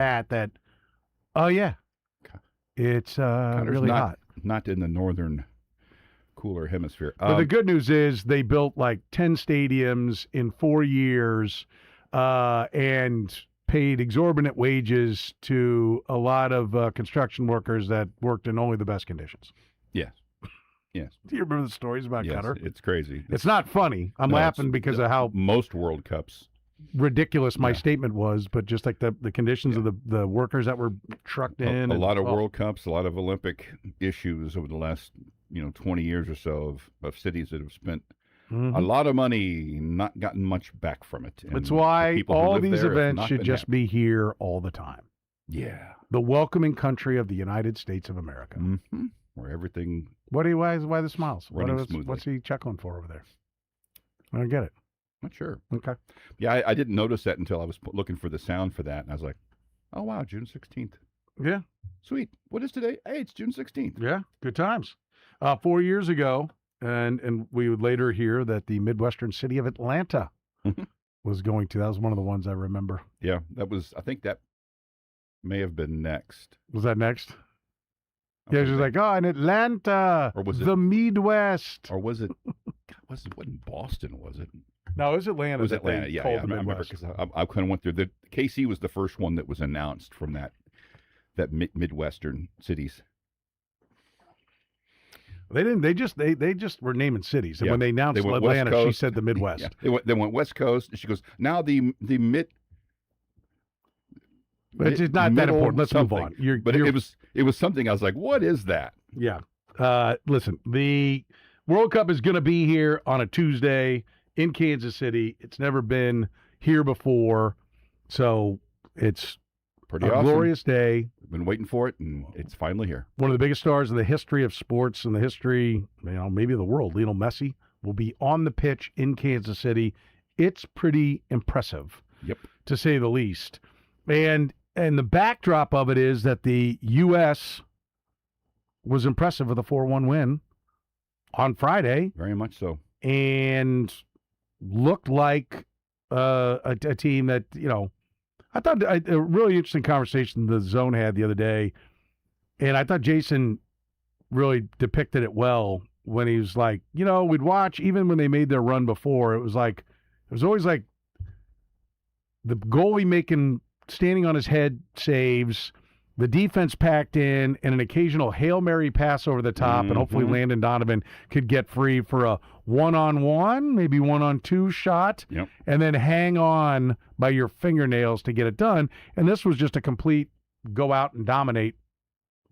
that. Oh yeah, it's Connor's really hot. Not in the northern cooler hemisphere. But the good news is they built like 10 stadiums in 4 years, and paid exorbitant wages to a lot of construction workers that worked in only the best conditions. Yes. Yes. Do you remember the stories about Yes, Qatar? it's crazy. It's not funny. I'm laughing because of how most World Cups ridiculous my statement was, but just like the conditions of the workers that were trucked in. A lot of World Cups, a lot of Olympic issues over the last 20 years or so of cities that have spent a lot of money, not gotten much back from it. And that's why all these events should just be here all the time. Yeah. The welcoming country of the United States of America. Mm-hmm. Where everything... Why the smiles? What's he chuckling for over there? I don't get it. Not sure. Okay. Yeah, I didn't notice that until I was looking for the sound for that, and I was like, oh, wow, June 16th. Yeah. Sweet. What is today? Hey, it's June 16th. Yeah, good times. 4 years ago, and we would later hear that the Midwestern city of Atlanta was going to. That was one of the ones I remember. Yeah, I think that may have been next. Was that next? Yeah, she was like, oh, in Atlanta, or was it the Midwest? Or was it? Wasn't Boston? Was it? No, it was Atlanta. It was Atlanta. Yeah, I remember because I kind of went through. The KC was the first one that was announced from that Midwestern cities. They didn't. They just were naming cities, and when they announced Atlanta, she said the Midwest. Yeah. They went West Coast. She goes now the mid. But it's not that important. Let's move on. It was something. I was like, what is that? Yeah. Listen, the World Cup is going to be here on a Tuesday in Kansas City. It's never been here before, so it's pretty a awesome. Glorious day. We've been waiting for it, and it's finally here. One of the biggest stars in the history of sports and the history, maybe of the world, Lionel Messi, will be on the pitch in Kansas City. It's pretty impressive, to say the least. And the backdrop of it is that the U.S. was impressive with a 4-1 win on Friday. Very much so. And looked like a team that, I thought a really interesting conversation the Zone had the other day. And I thought Jason really depicted it well when he was like, we'd watch, even when they made their run before, it was always like the goalie standing on his head saves, the defense packed in, and an occasional Hail Mary pass over the top, and hopefully Landon Donovan could get free for a one-on-one, maybe one-on-two shot, and then hang on by your fingernails to get it done. And this was just a complete go out and dominate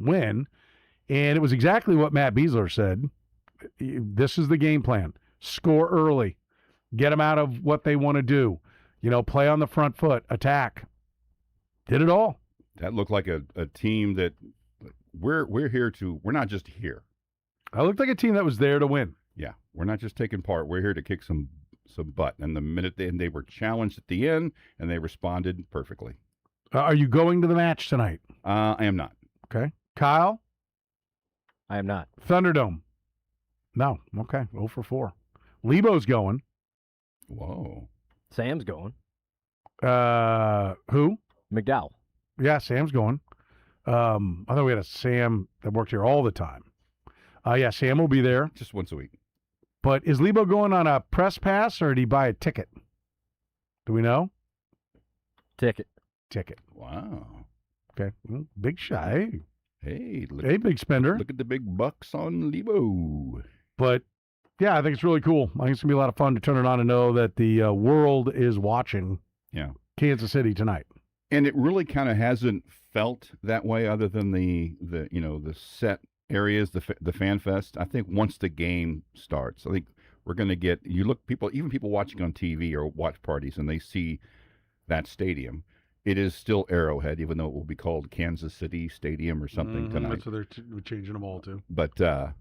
win. And it was exactly what Matt Besler said. This is the game plan. Score early. Get them out of what they want to do. Play on the front foot. Attack. Did it all. That looked like a team that we're here to. We're not just here. I looked like a team that was there to win. Yeah, we're not just taking part. We're here to kick some butt. And the minute they were challenged at the end, and they responded perfectly. Are you going to the match tonight? I am not. Okay, Kyle. I am not. Thunderdome. No. Okay. 0 for 4. Lebo's going. Whoa. Sam's going. Who? McDowell. Yeah, Sam's going. I thought we had a Sam that worked here all the time. Yeah, Sam will be there. Just once a week. But is Lebo going on a press pass, or did he buy a ticket? Do we know? Ticket. Wow. Okay. Big shot. Hey, big spender. Look at the big bucks on Lebo. But, yeah, I think it's really cool. I think it's going to be a lot of fun to turn it on and know that the world is watching Kansas City tonight. And it really kind of hasn't felt that way, other than the set areas, the fan fest. I think once the game starts, I think we're going to get even people watching on TV or watch parties, and they see that stadium. It is still Arrowhead, even though it will be called Kansas City Stadium or something tonight. That's what they're changing them all to. But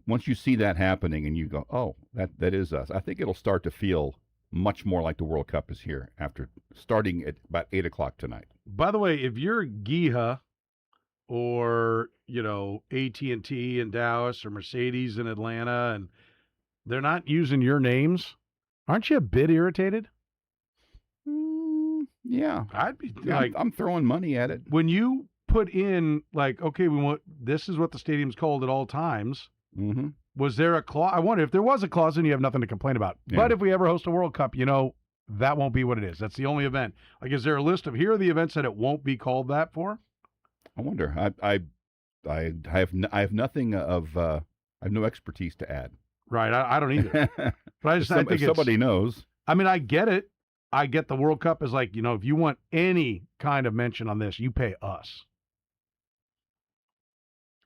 once you see that happening, and you go, "Oh, that is us," I think it'll start to feel much more like the World Cup is here after starting at about 8:00 tonight. By the way, if you're Giha or, AT&T in Dallas or Mercedes in Atlanta and they're not using your names, aren't you a bit irritated? Yeah, I'd be yeah, like, I'm throwing money at it. when you put in like, okay, this is what the stadium's called at all times. Mm-hmm. Was there a clause? I wonder if there was a clause, then you have nothing to complain about. Yeah. But if we ever host a World Cup, that won't be what it is. That's the only event. Like, is there a list of here are the events that it won't be called that for? I wonder. I have nothing of I have no expertise to add. Right. I don't either. But I think if somebody knows. I mean, I get it. I get the World Cup is like, if you want any kind of mention on this, you pay us.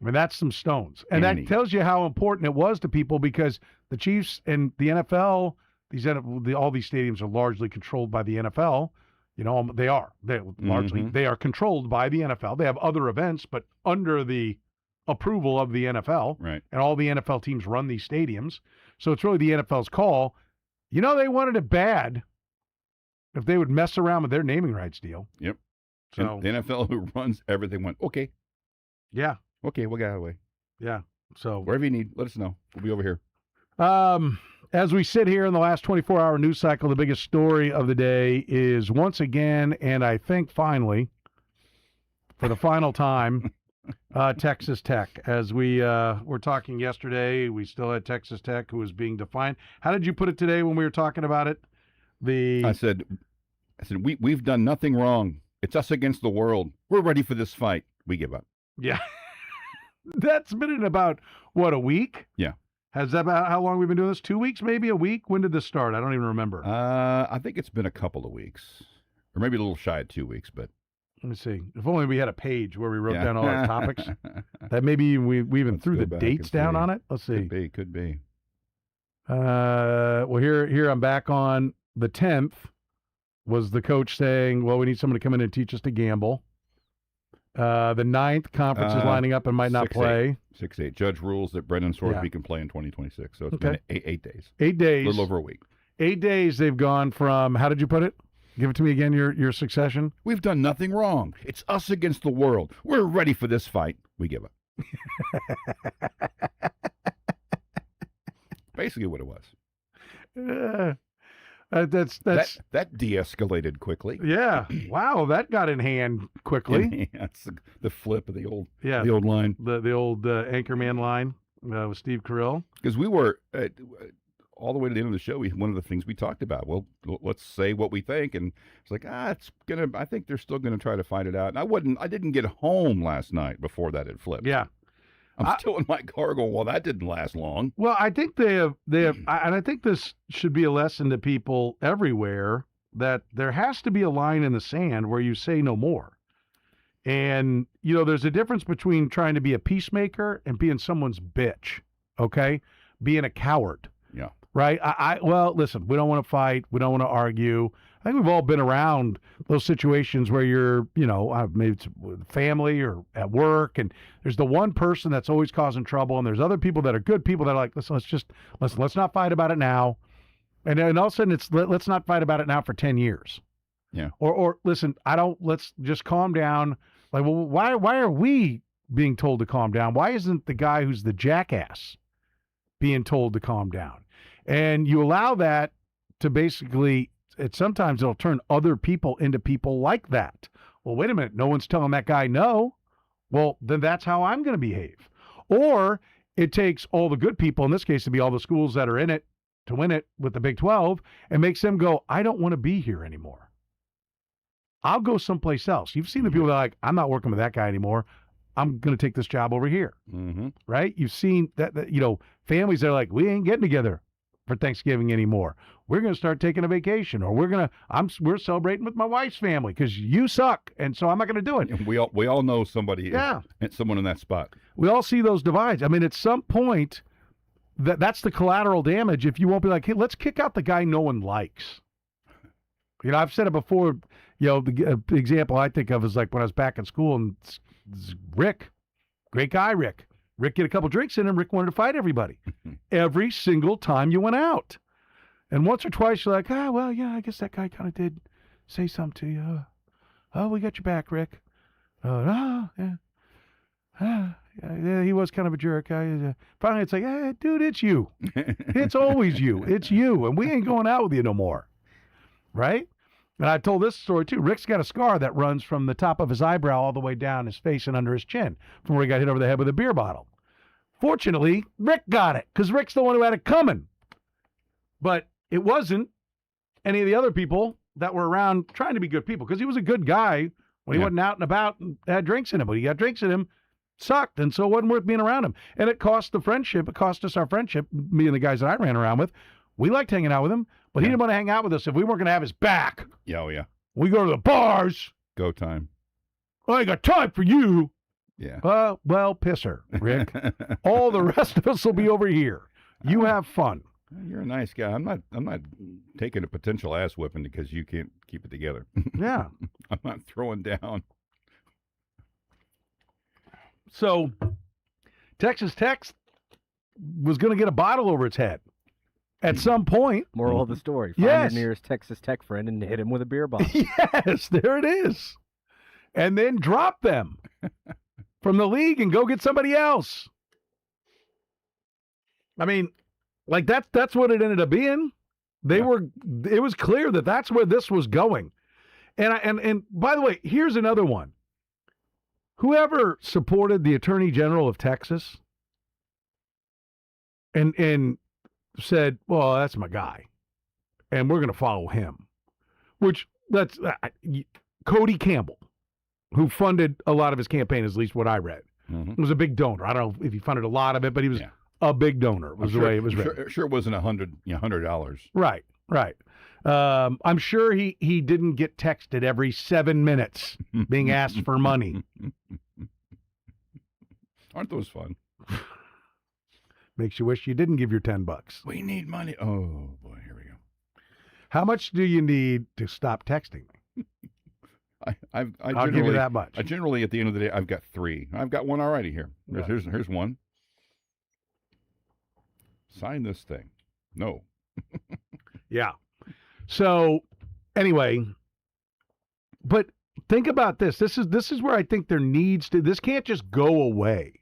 I mean, that's some stones. And that tells you how important it was to people, because the Chiefs and the NFL, all these stadiums are largely controlled by the NFL. They are. They are controlled by the NFL. They have other events, but under the approval of the NFL. Right. And all the NFL teams run these stadiums. So it's really the NFL's call. They wanted it bad if they would mess around with their naming rights deal. Yep. So the NFL, who runs everything, went, okay. Yeah. Okay, we'll get out of the way. Yeah. So wherever you need, let us know. We'll be over here. As we sit here in the last 24-hour news cycle, the biggest story of the day is once again, and I think finally, for the final time, Texas Tech. As we were talking yesterday, we still had Texas Tech, who was being defined. How did you put it today when we were talking about it? I said we've done nothing wrong. It's us against the world. We're ready for this fight. We give up. Yeah. That's been in about, a week? Yeah. Has that about how long we've been doing this? 2 weeks, maybe a week? When did this start? I don't even remember. I think it's been a couple of weeks, or maybe a little shy of 2 weeks, but. Let me see. If only we had a page where we wrote down all our topics. That maybe we even threw the dates down on it. Let's see. Could be. Well, here I'm back on the 10th. Was the coach saying, well, we need someone to come in and teach us to gamble. The 9th, conference is lining up and might not play. 6-8. Judge rules that Brendan Sorsby can play in 2026. So it's been 8 days. 8 days. A little over a week. 8 days they've gone from, how did you put it? Give it to me again, your succession. We've done nothing wrong. It's us against the world. We're ready for this fight. We give up. Basically what it was. That de-escalated quickly. Yeah. Wow, that got in hand quickly. That's the flip of the old line. The old Anchorman line with Steve Carell. Because we were all the way to the end of the show. One of the things we talked about. Well, let's say what we think, and it's like I think they're still gonna try to fight it out. And I didn't get home last night before that had flipped. Yeah. I'm still in my car going, well, that didn't last long. Well, I think they have, and I think this should be a lesson to people everywhere, that there has to be a line in the sand where you say no more. And, there's a difference between trying to be a peacemaker and being someone's bitch, okay? Being a coward. Yeah. Right? Well, listen, we don't want to fight. We don't want to argue. I think we've all been around those situations where you're, maybe it's with family or at work, and there's the one person that's always causing trouble, and there's other people that are good people that are like, listen, let's not fight about it now. And then all of a sudden it's let's not fight about it now for 10 years. Yeah. Or listen, let's just calm down. Like, well, why are we being told to calm down? Why isn't the guy who's the jackass being told to calm down? And you allow that to basically, sometimes it'll turn other people into people like that. Well, wait a minute. No one's telling that guy no. Well, then that's how I'm going to behave. Or it takes all the good people, in this case, to be all the schools that are in it, to win it with the Big 12, and makes them go, I don't want to be here anymore. I'll go someplace else. You've seen the people that are like, I'm not working with that guy anymore. I'm going to take this job over here. Mm-hmm. Right? You've seen that, families that are like, we ain't getting together for Thanksgiving anymore. We're going to start taking a vacation, or we're celebrating with my wife's family because you suck, and so I'm not going to do it. And we all know somebody, someone in that spot. We all see those divides. I mean, at some point, that's the collateral damage. If you won't be like, hey, let's kick out the guy no one likes. I've said it before. The example I think of is like when I was back in school, and Rick, great guy, Rick get a couple drinks in him. Rick wanted to fight everybody every single time you went out. And once or twice you're like, well, yeah, I guess that guy kind of did say something to you. Oh, we got your back, Rick. Yeah, he was kind of a jerk. Finally, it's like, hey, dude, it's you. It's always you. It's you. And we ain't going out with you no more. Right? And I told this story too. Rick's got a scar that runs from the top of his eyebrow all the way down his face and under his chin from where he got hit over the head with a beer bottle. Fortunately, Rick got it because Rick's the one who had it coming. But it wasn't any of the other people that were around trying to be good people, because he was a good guy when he wasn't out and about and had drinks in him. But he got drinks in him, sucked, and so it wasn't worth being around him. And it cost the friendship. It cost us our friendship, me and the guys that I ran around with. We liked hanging out with him, but he didn't want to hang out with us if we weren't going to have his back. Yeah, oh, yeah. We go to the bars. Go time. I ain't got time for you. Yeah. Well, pisser, Rick. All the rest of us will be over here. You have fun. You're a nice guy. I'm not taking a potential ass whipping because you can't keep it together. Yeah. I'm not throwing down. So, Texas Tech was going to get a bottle over its head at some point. Moral of the story. Find Yes. your nearest Texas Tech friend and hit him with a beer bottle. Yes, there it is. And then drop them from the league and go get somebody else. I mean, like that's what it ended up being. It was clear that that's where this was going. And by the way, here's another one. Whoever supported the Attorney General of Texas and said, well, that's my guy, and we're going to follow him, which that's Cody Campbell, who funded a lot of his campaign, at least what I read. Mm-hmm. Was a big donor. I don't know if he funded a lot of it, but he was a big donor, was the way it was written. Sure wasn't $100. Right. I'm sure he didn't get texted every 7 minutes being asked for money. Aren't those fun? Makes you wish you didn't give your $10. We need money. Oh, boy, here we go. How much do you need to stop texting me? I'll give you that much. I generally, at the end of the day, I've got 3. I've got one already here. Here's one. Sign this thing. No. Yeah. So, anyway, but think about this. This is where I think there needs to. This can't just go away,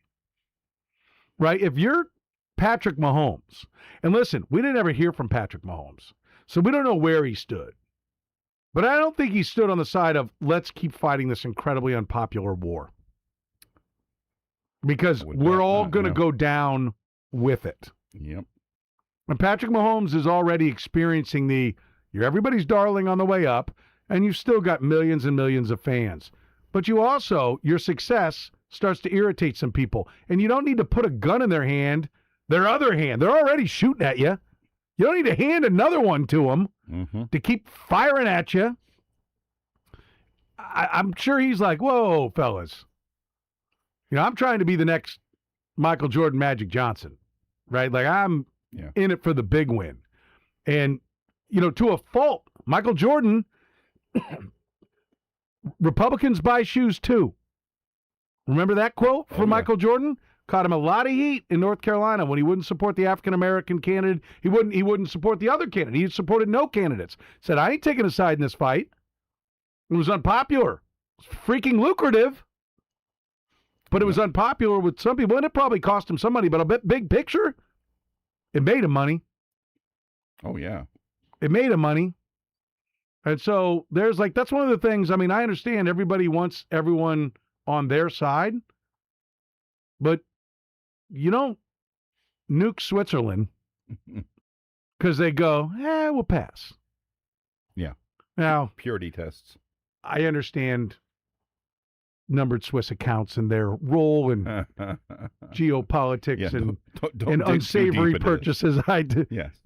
right? If you're Patrick Mahomes, and listen, we didn't ever hear from Patrick Mahomes, so we don't know where he stood. But I don't think he stood on the side of let's keep fighting this incredibly unpopular war, because we're all going to go down with it. Yep. And Patrick Mahomes is already experiencing you're everybody's darling on the way up, and you've still got millions and millions of fans. But your success starts to irritate some people. And you don't need to put a gun in their hand, their other hand. They're already shooting at you. You don't need to hand another one to them to keep firing at you. I'm sure he's like, whoa, fellas. I'm trying to be the next Michael Jordan, Magic Johnson, right? Like I'm in it for the big win. And, to a fault, Michael Jordan, Republicans buy shoes too. Remember that quote from Michael Jordan? Caught him a lot of heat in North Carolina when he wouldn't support the African-American candidate. He wouldn't support the other candidate. He supported no candidates. Said, I ain't taking a side in this fight. It was unpopular. It was freaking lucrative. But it was unpopular with some people, and it probably cost him some money. But a big picture, it made him money. Oh, yeah. It made him money. And so that's one of the things. I mean, I understand everybody wants everyone on their side, but you don't nuke Switzerland because they go, we'll pass. Yeah. Now, purity tests. I understand numbered Swiss accounts and their role in geopolitics and unsavory purchases.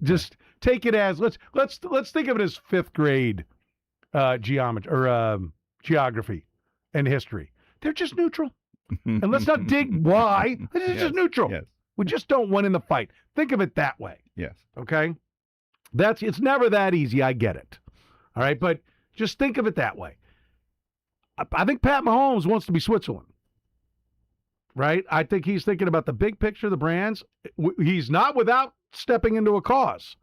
Just take it as let's think of it as fifth grade geometry or geography and history. They're just neutral, and let's not dig why. It's just neutral. Yes. We just don't win in the fight. Think of it that way. Yes. Okay. It's never that easy. I get it. All right, but just think of it that way. I think Pat Mahomes wants to be Switzerland, right? I think he's thinking about the big picture, the brands. He's not without stepping into a cause.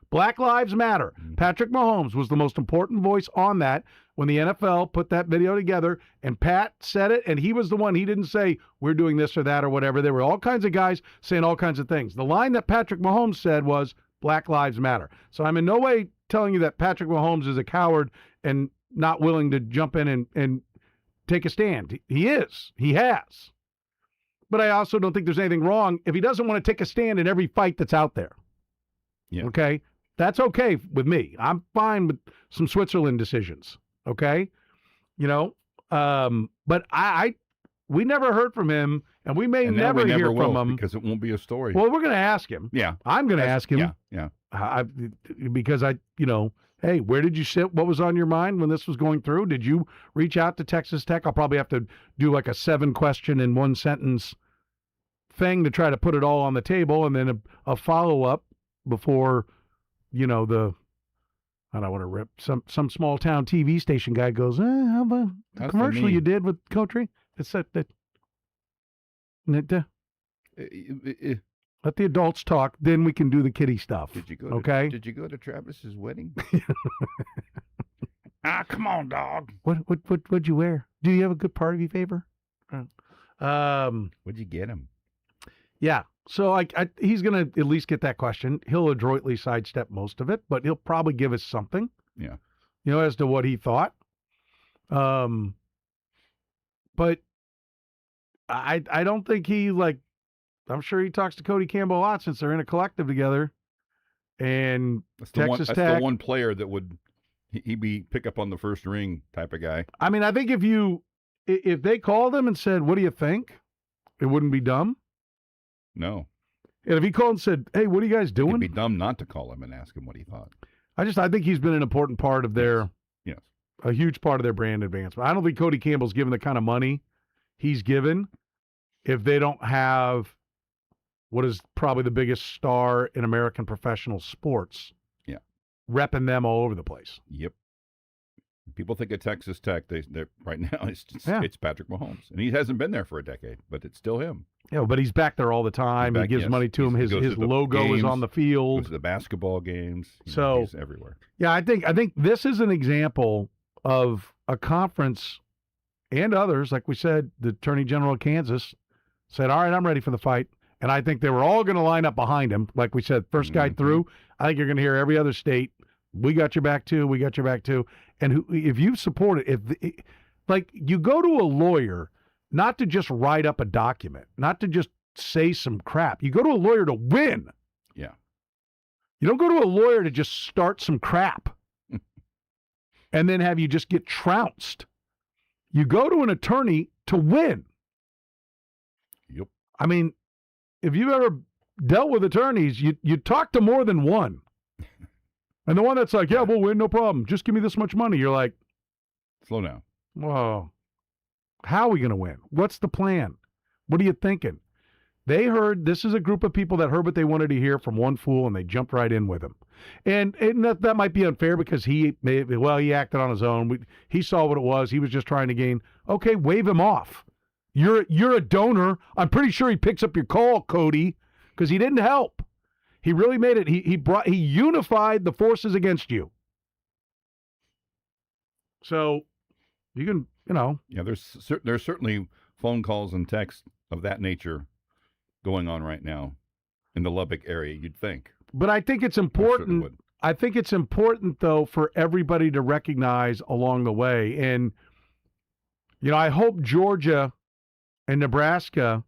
Black Lives Matter. Patrick Mahomes was the most important voice on that when the NFL put that video together, and Pat said it, and he was the one. He didn't say, we're doing this or that or whatever. There were all kinds of guys saying all kinds of things. The line that Patrick Mahomes said was, Black Lives Matter. So I'm in no way telling you that Patrick Mahomes is a coward and not willing to jump in and take a stand. He is. He has. But I also don't think there's anything wrong if he doesn't want to take a stand in every fight that's out there. Yeah. Okay? That's okay with me. I'm fine with some Switzerland decisions. Okay? But we never heard from him, and we may And never we hear will, from him. because it won't be a story. Well, we're going to ask him. Yeah. I'm going to ask him. Yeah. Because hey, where did you sit? What was on your mind when this was going through? Did you reach out to Texas Tech? I'll probably have to do like a 7-question in 1 sentence thing to try to put it all on the table, and then a follow-up before, I don't want to rip some small town TV station guy goes, how about the That's commercial for me. you did with Coterie? It's that let the adults talk, then we can do the kiddie stuff. Did you go? Okay. Did you go to Travis's wedding? Come on, dog. What'd you wear? Do you have a good party favor? What'd you get him? Yeah. So he's going to at least get that question. He'll adroitly sidestep most of it, but he'll probably give us something. Yeah. As to what he thought. But I don't think he I'm sure he talks to Cody Campbell a lot since they're in a collective together. And That's Texas Tech. Tech. The one player that would he be pick up on the first ring type of guy. I mean, I think if they called him and said, "What do you think?" it wouldn't be dumb. No. And if he called and said, "Hey, what are you guys doing?" It'd be dumb not to call him and ask him what he thought. I think he's been an important part of their, Yes. a huge part of their brand advancement. I don't think Cody Campbell's given the kind of money he's given if they don't have what is probably the biggest star in American professional sports. Yeah. Repping them all over the place. Yep. People think of Texas Tech. They're right now. Yeah. It's Patrick Mahomes, and he hasn't been there for a decade, but it's still him. Yeah, but he's back there all the time. He's back, he gives yes. money to him. He His goes to the logo is games, on the Goes field. to the basketball games. So- He's everywhere. Yeah, I think this is an example of a conference and others, like we said, the Attorney General of Kansas said, all right, I'm ready for the fight. And I think they were all going to line up behind him. Like we said, first guy Mhm. through. I think you're going to hear every other state, we got your back too, we got your back too. And if you support it, you go to a lawyer not to just write up a document, not to just say some crap. You go to a lawyer to win. Yeah. You don't go to a lawyer to just start some crap and then have you just get trounced. You go to an attorney to win. Yep. I mean, if you've ever dealt with attorneys, you talk to more than one. And the one that's like, yeah, we'll win, no problem. Just give me this much money. You're like, Slow down. whoa, how are we going to win? What's the plan? What are you thinking? They heard, this is a group of people that heard what they wanted to hear from one fool, and they jumped right in with him. And that might be unfair because he acted on his own. He saw what it was. He was just trying to gain. Okay, wave him off. You're a donor. I'm pretty sure he picks up your call, Cody, because he didn't help. He really made it. He unified the forces against you. So you can, Yeah, there's certainly phone calls and texts of that nature going on right now in the Lubbock area, you'd think. But I think it's I certainly important. would. I think it's important, though, for everybody to recognize along the way. And, I hope Georgia and Nebraska,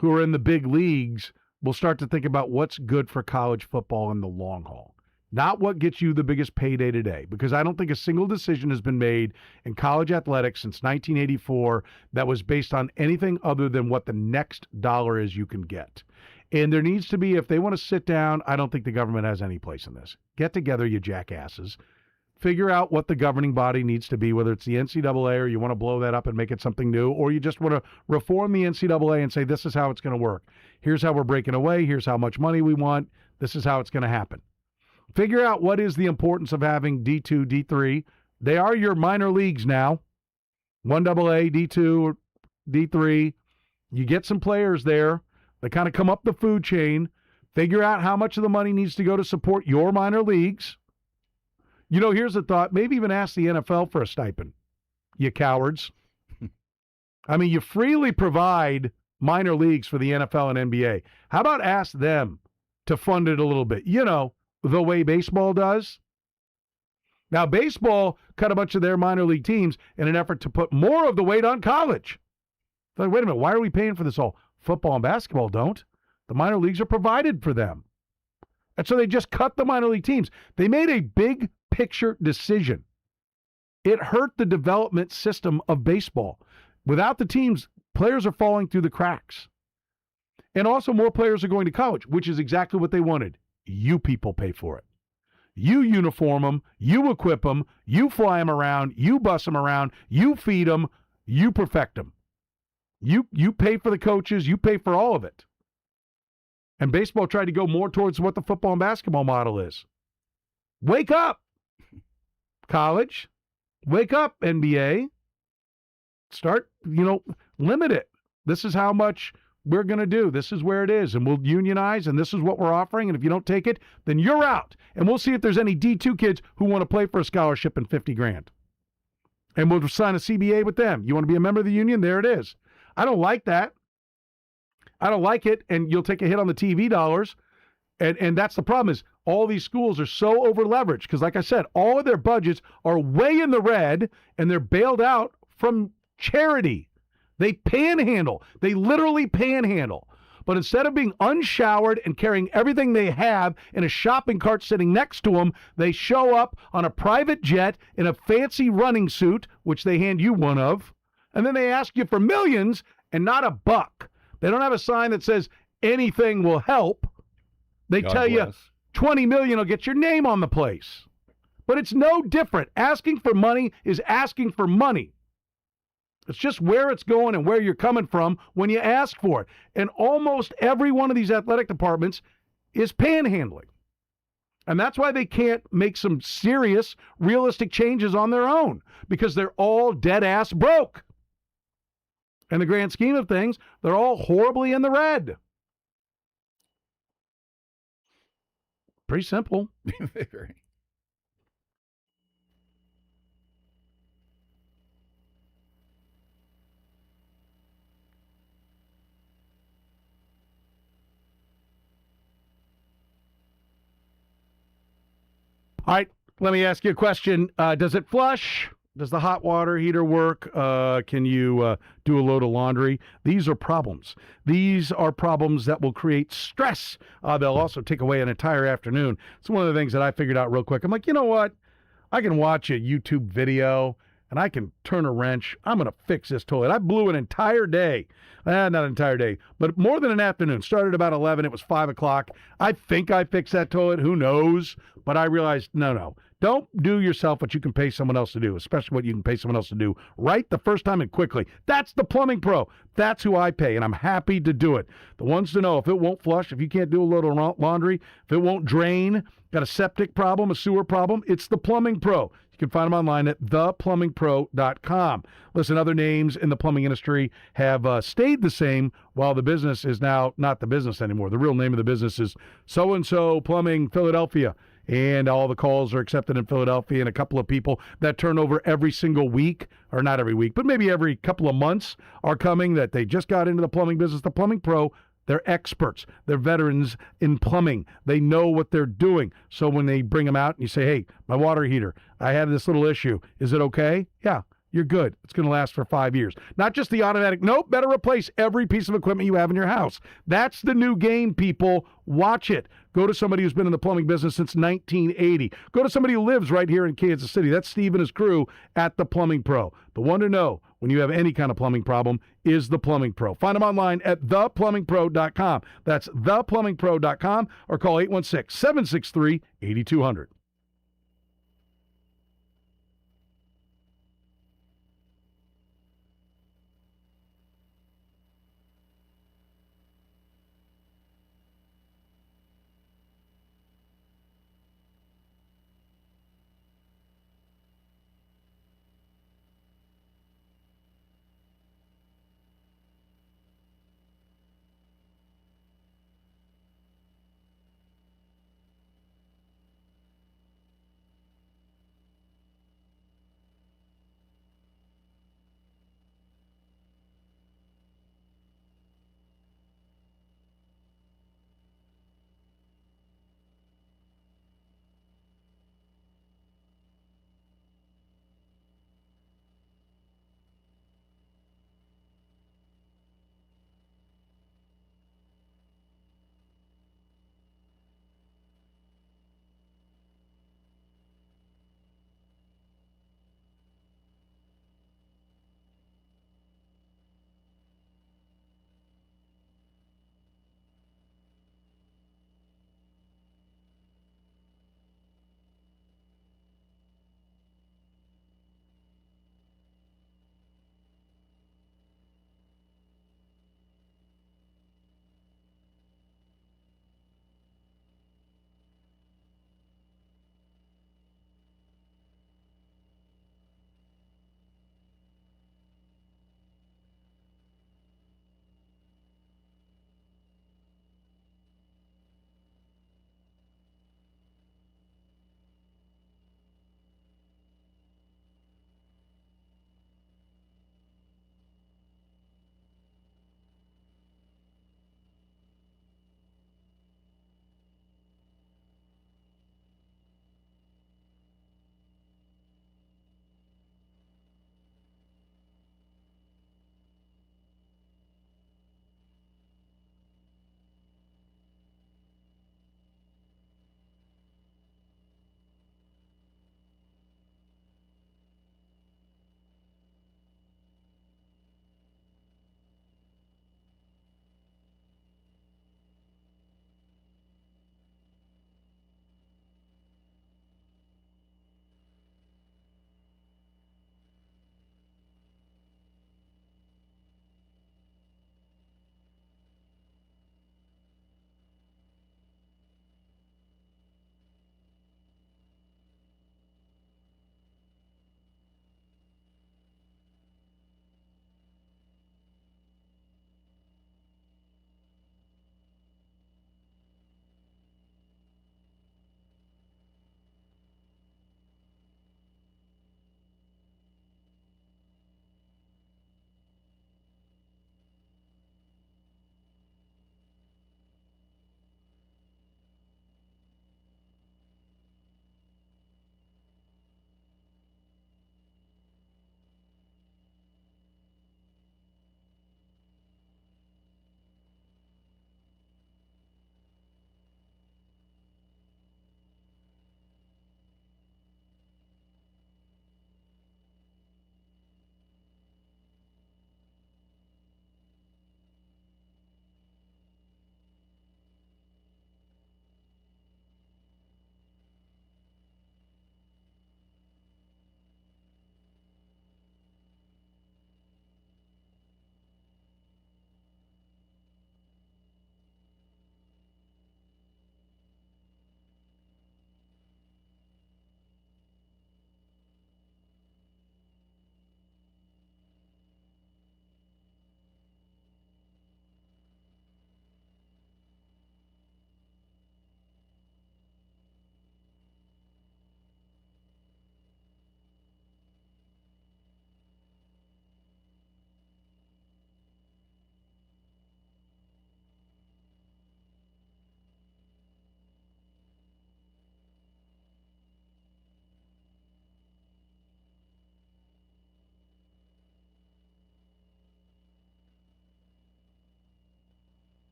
who are in the big leagues, will start to think about what's good for college football in the long haul. Not what gets you the biggest payday today, because I don't think a single decision has been made in college athletics since 1984 that was based on anything other than what the next dollar is you can get. And there needs to be, if they want to sit down, I don't think the government has any place in this. Get together, you jackasses. Figure out what the governing body needs to be, whether it's the NCAA or you want to blow that up and make it something new, or you just want to reform the NCAA and say, this is how it's going to work. Here's how we're breaking away. Here's how much money we want. This is how it's going to happen. Figure out what is the importance of having D2, D3. They are your minor leagues now. 1AA, D2, or D3. You get some players there. They kind of come up the food chain. Figure out how much of the money needs to go to support your minor leagues. Here's a thought. Maybe even ask the NFL for a stipend, you cowards. I mean, you freely provide minor leagues for the NFL and NBA. How about ask them to fund it a little bit. You know, the way baseball does. Now, baseball cut a bunch of their minor league teams in an effort to put more of the weight on college. They're like, wait a minute, why are we paying for this all? Football and basketball don't. The minor leagues are provided for them. And so they just cut the minor league teams. They made a big picture decision. It hurt the development system of baseball. Without the teams, players are falling through the cracks. And also more players are going to college, which is exactly what they wanted. You people pay for it. You uniform them, you equip them, you fly them around, you bus them around, you feed them, you perfect them. You pay for the coaches, you pay for all of it. And baseball tried to go more towards what the football and basketball model is. Wake up, college. Wake up, NBA. Start, limit it. This is how much we're going to do. This is where it is. And we'll unionize, and this is what we're offering. And if you don't take it, then you're out. And we'll see if there's any D2 kids who want to play for a scholarship and $50,000. And we'll sign a CBA with them. You want to be a member of the union? There it is. I don't like that. I don't like it, and you'll take a hit on the TV dollars. And that's the problem is all these schools are so over-leveraged because, like I said, all of their budgets are way in the red, and they're bailed out from charity. They panhandle. They literally panhandle. But instead of being unshowered and carrying everything they have in a shopping cart sitting next to them, they show up on a private jet in a fancy running suit, which they hand you one of, and then they ask you for millions and not a buck. They don't have a sign that says anything will help. They God tell bless. you $20 million will get your name on the place. But it's no different. Asking for money is asking for money. It's just where it's going and where you're coming from when you ask for it. And almost every one of these athletic departments is panhandling. And that's why they can't make some serious, realistic changes on their own, because they're all dead-ass broke. In the grand scheme of things, they're all horribly in the red. Pretty simple. Very. All right, let me ask you a question. Does it flush? Does the hot water heater work? Can you do a load of laundry? These are problems. These are problems that will create stress. They'll also take away an entire afternoon. It's one of the things that I figured out real quick. I'm like, you know what? I can watch a YouTube video, and I can turn a wrench. I'm going to fix this toilet. I blew an entire day. Not an entire day, but more than an afternoon. Started about 11. It was 5 o'clock. I think I fixed that toilet. Who knows? But I realized, no. Don't do yourself what you can pay someone else to do, especially what you can pay someone else to do right the first time and quickly. That's the plumbing pro. That's who I pay, and I'm happy to do it. The ones to know if it won't flush, if you can't do a little laundry, if it won't drain, got a septic problem, a sewer problem, it's the plumbing pro. You can find them online at theplumbingpro.com. Listen, other names in the plumbing industry have stayed the same while the business is now not the business anymore. The real name of the business is So-and-so Plumbing Philadelphia. And all the calls are accepted in Philadelphia, and a couple of people that turn over every single week, or not every week, but maybe every couple of months are coming that they just got into the plumbing business. The Plumbing Pro, they're experts. They're veterans in plumbing. They know what they're doing. So when they bring them out and you say, hey, my water heater, I have this little issue. Is it okay? Yeah. You're good. It's going to last for 5 years. Not just the automatic. Nope, better replace every piece of equipment you have in your house. That's the new game, people. Watch it. Go to somebody who's been in the plumbing business since 1980. Go to somebody who lives right here in Kansas City. That's Steve and his crew at The Plumbing Pro. The one to know when you have any kind of plumbing problem is The Plumbing Pro. Find them online at theplumbingpro.com. That's theplumbingpro.com, or call 816-763-8200.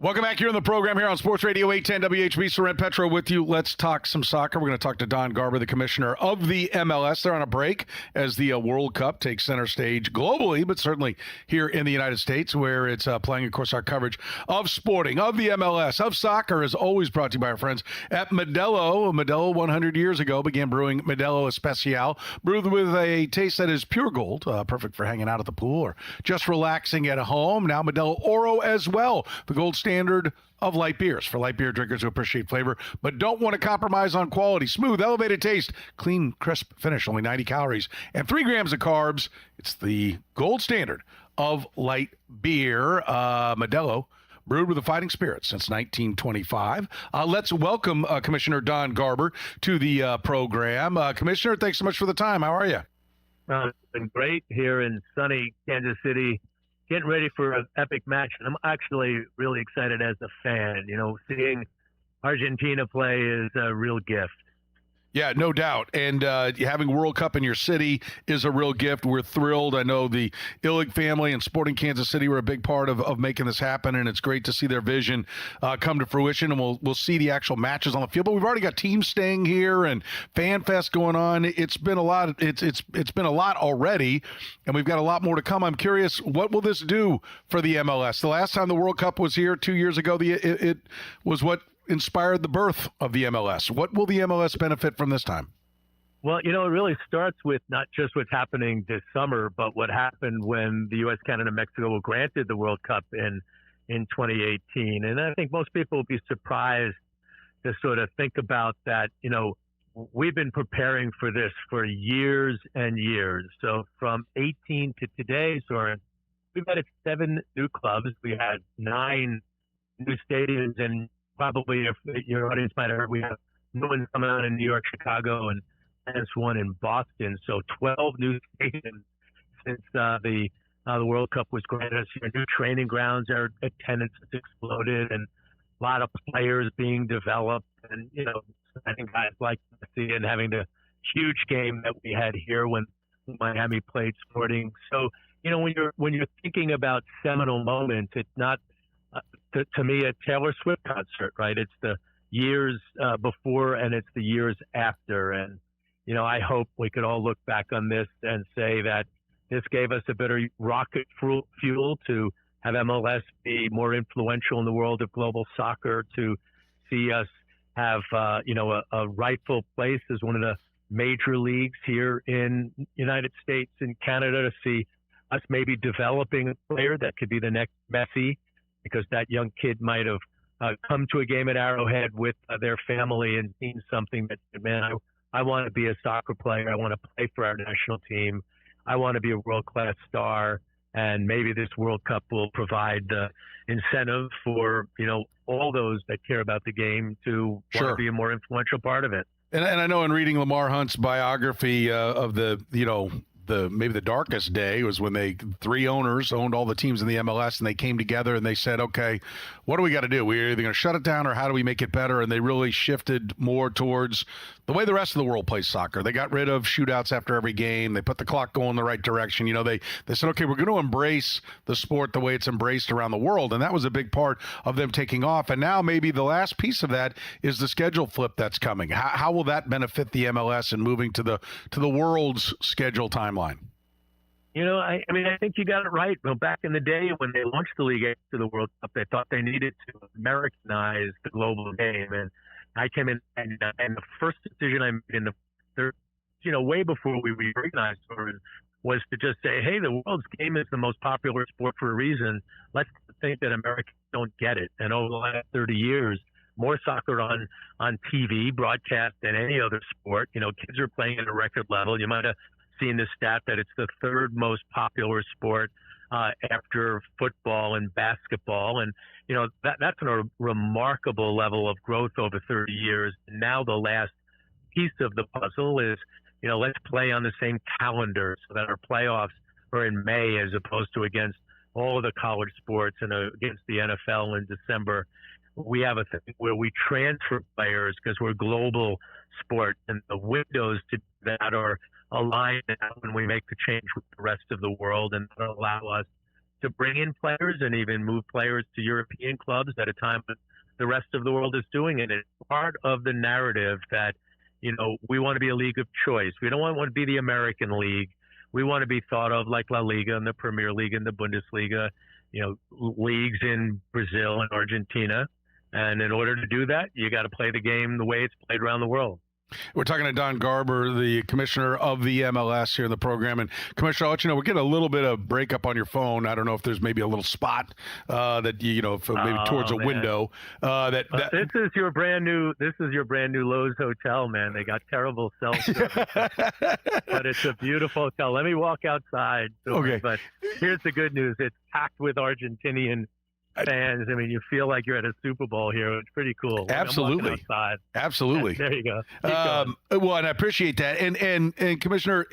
Welcome back here on the program here on Sports Radio 810 WHB. Sorrent Petro with you. Let's talk some soccer. We're going to talk to Don Garber, the commissioner of the MLS. They're on a break as the World Cup takes center stage globally, but certainly here in the United States where it's playing. Of course, our coverage of sporting, of the MLS, of soccer is always brought to you by our friends at Modelo. Modelo 100 years ago began brewing Modelo Especial, brewed with a taste that is pure gold, perfect for hanging out at the pool or just relaxing at home. Now Modelo Oro as well, the gold standard of light beers for light beer drinkers who appreciate flavor but don't want to compromise on quality. Smooth, elevated taste, clean, crisp finish, only 90 calories and 3 grams of carbs. It's the gold standard of light beer. Modelo, brewed with a fighting spirit since 1925. Let's welcome Commissioner Don Garber to the program. Commissioner, thanks so much for the time. How are you? It's been great here in sunny Kansas City. Getting ready for an epic match, and I'm actually really excited as a fan. You know, seeing Argentina play is a real gift. Yeah, no doubt. And having World Cup in your city is a real gift. We're thrilled. I know the Illig family and Sporting Kansas City were a big part of making this happen, and it's great to see their vision come to fruition. And we'll see the actual matches on the field. But we've already got teams staying here and Fan Fest going on. It's been a lot. It's been a lot already, and we've got a lot more to come. I'm curious, what will this do for the MLS? The last time the World Cup was here 2 years ago, it was what inspired the birth of the MLS. What will the MLS benefit from this time? Well, you know, it really starts with not just what's happening this summer, but what happened when the U.S., Canada, and Mexico were granted the World Cup in 2018. And I think most people will be surprised to sort of think about that. You know, we've been preparing for this for years and years. So from 18 to today, Soren, we've added 7 new clubs. We had 9 new stadiums, and probably, if your audience might have heard, we have new ones coming out in New York, Chicago, and this one in Boston. So 12 new stadiums since the World Cup was granted us here. New training grounds, our attendance has exploded, and a lot of players being developed. And, you know, I think guys like to see and having the huge game that we had here when Miami played Sporting. So, you know, when you're thinking about seminal moments, it's not to me a Taylor Swift concert, right? It's the years before and it's the years after. And, you know, I hope we could all look back on this and say that this gave us a better rocket fuel to have MLS be more influential in the world of global soccer, to see us have, you know, a rightful place as one of the major leagues here in United States and Canada, to see us maybe developing a player that could be the next Messi, because that young kid might have come to a game at Arrowhead with their family and seen something that, man, I want to be a soccer player. I want to play for our national team. I want to be a world-class star. And maybe this World Cup will provide the incentive for, you know, all those that care about the game to want to be a more influential part of it. And I know in reading Lamar Hunt's biography of the, you know, maybe the darkest day was when 3 owners owned all the teams in the MLS, and they came together and they said, okay, what do we got to do? We're either going to shut it down or how do we make it better? And they really shifted more towards the way the rest of the world plays soccer. They got rid of shootouts after every game. They put the clock going the right direction. You know, they said, okay, we're going to embrace the sport the way it's embraced around the world. And that was a big part of them taking off. And now maybe the last piece of that is the schedule flip that's coming. How will that benefit the MLS and moving to the world's schedule timeline? You know, I mean, I think you got it right. Well, back in the day when they launched the league after the World Cup, they thought they needed to Americanize the global game. And I came in, and the first decision I made in you know, way before we reorganized, was to just say, hey, the world's game is the most popular sport for a reason. Let's think that Americans don't get it. And over the last 30 years, more soccer on TV broadcast than any other sport. You know, kids are playing at a record level. You might have seen the stat that it's the 3rd most popular sport after football and basketball. And, you know, that's a remarkable level of growth over 30 years. And now the last piece of the puzzle is, you know, let's play on the same calendar so that our playoffs are in May as opposed to against all of the college sports and against the NFL in December. We have a thing where we transfer players because we're a global sport, and the windows to that are aligned now when we make the change with the rest of the world, and that'll allow us to bring in players and even move players to European clubs at a time when the rest of the world is doing it. It's part of the narrative that, we want to be a league of choice. We don't want to be the American league. We want to be thought of like La Liga and the Premier League and the Bundesliga, leagues in Brazil and Argentina. And in order to do that, you got to play the game the way it's played around the world. We're talking to Don Garber, the commissioner of the MLS here in the program. And Commissioner, I'll let you know, we're getting a little bit of breakup on your phone. I don't know if there's maybe a little spot that, maybe towards a window. This is your brand new Lowe's hotel, man. They got terrible cell service. But it's a beautiful hotel. Let me walk outside. Okay. But here's the good news. It's packed with Argentinian fans. I mean, you feel like you're at a Super Bowl here. It's pretty cool. Absolutely. Absolutely. There you go. Well, and I appreciate that. And Commissioner,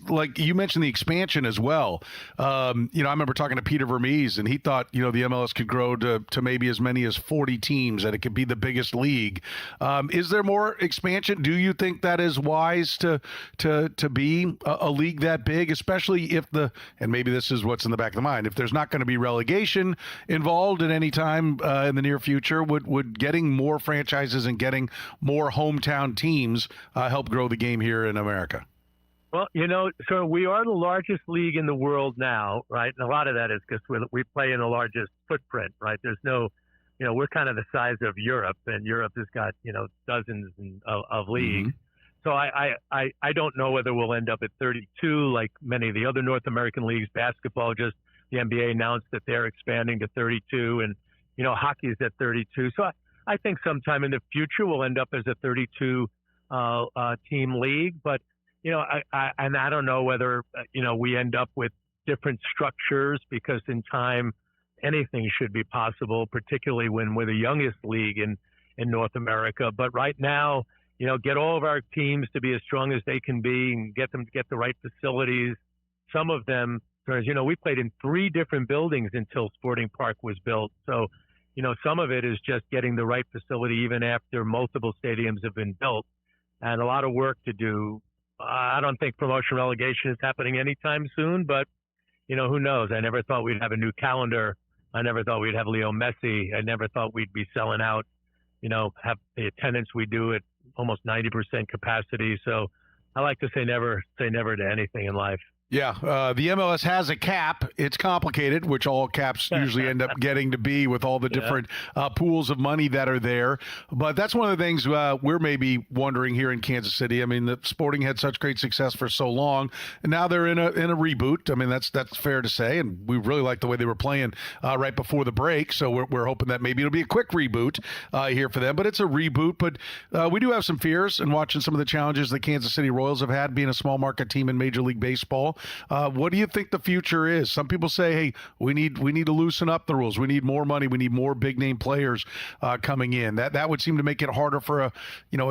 like you mentioned the expansion as well. I remember talking to Peter Vermees, and he thought, the MLS could grow to maybe as many as 40 teams, that it could be the biggest league. Is there more expansion? Do you think that is wise to be a league that big, especially if and maybe this is what's in the back of the mind, if there's not going to be relegation involved at any time in the near future, would getting more franchises and getting more hometown teams help grow the game here in America? Well, so we are the largest league in the world now, right? And a lot of that is because we play in the largest footprint, right? There's no, we're kind of the size of Europe, and Europe has got, dozens of leagues. Mm-hmm. So I don't know whether we'll end up at 32 like many of the other North American leagues. Basketball, just the NBA announced that they're expanding to 32, and, hockey is at 32. So I think sometime in the future we'll end up as a 32 team league. But, I don't know whether, we end up with different structures, because in time anything should be possible, particularly when we're the youngest league in North America. But right now, get all of our teams to be as strong as they can be and get them to get the right facilities. Some of them, as we played in 3 different buildings until Sporting Park was built. So, some of it is just getting the right facility even after multiple stadiums have been built, and a lot of work to do. I don't think promotion relegation is happening anytime soon, but, who knows? I never thought we'd have a new calendar. I never thought we'd have Leo Messi. I never thought we'd be selling out, have the attendance we do at almost 90% capacity. So I like to say never to anything in life. Yeah, the MLS has a cap. It's complicated, which all caps usually end up getting to be with all the different pools of money that are there. But that's one of the things we're maybe wondering here in Kansas City. I mean, the Sporting had such great success for so long, and now they're in a reboot. I mean, that's fair to say, and we really like the way they were playing right before the break. So we're hoping that maybe it'll be a quick reboot here for them. But it's a reboot. But we do have some fears in watching some of the challenges the Kansas City Royals have had being a small market team in Major League Baseball. What do you think the future is? Some people say, hey, we need to loosen up the rules. We need more money. We need more big name players coming in. That would seem to make it harder for a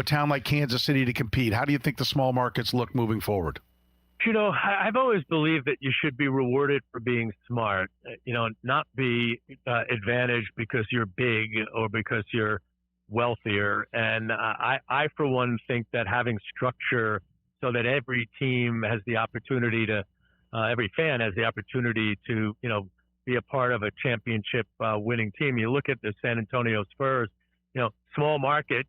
town like Kansas City to compete. How do you think the small markets look moving forward? I've always believed that you should be rewarded for being smart, not be advantaged because you're big or because you're wealthier. And I for one, think that having structure so that every team has the opportunity to every fan has the opportunity to, be a part of a championship winning team. You look at the San Antonio Spurs, small market,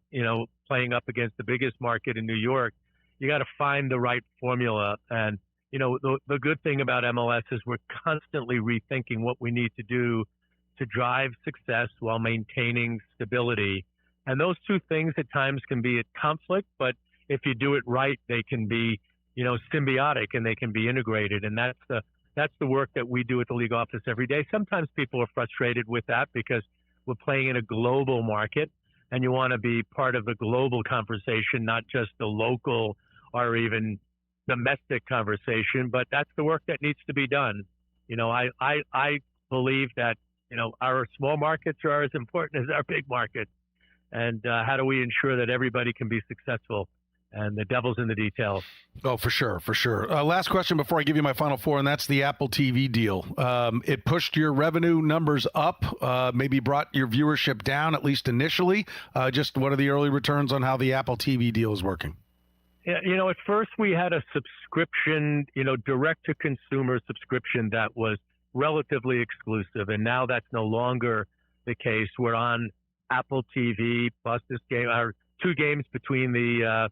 playing up against the biggest market in New York. You got to find the right formula. And, the good thing about MLS is we're constantly rethinking what we need to do to drive success while maintaining stability. And those two things at times can be at conflict, but if you do it right, they can be, symbiotic, and they can be integrated. And that's the work that we do at the league office every day. Sometimes people are frustrated with that because we're playing in a global market, and you want to be part of the global conversation, not just the local or even domestic conversation. But that's the work that needs to be done. I believe that, our small markets are as important as our big markets. And how do we ensure that everybody can be successful? And the devil's in the details. Oh, for sure, for sure. Last question before I give you my final four, and that's the Apple TV deal. It pushed your revenue numbers up, maybe brought your viewership down, at least initially. Just what are the early returns on how the Apple TV deal is working? Yeah, at first we had a subscription, direct-to-consumer subscription that was relatively exclusive. And now that's no longer the case. We're on Apple TV plus this game, our 2 games between the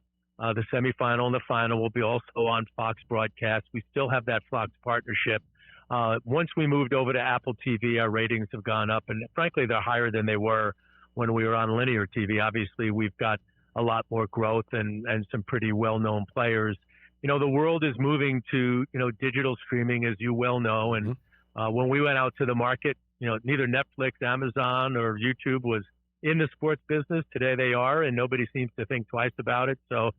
semifinal and the final will be also on Fox broadcast. We still have that Fox partnership. Once we moved over to Apple TV, our ratings have gone up, and frankly, they're higher than they were when we were on linear TV. Obviously, we've got a lot more growth and some pretty well-known players. The world is moving to, digital streaming, as you well know. And when we went out to the market, neither Netflix, Amazon, or YouTube was in the sports business. Today they are, and nobody seems to think twice about it. So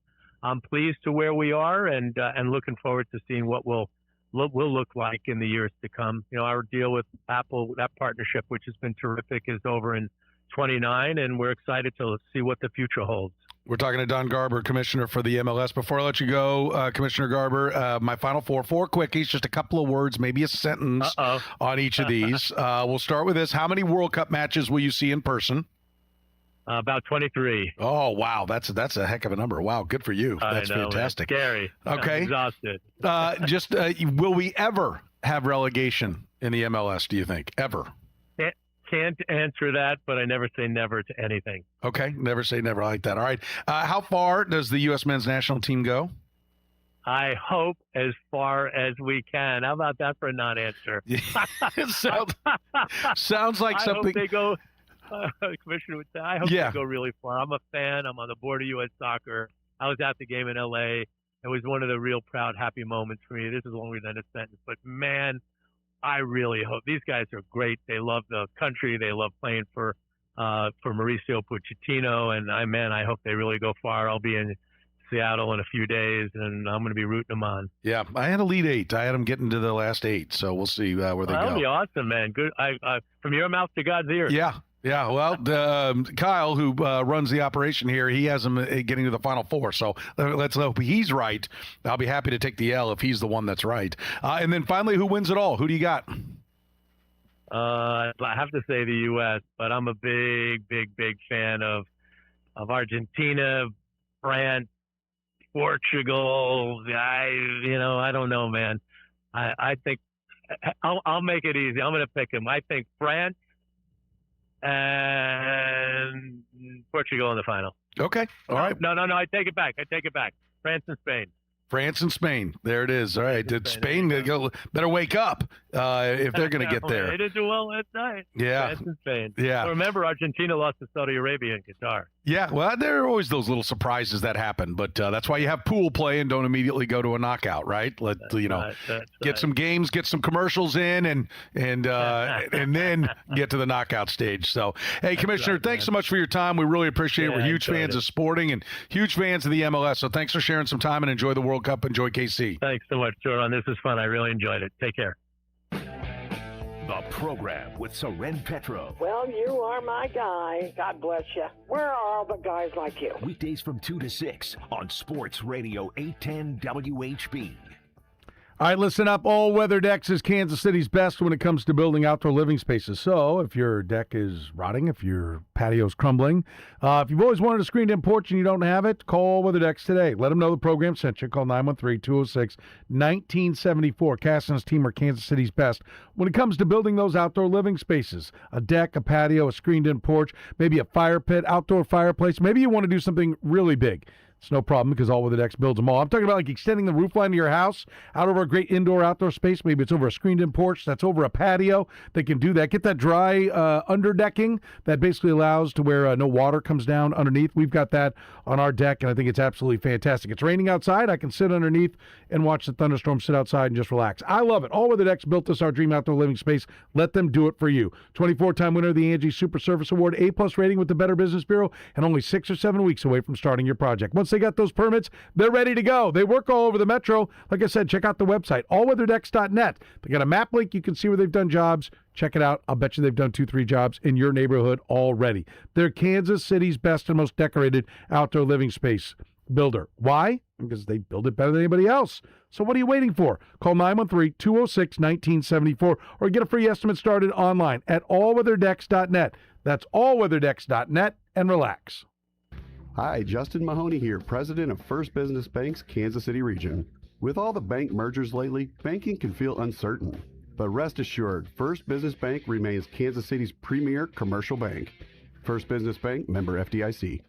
I'm pleased to where we are and looking forward to seeing what will look like in the years to come. Our deal with Apple, that partnership, which has been terrific, is over in 29, and we're excited to see what the future holds. We're talking to Don Garber, commissioner for the MLS. Before I let you go, Commissioner Garber, my final four quickies, just a couple of words, maybe a sentence on each of these. We'll start with this. How many World Cup matches will you see in person? About 23. Oh, wow. That's a heck of a number. Wow. Good for you. That's fantastic. Man. Scary. Okay. I'm exhausted. Will we ever have relegation in the MLS, do you think? Ever? Can't answer that, but I never say never to anything. Okay. Never say never. I like that. All right. How far does the U.S. men's national team go? I hope as far as we can. How about that for a non-answer? It sounds like something. I hope they go. Commissioner would say, I hope they go really far. I'm a fan. I'm on the board of U.S. Soccer. I was at the game in L.A. It was one of the real proud, happy moments for me. This is longer than a sentence, but man, I really hope these guys are great. They love the country. They love playing for Mauricio Pochettino, and I hope they really go far. I'll be in Seattle in a few days, and I'm going to be rooting them on. Yeah, I had Elite Eight. I had them getting to the last 8, so we'll see where they go. That'll be awesome, man. Good. From your mouth to God's ears. Yeah. Yeah, well, Kyle, who runs the operation here, he has them getting to the Final Four. So let's hope he's right. I'll be happy to take the L if he's the one that's right. And then finally, who wins it all? Who do you got? I have to say the U.S., but I'm a big, big, big fan of Argentina, France, Portugal. I don't know, man. I think I'll make it easy. I'm going to pick him. I think France and Portugal in the final. Okay. All right. No. I take it back. France and Spain. France and Spain. There it is. All right. Did Spain better wake up if they're going to get there. They did do well last night. Yeah. France and Spain. Yeah. Remember, Argentina lost to Saudi Arabia and Qatar. Yeah. Well, there are always those little surprises that happen, but that's why you have pool play and don't immediately go to a knockout, right? Get some games, get some commercials in, and then get to the knockout stage. So, hey, Commissioner, thanks so much for your time. We really appreciate it. We're huge fans of sporting and huge fans of the MLS. So, thanks for sharing some time and enjoy the World Cup. Enjoy KC. Thanks so much, Jordan. This was fun. I really enjoyed it. Take care. The program with Soren Petro. Well, you are my guy. God bless you. Where are all the guys like you? Weekdays from 2 to 6 on Sports Radio 810 WHB. All right, listen up. All Weather Decks is Kansas City's best when it comes to building outdoor living spaces. So if your deck is rotting, if your patio's crumbling, if you've always wanted a screened-in porch and you don't have it, call All Weather Decks today. Let them know the program sent you. Call 913-206-1974. Cass and his team are Kansas City's best when it comes to building those outdoor living spaces. A deck, a patio, a screened-in porch, maybe a fire pit, outdoor fireplace. Maybe you want to do something really big. It's no problem because All Weather Decks builds them all. I'm talking about like extending the roof line of your house out over a great indoor-outdoor space. Maybe it's over a screened-in porch. That's over a patio. They can do that. Get that dry underdecking that basically allows to where no water comes down underneath. We've got that on our deck, and I think it's absolutely fantastic. It's raining outside. I can sit underneath and watch the thunderstorm, sit outside, and just relax. I love it. All Weather Decks built us our dream outdoor living space. Let them do it for you. 24-time winner of the Angie Super Service Award, A+ rating with the Better Business Bureau, and only 6 or 7 weeks away from starting your project. Once they got those permits, they're ready to go. They work all over the metro. Like I said, check out the website, allweatherdecks.net. They got a map link. You can see where they've done jobs. Check it out. I'll bet you they've done 2-3 jobs in your neighborhood already. They're Kansas City's best and most decorated outdoor living space builder. Why? Because they build it better than anybody else. So what are you waiting for? Call 913-206-1974 or get a free estimate started online at allweatherdecks.net. That's allweatherdecks.net, and relax. Hi, Justin Mahoney here, president of First Business Bank's Kansas City region. With all the bank mergers lately, banking can feel uncertain. but rest assured, First Business Bank remains Kansas City's premier commercial bank. First Business Bank, member FDIC.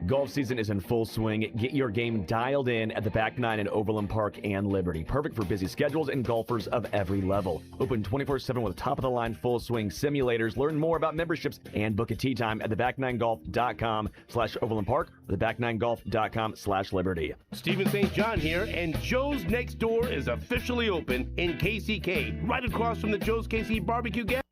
Golf season is in full swing. Get your game dialed in at the Back Nine in Overland Park and Liberty. Perfect for busy schedules and golfers of every level. Open 24/7 with top-of-the-line full swing simulators. Learn more about memberships and book a tee time at theback9golf.com/Overland Park or theback9golf.com/Liberty. Stephen St. John here, and Joe's Next Door is officially open in KCK, right across from the Joe's KC Barbecue gas.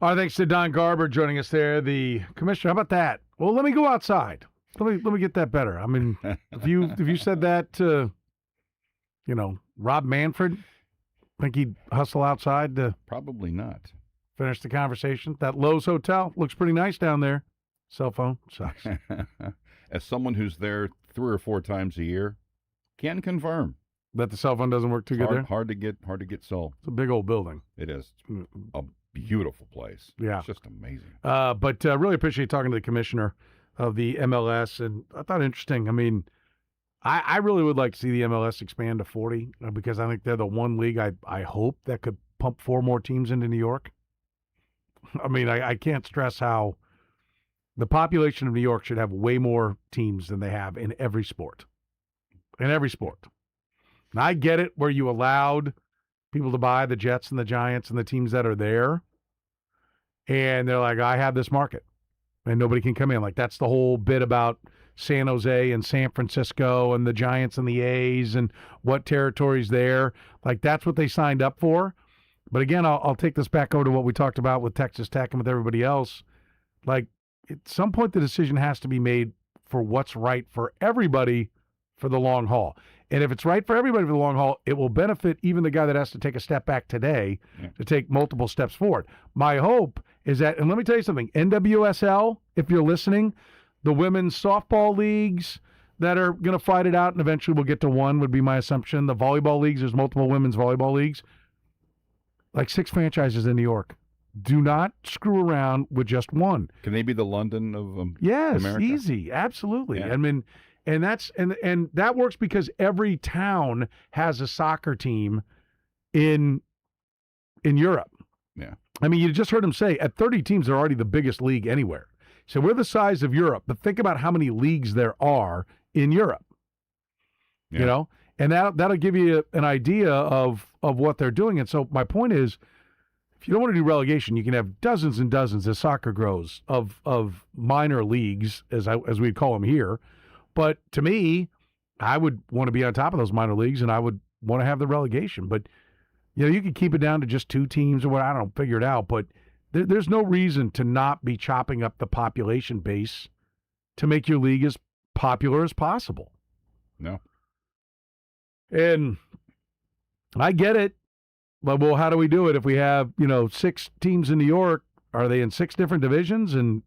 All right, thanks to Don Garber joining us there, the commissioner. How about that? Well, let me go outside. Let me get that better. I mean, if you said that to, Rob Manfred, think he'd hustle outside to Probably not. finish the conversation? That Lowe's Hotel looks pretty nice down there. Cell phone sucks. As someone who's there 3 or 4 times a year, can confirm. That the cell phone doesn't work too good there? Hard to get sold. It's a big old building. It is a beautiful place. Yeah. It's just amazing. But really appreciate talking to the commissioner of the MLS, and I thought interesting. I mean, I really would like to see the MLS expand to 40 because I think they're the one league I hope that could pump 4 more teams into New York. I mean, I can't stress how the population of New York should have way more teams than they have in every sport. In every sport. And I get it where you allowed people to buy the Jets and the Giants and the teams that are there. And they're like, I have this market and nobody can come in. Like, that's the whole bit about San Jose and San Francisco and the Giants and the A's and what territories there. Like, that's what they signed up for. But again, I'll take this back over to what we talked about with Texas Tech and with everybody else. Like, at some point, the decision has to be made for what's right for everybody for the long haul. And if it's right for everybody for the long haul, it will benefit even the guy that has to take a step back today to take multiple steps forward. My hope is that, and let me tell you something, NWSL, if you're listening, the women's softball leagues that are going to fight it out and eventually we'll get to one would be my assumption. The volleyball leagues, there's multiple women's volleyball leagues, like 6 franchises in New York. Do not screw around with just one. Can they be the London of Yes, America? easy, absolutely. Yeah. I mean, and that works because every town has a soccer team in Europe. Yeah. I mean, you just heard him say at 30 teams, they're already the biggest league anywhere. So we're the size of Europe, but think about how many leagues there are in Europe. Yeah. You know, and that'll give you an idea of what they're doing. And so my point is, if you don't want to do relegation, you can have dozens and dozens as soccer grows of minor leagues, as we'd call them here. But to me, I would want to be on top of those minor leagues, and I would want to have the relegation. But you know, you could keep it down to just 2 teams or what, I don't know, figure it out. But there's no reason to not be chopping up the population base to make your league as popular as possible. No. And I get it. But, well, how do we do it if we have, 6 teams in New York? Are they in 6 different divisions? And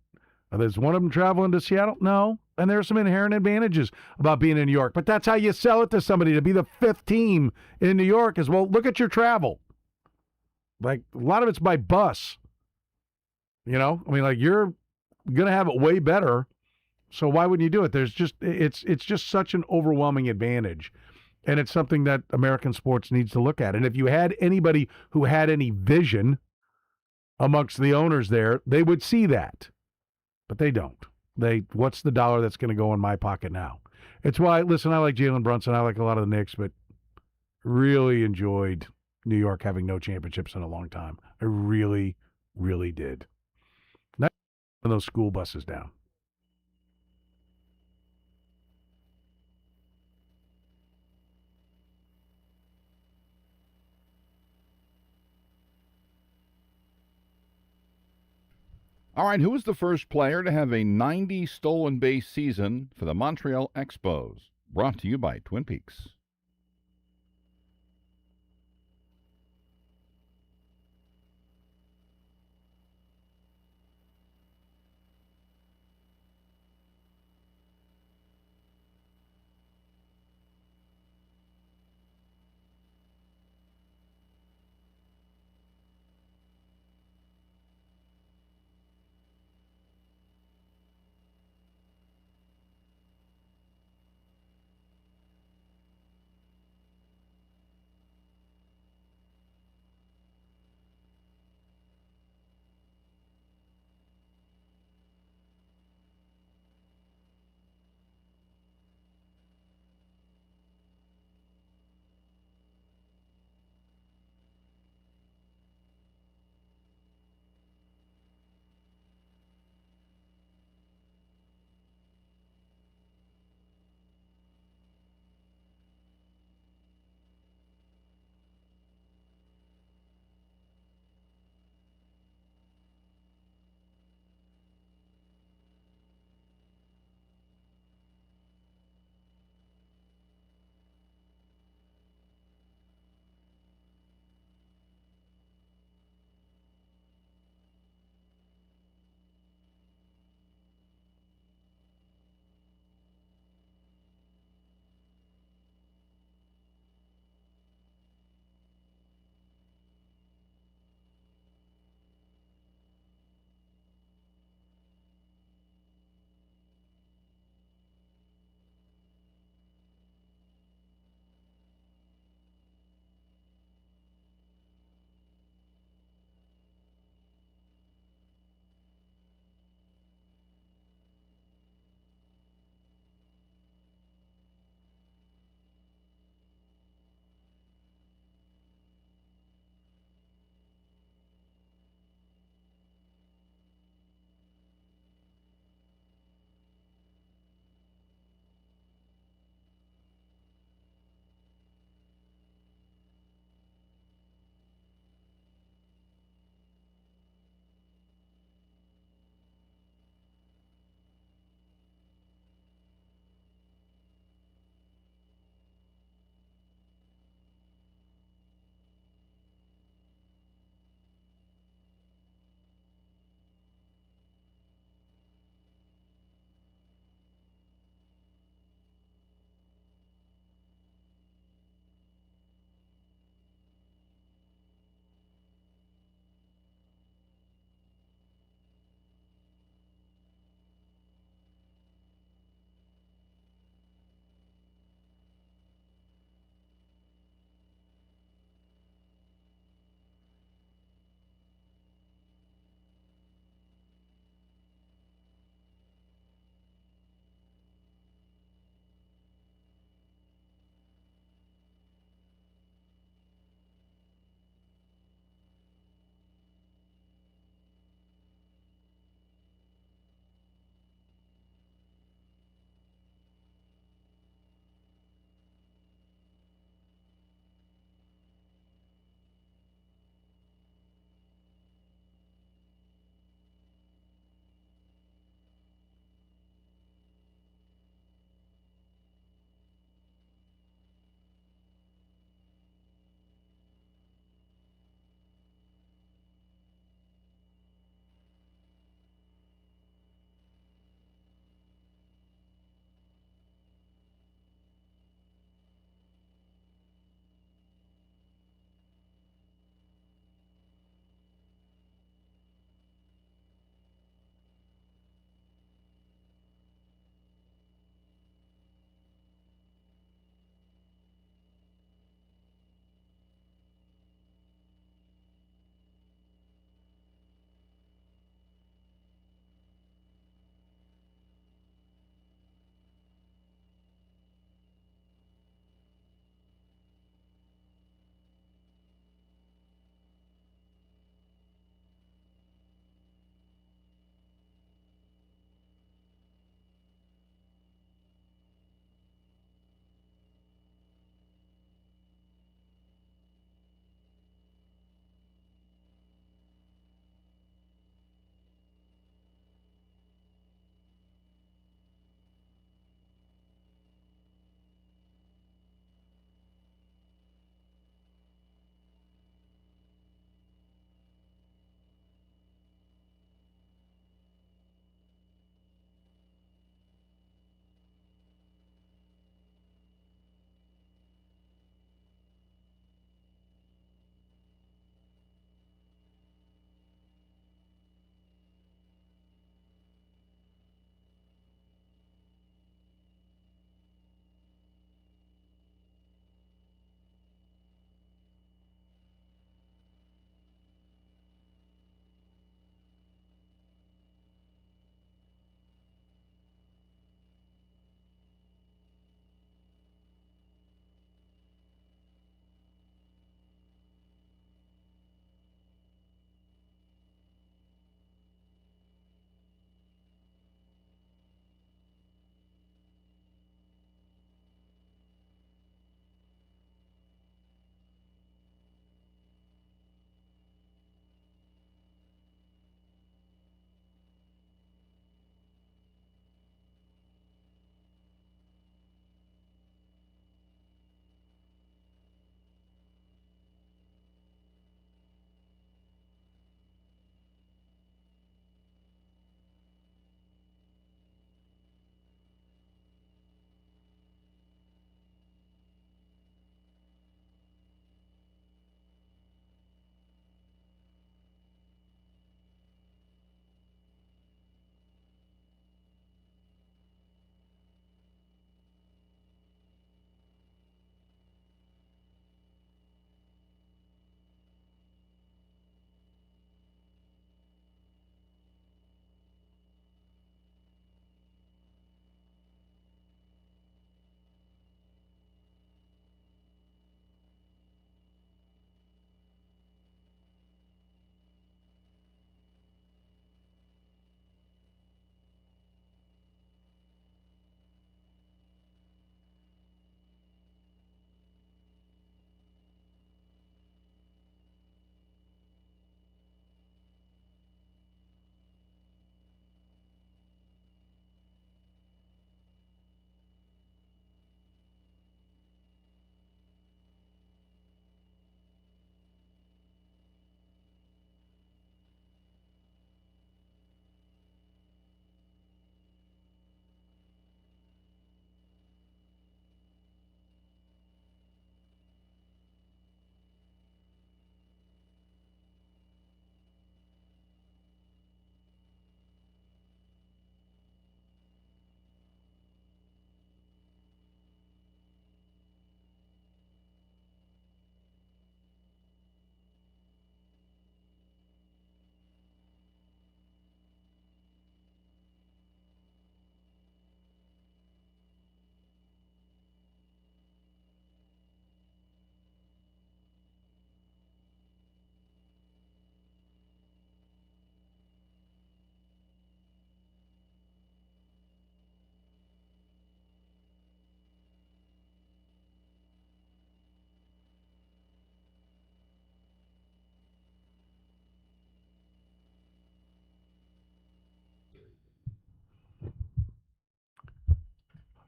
is one of them traveling to Seattle? No. And there are some inherent advantages about being in New York. But that's how you sell it to somebody, to be the 5th team in New York is, well, look at your travel. Like, a lot of it's by bus. I mean, like, you're going to have it way better. So why wouldn't you do it? It's just such an overwhelming advantage. And it's something that American sports needs to look at. And if you had anybody who had any vision amongst the owners there, they would see that. But they don't. What's the dollar that's going to go in my pocket now? It's why, listen, I like Jalen Brunson. I like a lot of the Knicks, but really enjoyed New York having no championships in a long time. I really, really did. Not those school buses down. All right, who was the first player to have a 90 stolen base season for the Montreal Expos? Brought to you by Twin Peaks.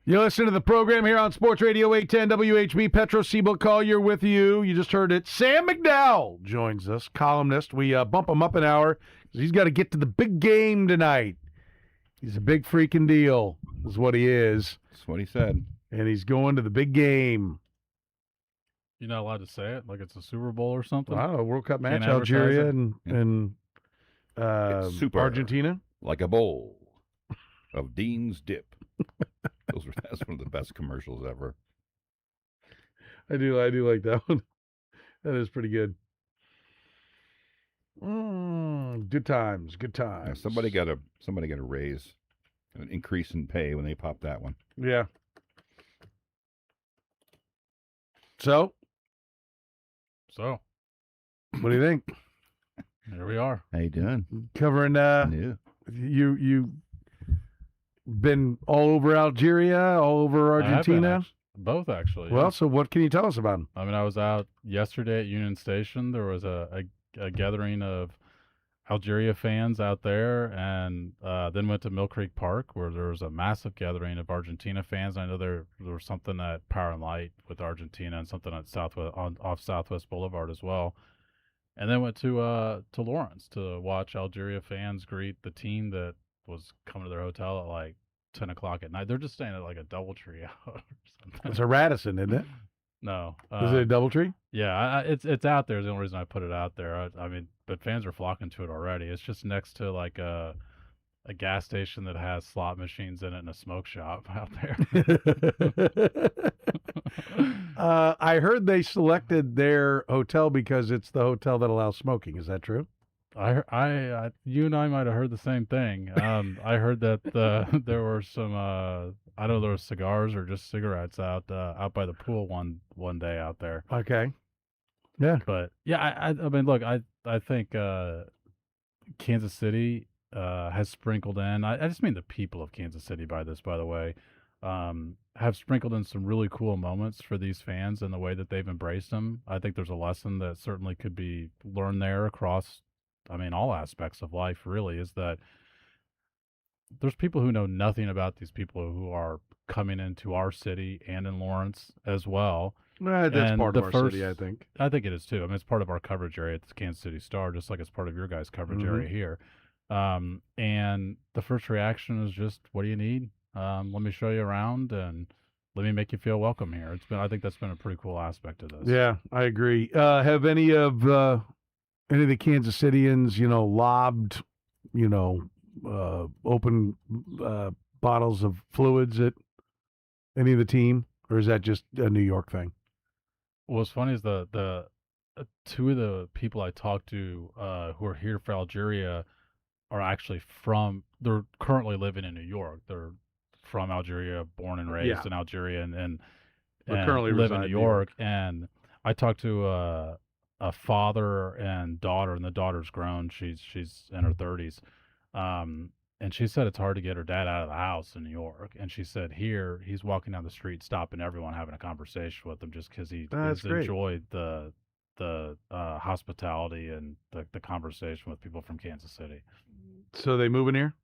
You listen to the program here on Sports Radio 810 WHB. Petro Siebel Collier with you. You just heard it. Sam McDowell joins us, columnist. We bump him up an hour because he's got to get to the big game tonight. He's a big freaking deal, is what he is. That's what he said. And he's going to the big game. You're not allowed to say it like it's a Super Bowl or something? I don't know, World Cup match, Can't advertise Algeria it? and It's super. Argentina. Like a bowl of Dean's Dip. That's one of the best commercials ever. I do like that one. That is pretty good. Good times. Yeah, somebody got a raise, an increase in pay when they popped that one. Yeah. So, So, what do you think? here we are. How you doing? Covering Yeah. you been all over Algeria, all over I have been, Argentina? both, actually. Well, yeah. so what can you tell us about them? I mean, I was out yesterday at Union Station. There was a gathering of Algeria fans out there, and then went to Mill Creek Park, where there was a massive gathering of Argentina fans. I know there was something at Power and Light with Argentina, and something at off Southwest Boulevard as well. And then went to Lawrence to watch Algeria fans greet the team that was coming to their hotel at like 10 o'clock at night. They're just staying at like a DoubleTree out or something. It's a Radisson, isn't it? No. Is it a DoubleTree? Yeah, it's out there. Is the only reason I put it out there. I mean, but fans are flocking to it already. It's just next to like a gas station that has slot machines in it and a smoke shop out there. I heard they selected their hotel because it's the hotel that allows smoking. Is that true? I you and I might have heard the same thing. I heard that there were some I don't know, there were cigars or just cigarettes out by the pool one day out there. Okay. Yeah. But yeah, I mean, look, I think Kansas City has sprinkled in. I just mean the people of Kansas City by the way, have sprinkled in some really cool moments for these fans and the way that they've embraced them. I think there's a lesson that certainly could be learned there across, I mean, all aspects of life, really, is that there's people who know nothing about these people who are coming into our city and in Lawrence as well. That's And part the of our first- city, I think. I think it is too. I mean, it's part of our coverage area at the Kansas City Star, just like it's part of your guys' coverage Mhm. area here. And the first reaction is just, "What do you need? Let me show you around and let me make you feel welcome here." I think that's been a pretty cool aspect of this. Yeah, I agree. Have any of the Kansas Cityans, lobbed, open bottles of fluids at any of the team, or is that just a New York thing? What's funny is the two of the people I talked to who are here for Algeria are actually they're currently living in New York. They're from Algeria, born and raised Yeah. in Algeria, and currently live in reside New in New York. York. And I talked to a father and daughter, and the daughter's grown. She's in her 30s. And she said it's hard to get her dad out of the house in New York. And she said here, he's walking down the street, stopping everyone, having a conversation with them just because he That's has great. enjoyed the hospitality and the conversation with people from Kansas City. So they moving here?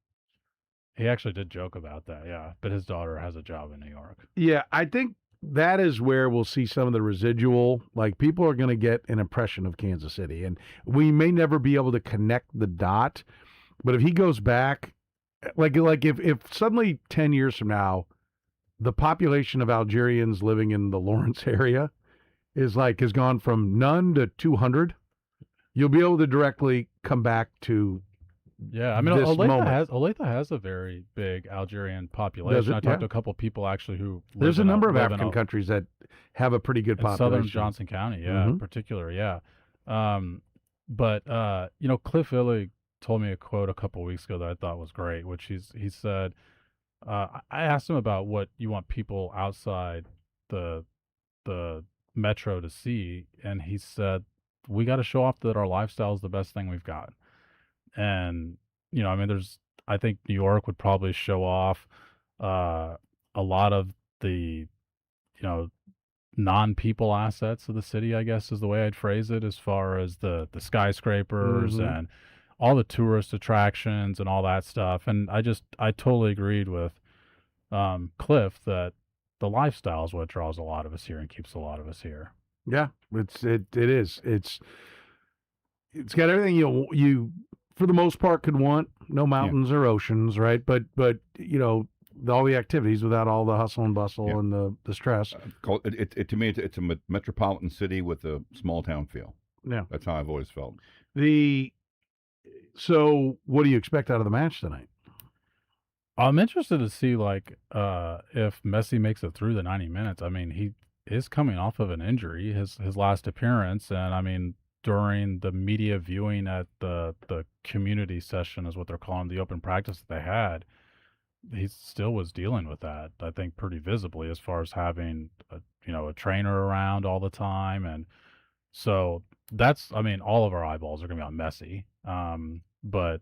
He actually did joke about that, yeah. But his daughter has a job in New York. Yeah, I think that is where we'll see some of the residual. Like, people are going to get an impression of Kansas City, and we may never be able to connect the dot. But if he goes back, like if suddenly 10 years from now, the population of Algerians living in the Lawrence area has gone from none to 200, you'll be able to directly come back to Yeah, I mean, this moment. Olathe has a very big Algerian population. it? I talked Yeah. to a couple people actually who There's a live in number of live in African countries that have a pretty good in population. southern Johnson County, yeah, in Mhm. particular, yeah. But Cliff Illig told me a quote a couple weeks ago that I thought was great, which he said, I asked him about what you want people outside the metro to see, and he said, we got to show off that our lifestyle is the best thing we've got. And I mean, I think New York would probably show off a lot of the non-people assets of the city, I guess is the way I'd phrase it, as far as the skyscrapers Mhm. and all the tourist attractions and all that stuff. And I totally agreed with Cliff, that the lifestyle is what draws a lot of us here and keeps a lot of us here. Yeah, it is. It's got everything you for the most part could want. No mountains or oceans, right? But all the activities without all the hustle and bustle and the stress. To me, it's a metropolitan city with a small town feel. Yeah, that's how I've always felt. So what do you expect out of the match tonight? I'm interested to see if Messi makes it through the 90 minutes. I mean, he is coming off of an injury, his last appearance, and I mean during the media viewing at the community session is what they're calling the open practice that they had, he still was dealing with that, I think, pretty visibly as far as having a trainer around all the time. And so all of our eyeballs are going to be on Messi. But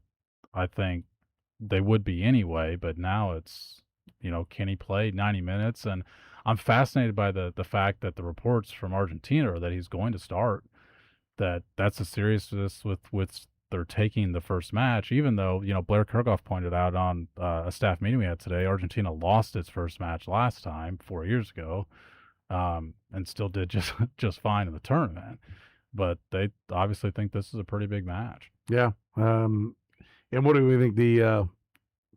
I think they would be anyway, but now it's, can he play 90 minutes? And I'm fascinated by the fact that the reports from Argentina are that he's going to start, that's the seriousness with which they're taking the first match, even though, Blair Kirchhoff pointed out on a staff meeting we had today, Argentina lost its first match last time 4 years ago, and still did just fine in the tournament. But they obviously think this is a pretty big match. Yeah. And what do we think the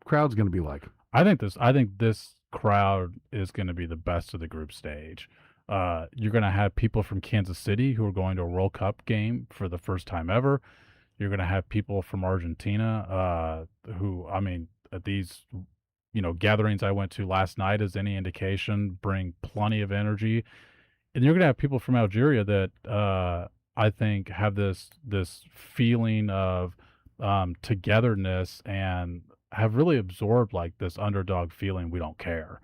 crowd's going to be like? I think this crowd is going to be the best of the group stage. You're going to have people from Kansas City who are going to a World Cup game for the first time ever. You're going to have people from Argentina who, I mean, at these, gatherings I went to last night, as any indication, bring plenty of energy. And you're going to have people from Algeria that I think have this feeling of togetherness and have really absorbed this underdog feeling. We don't care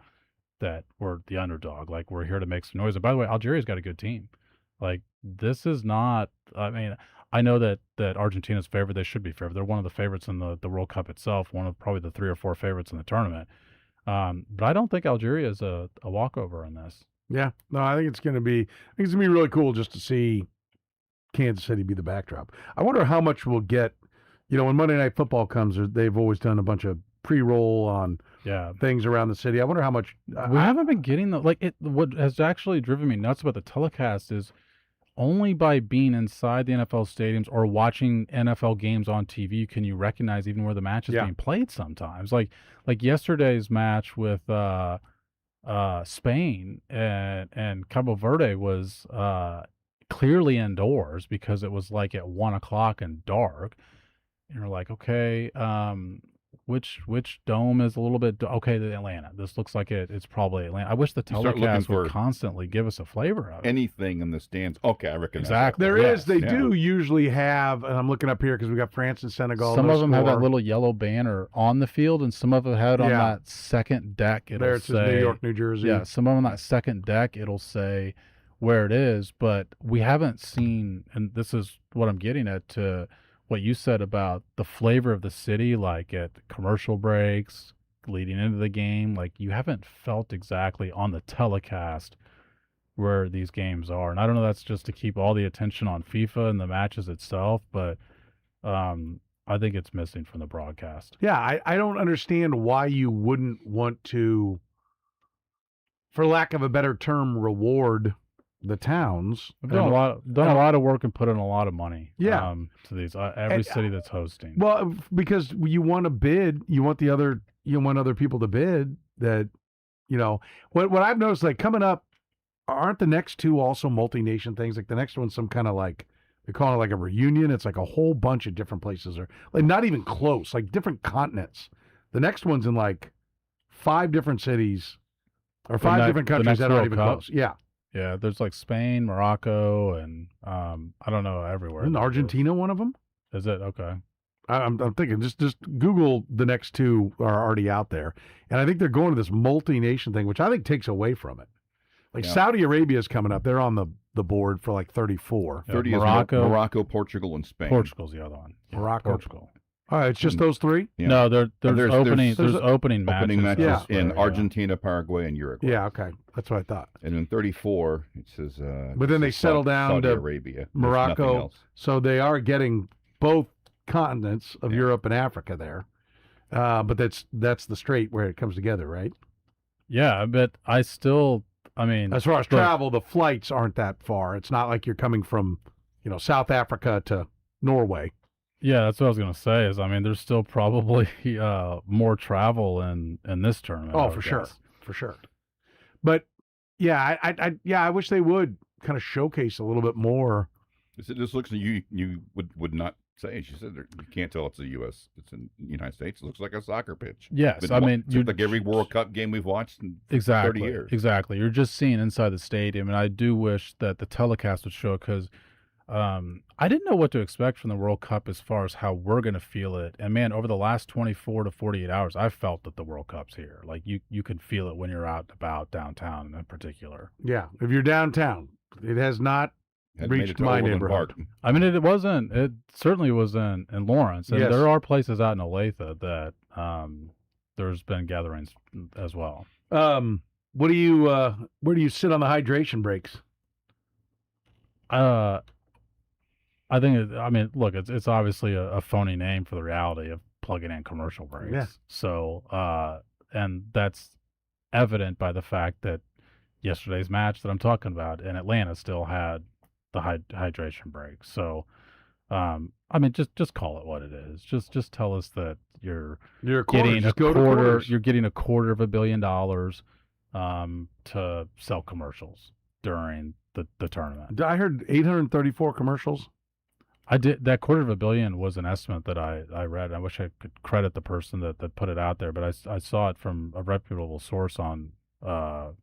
that we're the underdog. We're here to make some noise. And by the way, Algeria's got a good team. This is not, I mean, I know that Argentina's favored. They should be favored. They're one of the favorites in the World Cup itself, one of probably the 3 or 4 favorites in the tournament. But I don't think Algeria is a walkover in this. Yeah, no, I think it's going to be really cool just to see Kansas City be the backdrop. I wonder how much we'll get. When Monday Night Football comes, they've always done a bunch of pre-roll on things around the city. I wonder how much we haven't been getting what has actually driven me nuts about the telecast is only by being inside the NFL stadiums or watching NFL games on TV can you recognize even where the match is being played sometimes. Like yesterday's match with Spain and Cabo Verde was clearly indoors because it was at 1:00 and dark. And you're like, okay, which dome is a little bit okay? The Atlanta. This looks like it's probably Atlanta. I wish the telecast would constantly give us a flavor of it. Anything in the stands. Okay, I recognize exactly. That. They do usually have, and I'm looking up here because we got France and Senegal. Some of them have that little yellow banner on the field, and some of them have it on that second deck. It says New York, New Jersey. Yeah, some of them on that second deck, it'll say where it is, but we haven't seen, and this is what I'm getting at, to what you said about the flavor of the city, at commercial breaks, leading into the game. You haven't felt exactly on the telecast where these games are. And I don't know, that's just to keep all the attention on FIFA and the matches itself, but I think it's missing from the broadcast. Yeah, I don't understand why you wouldn't want to, for lack of a better term, reward the towns. We've done a lot of work and put in a lot of money to these every city that's hosting. Well, because you want to bid, you want other people to bid that, what I've noticed, coming up, aren't the next two also multi-nation things? The next one's some kind of they call it a reunion. It's a whole bunch of different places, or not even close, different continents. The next one's in 5 different cities or 5 different countries that aren't even close. Yeah. Yeah, there's Spain, Morocco, and I don't know, everywhere. Isn't Argentina one of them? Is it? Okay. I'm thinking just Google the next 2 are already out there, and I think they're going to this multi-nation thing, which I think takes away from it. Saudi Arabia is coming up; they're on the board for 34. 30 Morocco, Portugal, and Spain. Portugal's the other one. Morocco, Portugal. All right, it's just those 3. Yeah. No, there's opening matches in Argentina, Paraguay, and Uruguay. Yeah, okay, that's what I thought. And in 34, it says. But then they settle down Saudi to Arabia, Morocco, so they are getting both continents of Europe and Africa there. But that's the strait where it comes together, right? Yeah, but I mean, As far as travel, the flights aren't that far. It's not like you're coming from, South Africa to Norway. Yeah, that's what I was gonna say. Is I mean, there's still probably more travel in this tournament. Oh, I would for sure, guess. for sure. But yeah, I wish they would kind of showcase a little bit more. This looks you would not say. She said you can't tell it's the U.S. It's in the United States. It looks like a soccer pitch. Yes, But I mean, it's like every World Cup game we've watched in 30 years. Exactly. You're just seeing inside the stadium, and I do wish that the telecast would show because I didn't know what to expect from the World Cup as far as how we're going to feel it. And man, over the last 24 to 48 hours, I felt that the World Cup's here. Like you could feel it when you're out and about downtown in particular. Yeah, if you're downtown, it has not reached my neighborhood. I mean, it certainly was in Lawrence. And Yes. there are places out in Olathe that there's been gatherings as well. Where do you sit on the hydration breaks? I think, look, it's obviously a phony name for the reality of plugging in commercial breaks. Yeah. So, and that's evident by the fact that yesterday's match that I'm talking about in Atlanta still had the hydration break. So, just call it what it is. Just tell us that you're getting a quarter. You're getting $250 million to sell commercials during the tournament. I heard 834 commercials. I did. That $250 million was an estimate that I read. I wish I could credit the person that put it out there, but I saw it from a reputable source on an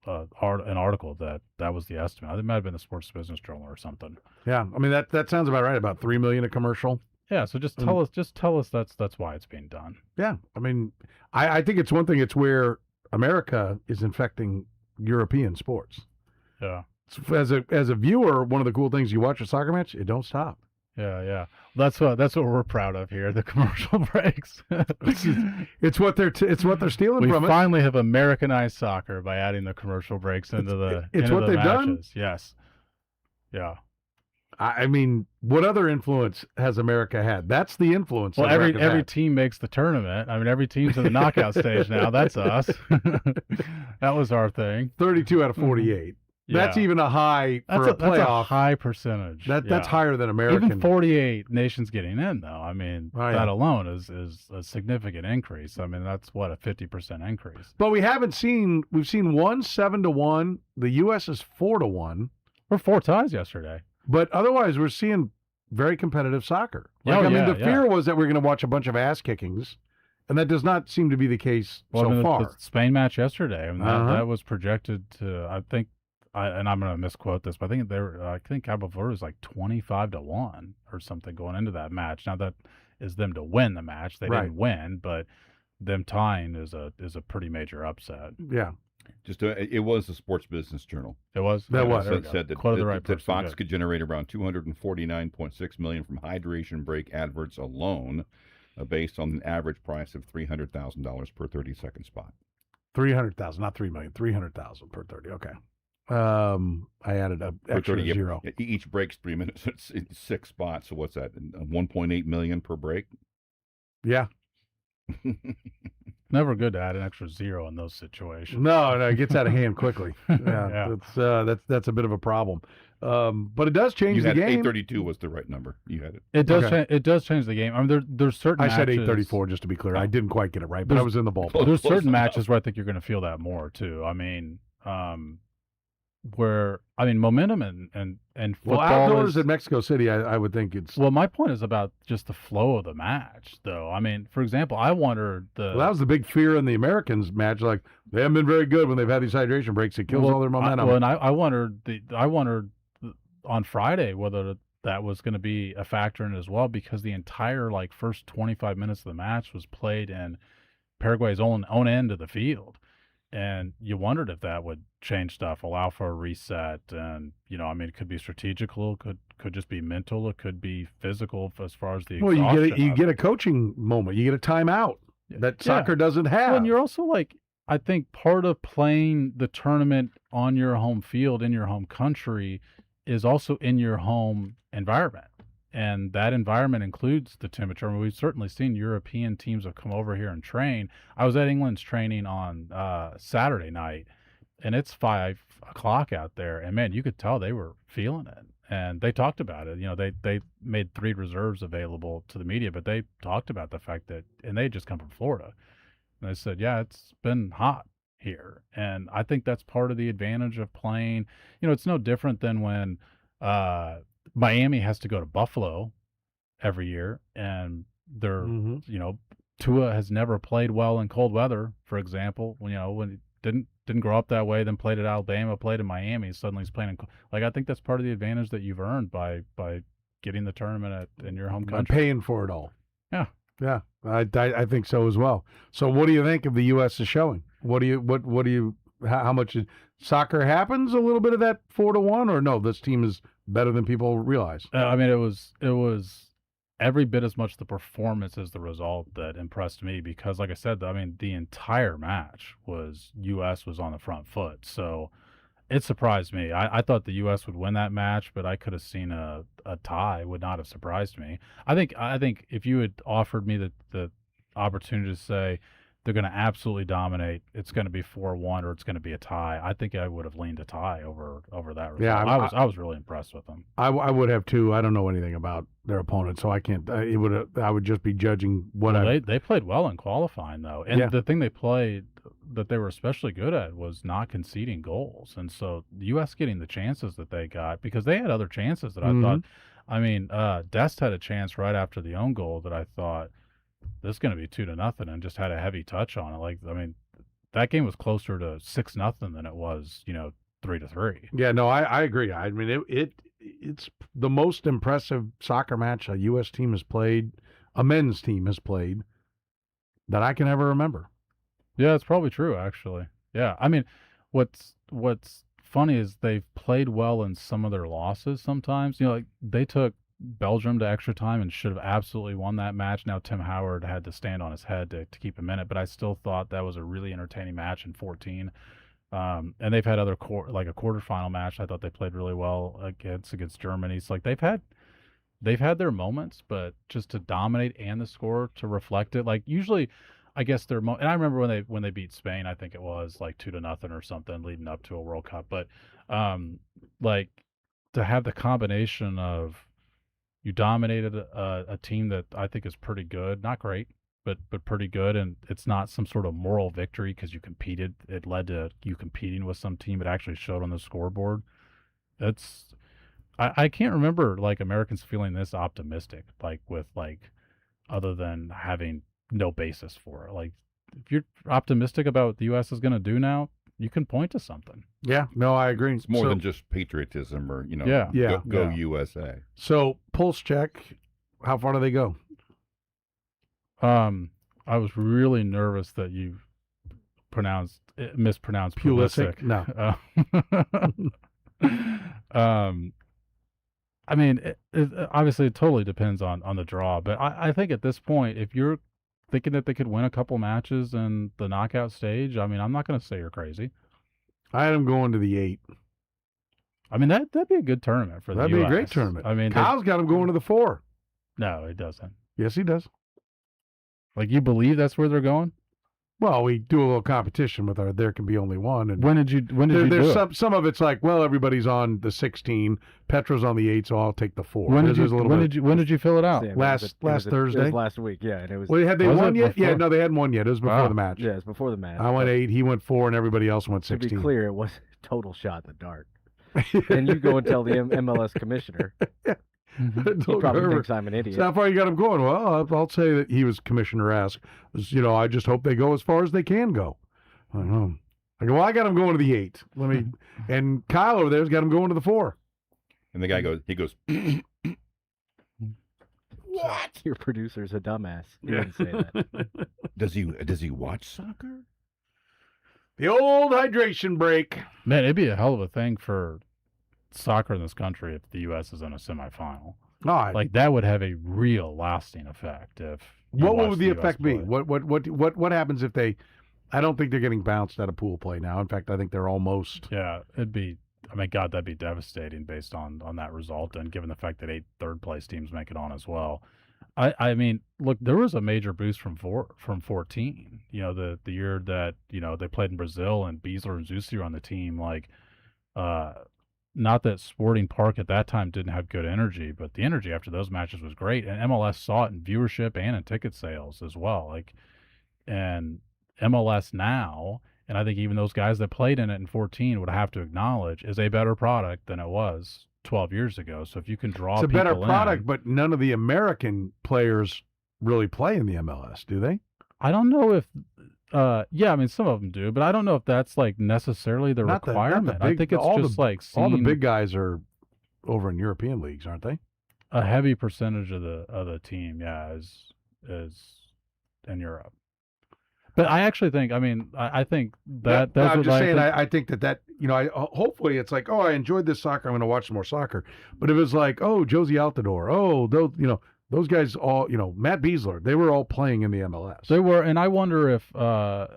article that was the estimate. I think it might have been the Sports Business Journal or something. Yeah, I mean that sounds about right. About $3 million a commercial. Yeah, so just tell us that's why it's being done. Yeah, I mean, I think it's one thing. It's where America is infecting European sports. Yeah. As a viewer, one of the cool things you watch a soccer match, it don't stop. Yeah. That's what we're proud of here. The commercial breaks. It's what they're stealing we from us. We finally have Americanized soccer by adding the commercial breaks into it's what they've done. Yes. Yeah. I mean, what other influence has America had? That's the influence. Well, every team makes the tournament. I mean, every team's in the knockout stage now. That's us. That was our thing. 32 out of 48. Yeah. That's even a high for a playoff. That's a high percentage. That's higher than American. Even 48 nations getting in, though. I mean, that alone is a significant increase. I mean, that's what, a 50% increase. But we've seen one 7-1. The U.S. is 4-1. We're 4 ties yesterday. But otherwise, we're seeing very competitive soccer. The fear was that we're going to watch a bunch of ass kickings, and that does not seem to be the case so far. The Spain match yesterday, I mean, that was projected to, I think, and I'm going to misquote this, but I think Cabo Verde was like 25-1 or something going into that match. Now that is them to win the match. They didn't win, but them tying is a pretty major upset. Yeah. It was the Sports Business Journal. It was. It said that Fox Good. could generate around $249.6 million from hydration break adverts alone, based on an average price of $300,000 per 30-second spot. 300,000, not $3 million. 300,000 per 30. Okay. I added an extra 30, zero. Each break's 3 minutes. It's 6 spots. So what's that? 1.8 million per break. Yeah. Never good to add an extra zero in those situations. No, it gets out of hand quickly. Yeah. That's a bit of a problem. But it does change the game. 832 was the right number. You had it. It does. It does change the game. I mean, there's certain. I said 834 just to be clear. I didn't quite get it right, but I was in the ballpark. There's certain matches where I think you're going to feel that more too. I mean, momentum and football. Well, outdoors in Mexico City, I would think it's. Well, my point is about just the flow of the match, though. I mean, for example, I wondered that was the big fear in the Americans match. Like they haven't been very good when they've had these hydration breaks. It kills all their momentum. I wondered on Friday whether that was going to be a factor in it as well, because the entire first 25 minutes of the match was played in Paraguay's own end of the field. And you wondered if that would change stuff, allow for a reset, and it could be strategical, could just be mental, it could be physical as far as the exhaustion. You get a coaching moment, you get a timeout that soccer doesn't have. Well, and you're also I think part of playing the tournament on your home field in your home country is also in your home environment, and that environment includes the temperature. I mean, we've certainly seen European teams have come over here and train. I was at England's training on Saturday night, and it's 5 o'clock out there, and man, you could tell they were feeling it. And they talked about it. You know, they made 3 reserves available to the media, but they talked about the fact that, and they just come from Florida, and they said, yeah, it's been hot here. And I think that's part of the advantage of playing. You know, it's no different than when Miami has to go to Buffalo every year, and they're, you know, Tua has never played well in cold weather, for example. You know, when he didn't grow up that way, then played at Alabama, played in Miami, suddenly he's playing like, I think that's part of the advantage that you've earned by getting the tournament in your home country. By paying for it all. Yeah. Yeah. I think so as well. So what do you think of the U.S. is showing? How much soccer happens? A little bit of that 4-1, or no, this team is better than people realize? I mean, it was every bit as much the performance as the result that impressed me, because like I said, I mean, the entire match was U.S. was on the front foot. So it surprised me. I thought the U.S. would win that match, but I could have seen a tie would not have surprised me. I think if you had offered me the opportunity to say they're going to absolutely dominate, it's going to be 4-1 or it's going to be a tie, I think I would have leaned a tie over that result. Yeah, I was really impressed with them. I would have too. I don't know anything about their opponent, so I can't. I would just be judging what they played well in qualifying though, and the thing they played that they were especially good at was not conceding goals, and so the U.S. getting the chances that they got, because they had other chances that I thought. I mean, Dest had a chance right after the own goal that I thought, this is going to be 2-0, and just had a heavy touch on it. Like, I mean, that game was closer to 6-0 than it was, 3-3. Yeah, no, I agree. I mean, it's the most impressive soccer match a U.S. team has played, a men's team has played, that I can ever remember. Yeah, it's probably true, actually. Yeah, I mean, what's funny is they've played well in some of their losses sometimes. Like they took Belgium to extra time and should have absolutely won that match. Now Tim Howard had to stand on his head to keep him in it, but I still thought that was a really entertaining match in 14. And they've had other like a quarterfinal match I thought they played really well against Germany. It's like they've had their moments, but just to dominate and the score to reflect it, like usually I guess and I remember when they beat Spain, I think it was like 2-0 or something leading up to a World Cup, but like to have the combination of you dominated a team that I think is pretty good, not great, but pretty good, and it's not some sort of moral victory because you competed. It led to you competing with some team. It actually showed on the scoreboard. I can't remember like Americans feeling this optimistic, like with like other than having no basis for it. Like if you're optimistic about what the U.S. is going to do now, you can point to something. Yeah, no, I agree. It's more than just patriotism or, go USA. So, pulse check, how far do they go? I was really nervous that you mispronounced Pulisic. No. I mean, it obviously it totally depends on the draw, but I think at this point, if you're thinking that they could win a couple matches in the knockout stage, I mean, I'm not going to say you're crazy. I had them going to the 8. I mean, that'd be a good tournament for the U.S. That'd be a great tournament. I mean, Kyle's got them going to the 4. No, it doesn't. Yes, he does. Like, you believe that's where they're going? Well, we do a little competition with our There Can Be Only One. And when did you do it? Some of it's like, well, everybody's on the 16, Petro's on the 8, so I'll take the 4. When did you fill it out? Last Thursday. It was last week, yeah. And it was. Well, had they won yet? Yeah, no, they hadn't won yet. It was before the match. Yeah, it was before the match. I went 8, he went 4, and everybody else went 16. To be clear, it was a total shot in the dark. And you go and tell the MLS commissioner. He probably thinks I'm an idiot. So how far you got him going? Well, I'll say that he was commissioner-esque. I just hope they go as far as they can go. I don't know. I go, well, I got him going to the 8. And Kyle over there's got him going to the 4. And the guy goes, what? Your producer's a dumbass. He didn't say that. Does he watch soccer? The old hydration break. Man, it'd be a hell of a thing for soccer in this country if the U.S. is in a semifinal. Like that would have a real lasting effect. What would the effect be? What happens if they? I don't think they're getting bounced out of pool play now. In fact, I think they're almost. Yeah, it'd be I mean, God, that'd be devastating based on that result, and given the fact that 8 third-place teams make it on as well. I mean, look, there was a major boost from 14. You know, the year that they played in Brazil and Beasler and Zusi were on the team. Like, not that Sporting Park at that time didn't have good energy, but the energy after those matches was great, and MLS saw it in viewership and in ticket sales as well. Like, and MLS now, and I think even those guys that played in it in 14 would have to acknowledge, is a better product than it was 12 years ago. So if you can draw, it's a better product, in, but none of the American players really play in the MLS, do they? I don't know if, yeah, I mean some of them do, but I don't know if that's like necessarily the requirement. I think it's just like all the big guys are over in European leagues, aren't they? A heavy percentage of the team, yeah, is in Europe. But I actually think, I mean, I think that that's I'm what just saying. I think that hopefully it's like, oh, I enjoyed this soccer, I'm going to watch some more soccer. But if it's like, oh, Josie Altidore, oh, those guys all, Matt Beasler, they were all playing in the MLS. They were, and I wonder if I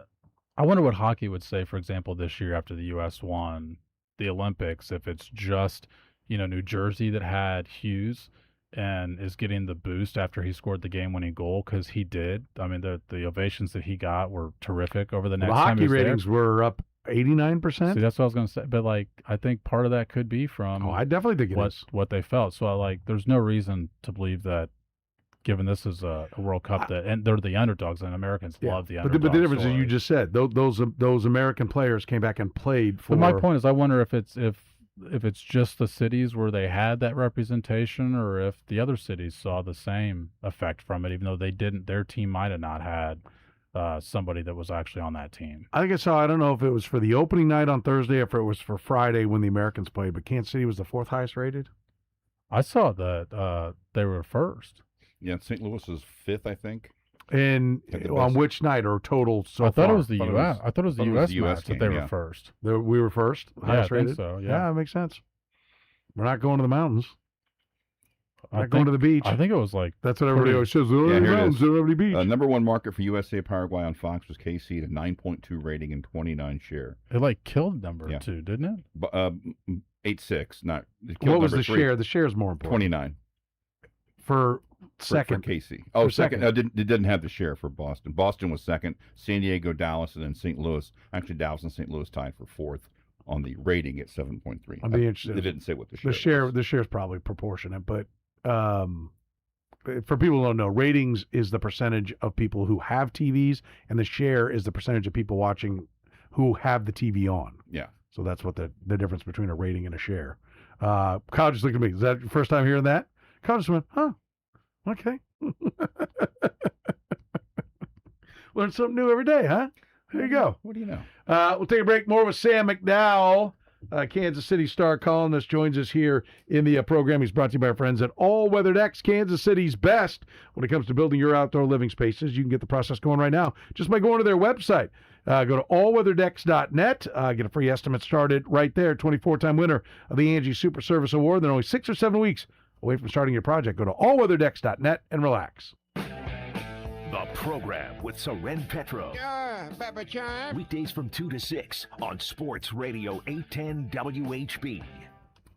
wonder what hockey would say, for example, this year after the U.S. won the Olympics, if it's just New Jersey that had Hughes and is getting the boost after he scored the game-winning goal, because he did. I mean, the ovations that he got were terrific over the next time he was hockey ratings there. were up 89%. See, that's what I was going to say. But like, I think part of that could be from I definitely think what they felt. So there's no reason to believe that, given this is a World Cup and they're the underdogs, and Americans love the underdogs. But the difference is, you just said those American players came back and played for. But my point is, I wonder if it's just the cities where they had that representation, or if the other cities saw the same effect from it, even though they didn't. Their team might have not had somebody that was actually on that team. I think I saw. I don't know if it was for the opening night on Thursday or if it was for Friday when the Americans played. But Kansas City was the 4th highest rated. I saw that they were first. Yeah, St. Louis is 5th, I think. And on which night or total so I thought far? it was the U.S. I thought it was the U.S. match that they were yeah. first. We were first? Yeah, I think rated? so, yeah. That makes sense. We're not going to the mountains. We're not going to the beach. I think it was like... That's what everybody always says. Oh, Yeah, the here it mountains, is. don't have any beach. Number 1 market for USA Paraguay on Fox was KC at a 9.2 rating and 29 share. It killed number 2, didn't it? 8.6. Not. What was the share? The share is more important. 29. For second. For KC. Oh, for second. No, it didn't have the share for Boston. Boston was second. San Diego, Dallas, and then St. Louis. Actually, Dallas and St. Louis tied for 4th on the rating at 7.3. I'd be interested. They didn't say what the share was. The share is probably proportionate, but for people who don't know, ratings is the percentage of people who have TVs, and the share is the percentage of people watching who have the TV on. Yeah. So that's what the difference between a rating and a share. Kyle just looked at me. Is that your first time hearing that? Kyle just went, huh? Okay. Learn something new every day, huh? There you go. What do you know? We'll take a break. More with Sam McDowell, Kansas City Star columnist, joins us here in the program. He's brought to you by our friends at All Weather Decks, Kansas City's best when it comes to building your outdoor living spaces. You can get the process going right now just by going to their website. Go to allweatherdex.net. Get a free estimate started right there. 24-time winner of the Angie Super Service Award. They're only 6 or 7 weeks away from starting your project. Go to allweatherdex.net and relax. The program with Soren Petro. Weekdays from 2 to 6 on Sports Radio 810 WHB.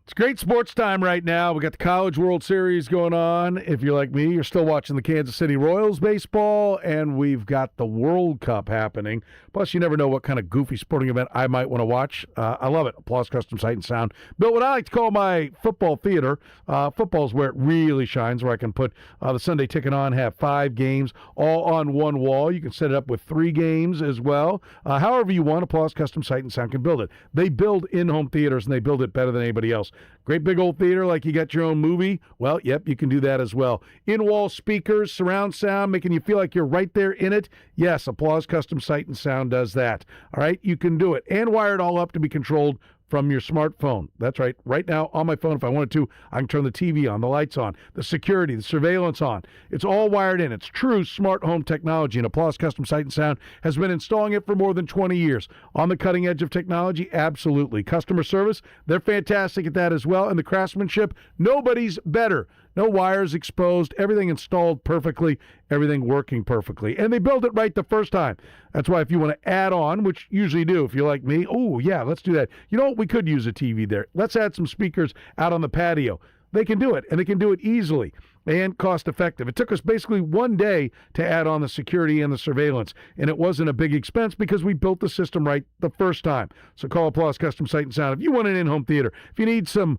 It's great sports time right now. We got the College World Series going on. If you're like me, you're still watching the Kansas City Royals baseball, and we've got the World Cup happening. Plus, you never know what kind of goofy sporting event I might want to watch. I love it. Applause Custom Sight and Sound. Built what I like to call my football theater. Football is where it really shines, where I can put the Sunday ticket on, have 5 games all on one wall. You can set it up with 3 games as well. However you want, Applause Custom Sight and Sound can build it. They build in-home theaters, and they build it better than anybody else. Great big old theater like you got your own movie. Well, yep, you can do that as well. In-wall speakers, surround sound, making you feel like you're right there in it. Yes, Applause Custom Sight and Sound does that. All right, you can do it. And wire it all up to be controlled from your smartphone. That's right. Right now on my phone, if I wanted to, I can turn the TV on, the lights on, the security, the surveillance on. It's all wired in. It's true smart home technology, and Applause Custom Sight and Sound has been installing it for more than 20 years. On the cutting edge of technology, absolutely. Customer service, they're fantastic at that as well. And the craftsmanship, nobody's better. no wires exposed, everything installed perfectly, everything working perfectly. And they build it right the first time. That's why if you want to add on, which you usually do, if you're like me, oh, yeah, let's do that. You know what? We could use a TV there. Let's add some speakers out on the patio. They can do it, and they can do it easily and cost-effective. It took us basically one day to add on the security and the surveillance, and it wasn't a big expense because we built the system right the first time. So call Applause Custom Sight and Sound. If you want an in-home theater, if you need some,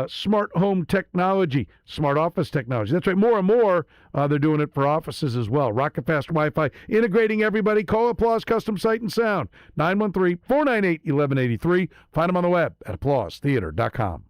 smart home technology, smart office technology. That's right, more and more, they're doing it for offices as well. Rocket Fast Wi-Fi, integrating everybody. Call Applause Custom Sight and Sound, 913-498-1183. Find them on the web at applausetheater.com.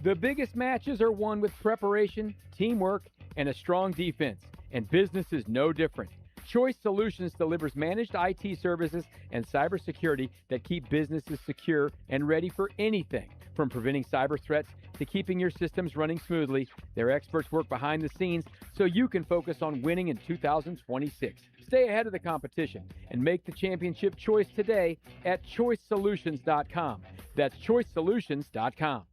The biggest matches are won with preparation, teamwork, and a strong defense, and business is no different. Choice Solutions delivers managed IT services and cybersecurity that keep businesses secure and ready for anything. From preventing cyber threats to keeping your systems running smoothly, their experts work behind the scenes so you can focus on winning in 2026. Stay ahead of the competition and make the championship choice today at choicesolutions.com. That's choicesolutions.com.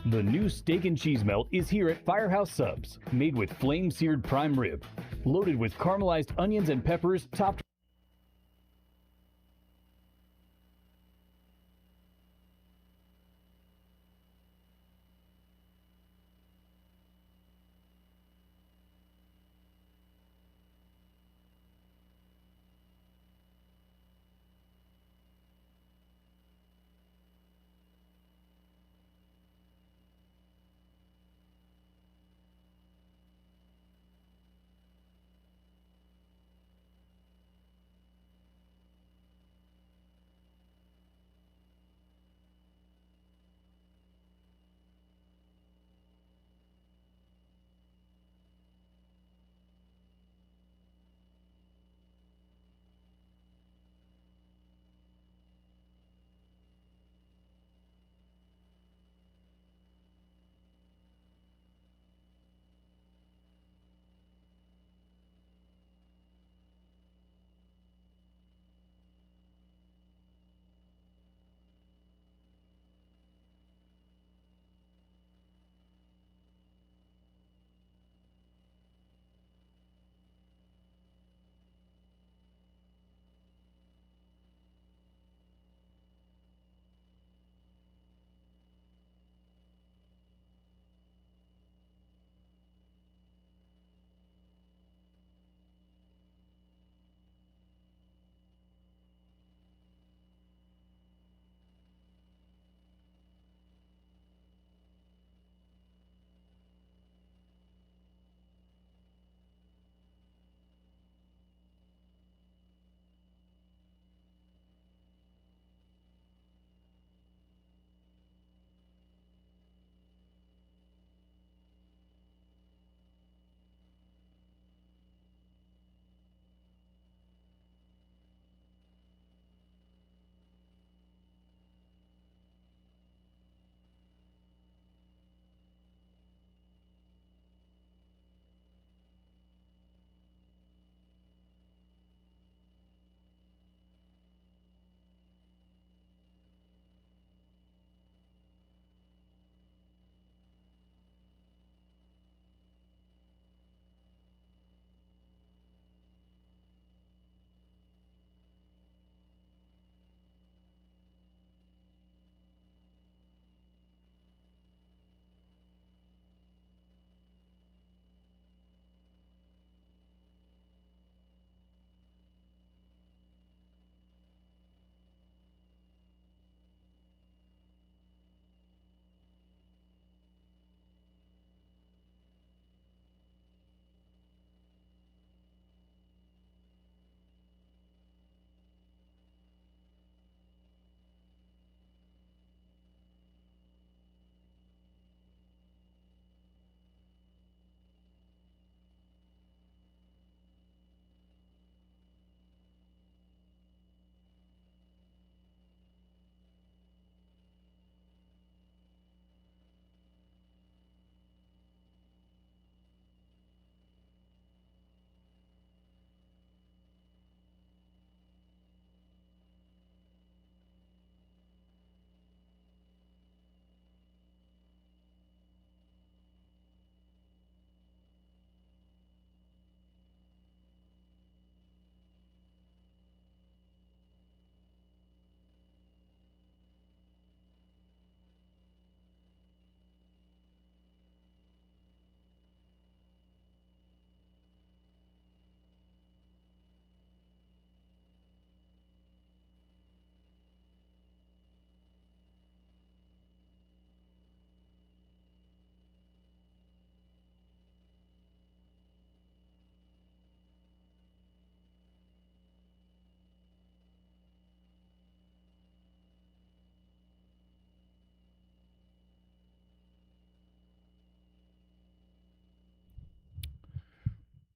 The new steak and cheese melt is here at Firehouse Subs, made with flame-seared prime rib, loaded with caramelized onions and peppers, topped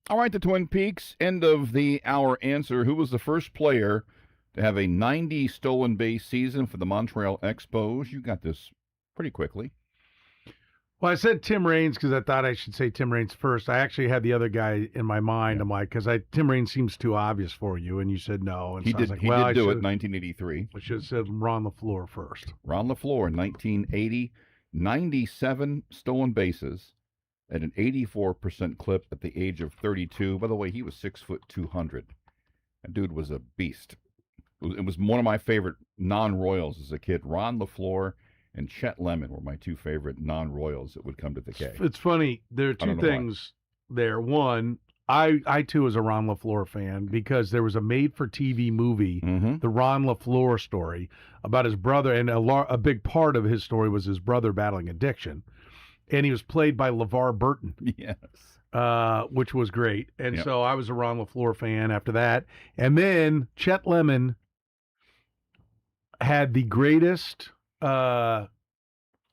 All right, the Twin Peaks, end of the hour answer. Who was the first player to have a 90 stolen base season for the Montreal Expos? You got this pretty quickly. Well, I said Tim Raines because I thought I should say Tim Raines first. I actually had the other guy in my mind. I'm like, because Tim Raines seems too obvious for you, and you said no. And He so I did, was like, he well, did I do it should- in 1983. I should have said Ron LaFleur first. Ron LaFleur in 1980, 97 stolen bases at an 84% clip at the age of 32. By the way, he was 6'2". That dude was a beast. It was one of my favorite non-Royals as a kid. Ron LaFleur and Chet Lemon were my two favorite non-Royals that would come to the K. It's funny. There are two things there. One, I too was a Ron LaFleur fan because there was a made-for-TV movie, the Ron LaFleur story, about his brother, and a big part of his story was his brother battling addiction. And he was played by LeVar Burton. Yes. Which was great. And Yep. so I was a Ron LaFleur fan after that. And then Chet Lemon had the greatest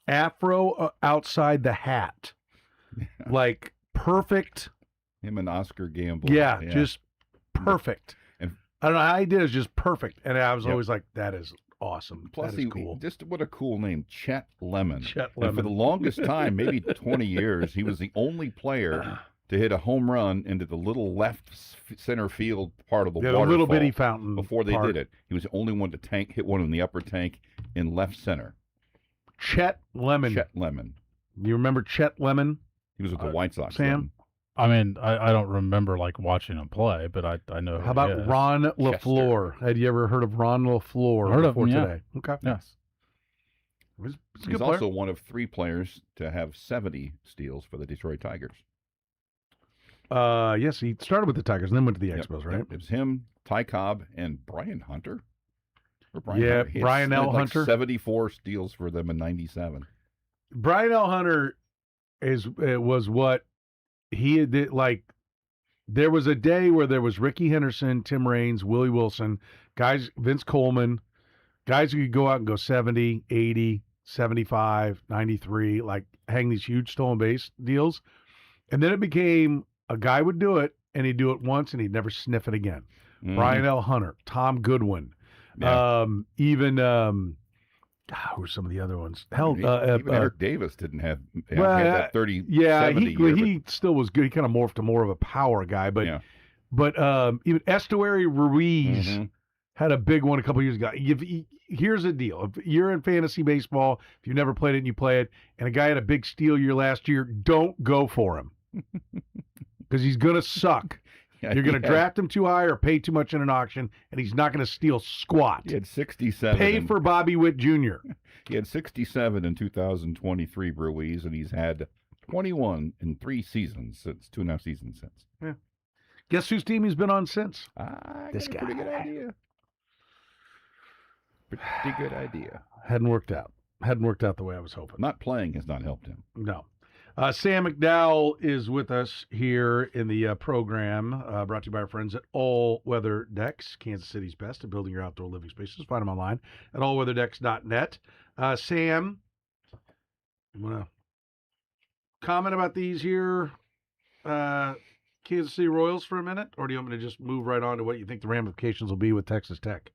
afro outside the hat. Like perfect. Him and Oscar Gamble. Yeah, just perfect. And I don't know how he did it. It was just perfect. And I was Yep. always like, that is awesome. Plus, that is cool. just what a cool name, Chet Lemon. Chet And for Lemon. the longest time, maybe 20 years, he was the only player to hit a home run into the little left center field part of the Yeah, waterfall. the little bitty fountain Before they part. did it, he was the only one to hit one in the upper tank in left center. Chet Lemon. Chet Lemon. You remember Chet Lemon? He was with the White Sox. Sam? I mean, I don't remember like watching him play, but I know. How about Ron LaFleur? Had you ever heard of Ron LaFleur Heard of before him, yeah. today? Okay. Yes. He's a He's good player. also one of 3 players to have 70 steals for the Detroit Tigers. Yes, he started with the Tigers and then went to the Yep, Expos, yep. right? It was him, Ty Cobb, and Brian Hunter. Or Yeah, Hunter. He had Brian L. like Hunter. 74 steals for them in 97. Brian L. Hunter was what he did. Like, there was a day where there was Ricky Henderson, Tim Raines, Willie Wilson, guys, Vince Coleman, guys who could go out and go 70, 80, 75, 93, like hang these huge stolen base deals. And then it became a guy would do it, and he'd do it once, and he'd never sniff it again. Mhm. Brian L. Hunter, Tom Goodwin, Yeah. who are some of the other ones? Hell, Even Eric Davis didn't have well, had that 30, yeah, 70 year, he still was good. He kind of morphed to more of a power guy, but Yeah. Even Estuary Ruiz Mhm. had a big one a couple years ago. Here's the deal: if you're in fantasy baseball, if you've never played it and you play it, and a guy had a big steal year last year, don't go for him because he's gonna suck. Yeah, You're going he to had- draft him too high or pay too much in an auction, and he's not going to steal squat. He had 67. Pay for Bobby Witt Jr. He had 67 in 2023, Ruiz, and he's had 21 in 3 seasons since 2.5 seasons since. Yeah. Guess whose team he's been on since? This guy. Pretty good idea. Pretty good idea. Hadn't worked out. Hadn't worked out the way I was hoping. Not playing has not helped him. No. Sam McDowell is with us here in the program, brought to you by our friends at All Weather Decks, Kansas City's best at building your outdoor living spaces. Find them online at allweatherdecks.net. Sam, you want to comment about these here Kansas City Royals for a minute, or do you want me to just move right on to what you think the ramifications will be with Texas Tech?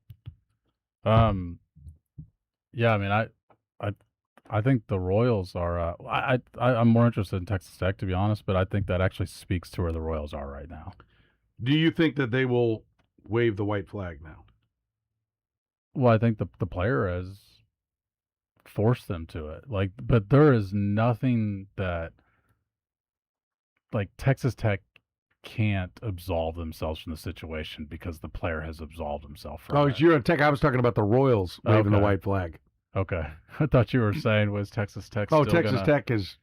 Yeah, I mean, I think the Royals are. I'm more interested in Texas Tech, to be honest, but I think that actually speaks to where the Royals are right now. Do you think that they will wave the white flag now? Well, I think the player has forced them to it. Like, but there is nothing that like Texas Tech can't absolve themselves from the situation because the player has absolved himself from Oh, it. you're on Tech. I was talking about the Royals waving the Okay. white flag. Okay, I thought you were saying was Texas Tech. Oh, still Texas gonna... Tech is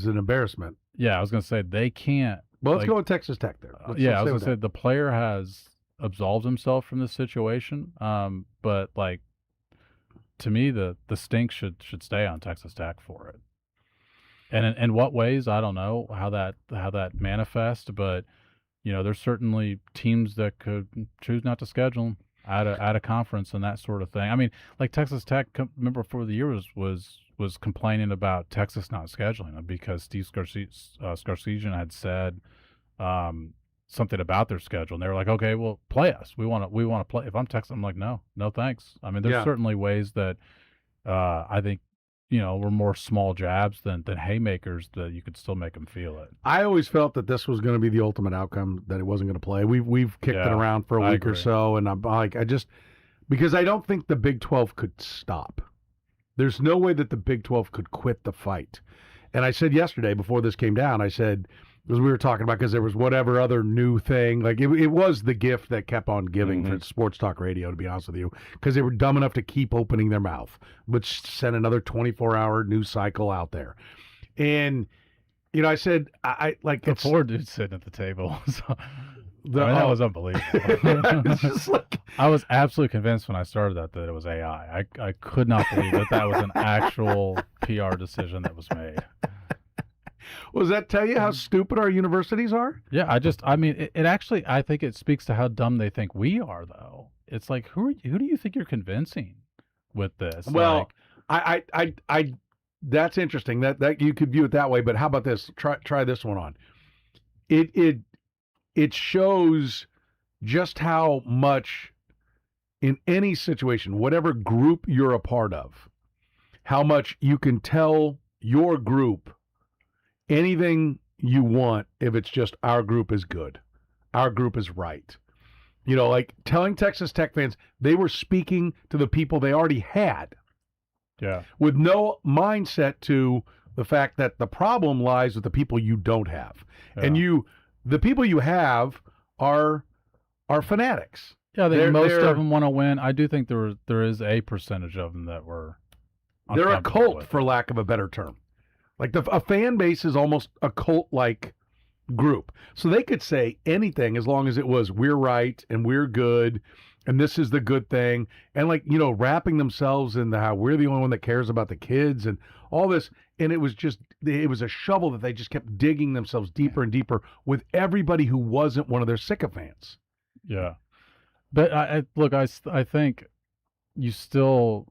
an embarrassment. Yeah, I was going to say they can't. Well, let's like, go with Texas Tech there. Let's yeah, I stay was going with to say that. the player has absolved himself from this situation. But like to me, the stink should stay on Texas Tech for it. And in what ways, I don't know how that manifests, but you know, there's certainly teams that could choose not to schedule them at a conference and that sort of thing. I mean, like Texas Tech, remember before the year was complaining about Texas not scheduling them because Steve Sarkisian had said, something about their schedule, and they were like, okay, well, play us. We want to play. If I'm texting, I'm like, no, thanks. I mean, there's certainly ways that I think, were more small jabs than haymakers that you could still make them feel it. I always felt that this was going to be the ultimate outcome, that it wasn't going to play. We've kicked it around for a week or so, and I'm like, because I don't think the Big 12 could stop. There's no way that the Big 12 could quit the fight. And I said yesterday, before this came down, I said, because we were talking about, because there was whatever other new thing, like it was the gift that kept on giving for sports talk radio, to be honest with you, because they were dumb enough to keep opening their mouth, which sent another 24-hour news cycle out there. And, I said, I like the four dudes sitting at the table. So, that was unbelievable. It's just like, I was absolutely convinced when I started that it was AI. I could not believe that was an actual PR decision that was made. Does that tell you how stupid our universities are? Yeah, it actually, I think it speaks to how dumb they think we are, though. It's like, who do you think you're convincing with this? Well, I that's interesting. That you could view it that way, but how about this? Try this one on. It shows just how much, in any situation, whatever group you're a part of, how much you can tell your group anything you want if it's just our group is good, our group is right. Like telling Texas Tech fans they were speaking to the people they already had. Yeah. With no mindset to the fact that the problem lies with the people you don't have. Yeah. And the people you have are fanatics. Yeah, most of them want to win. I do think there is a percentage of them that were. They're a cult, for lack of a better term. Like a fan base is almost a cult-like group. So they could say anything as long as it was, we're right and we're good and this is the good thing. And wrapping themselves in how we're the only one that cares about the kids and all this. And it was a shovel that they just kept digging themselves deeper and deeper with everybody who wasn't one of their sycophants. Yeah. But I think you still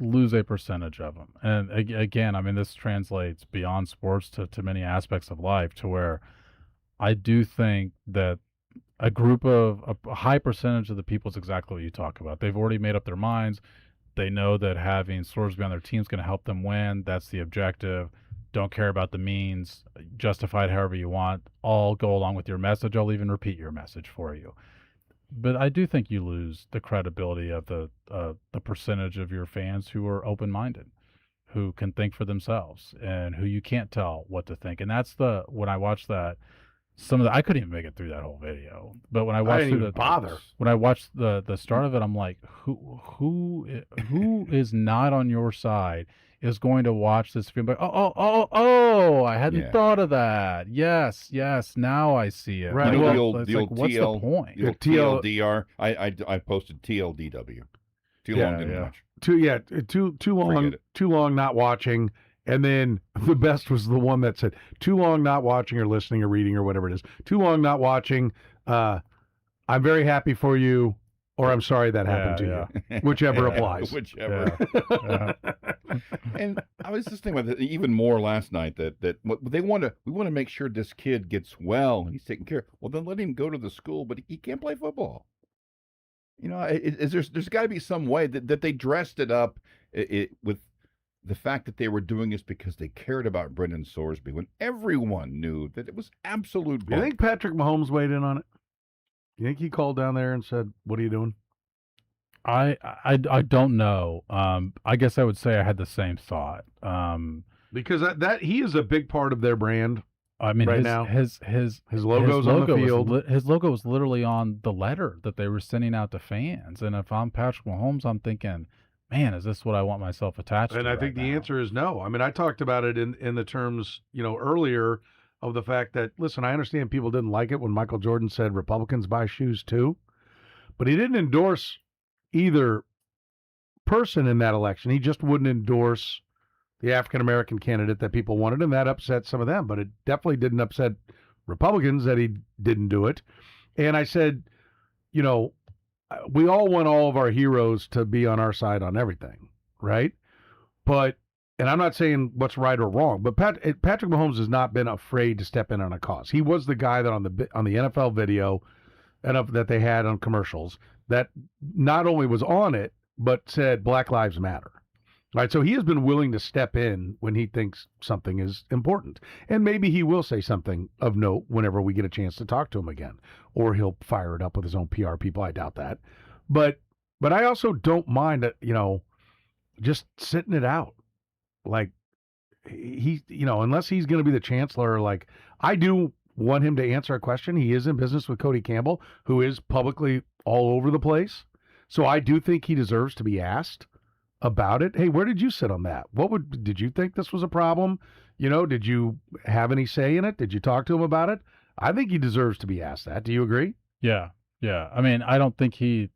lose a percentage of them. And again, I mean, this translates beyond sports to many aspects of life, to where I do think that a high percentage of the people is exactly what you talk about. They've already made up their minds. They know that having Sorsby on their team is going to help them win. That's the objective. Don't care about the means. Justify it however you want. I'll go along with your message. I'll even repeat your message for you. But I do think you lose the credibility of the percentage of your fans who are open-minded, who can think for themselves, and who you can't tell what to think. And that's when I watched that, I couldn't even make it through that whole video. But when I watched when I watched the start of it, I'm like, who is not on your side is going to watch this film? But I hadn't thought of that. Yes, now I see it. Right. Like, the old what's TL, the point? The old TLDR. I posted TLDW. Too long didn't watch. Too long not watching. And then the best was the one that said, too long not watching or listening or reading or whatever it is. Too long not watching. I'm very happy for you, or I'm sorry that happened to you. Whichever applies. Whichever. And I was just thinking about it even more last night that we want to make sure this kid gets well and he's taken care of. Well, then let him go to the school, but he can't play football. There's got to be some way that they dressed it up with the fact that they were doing this because they cared about Brendan Sorsby, when everyone knew that it was absolute bull. You think Patrick Mahomes weighed in on it? You think he called down there and said, "What are you doing"? I don't know. I guess I would say I had the same thought. Because that he is a big part of their brand. I mean, his logo's on the field. His logo was literally on the letter that they were sending out to fans. And if I'm Patrick Mahomes, I'm thinking, man, is this what I want myself attached to? And I think the answer is no. I mean, I talked about it in the terms, earlier of the fact that, listen, I understand people didn't like it when Michael Jordan said Republicans buy shoes too, but he didn't endorse either person in that election. He just wouldn't endorse the African-American candidate that people wanted, and that upset some of them, but it definitely didn't upset Republicans that he didn't do it. And I said, we all want all of our heroes to be on our side on everything, right? But and I'm not saying what's right or wrong, but Patrick Mahomes has not been afraid to step in on a cause. He was the guy that on the NFL video that they had on commercials that not only was on it, but said Black Lives Matter. Right, so he has been willing to step in when he thinks something is important. And maybe he will say something of note whenever we get a chance to talk to him again. Or he'll fire it up with his own PR people. I doubt that. But I also don't mind, just sitting it out. Like, unless he's going to be the chancellor, like, I do want him to answer a question. He is in business with Cody Campbell, who is publicly all over the place. So I do think he deserves to be asked about it. Hey, where did you sit on that? Did you think this was a problem? Did you have any say in it? Did you talk to him about it? I think he deserves to be asked that. Do you agree? Yeah. I mean, I don't think this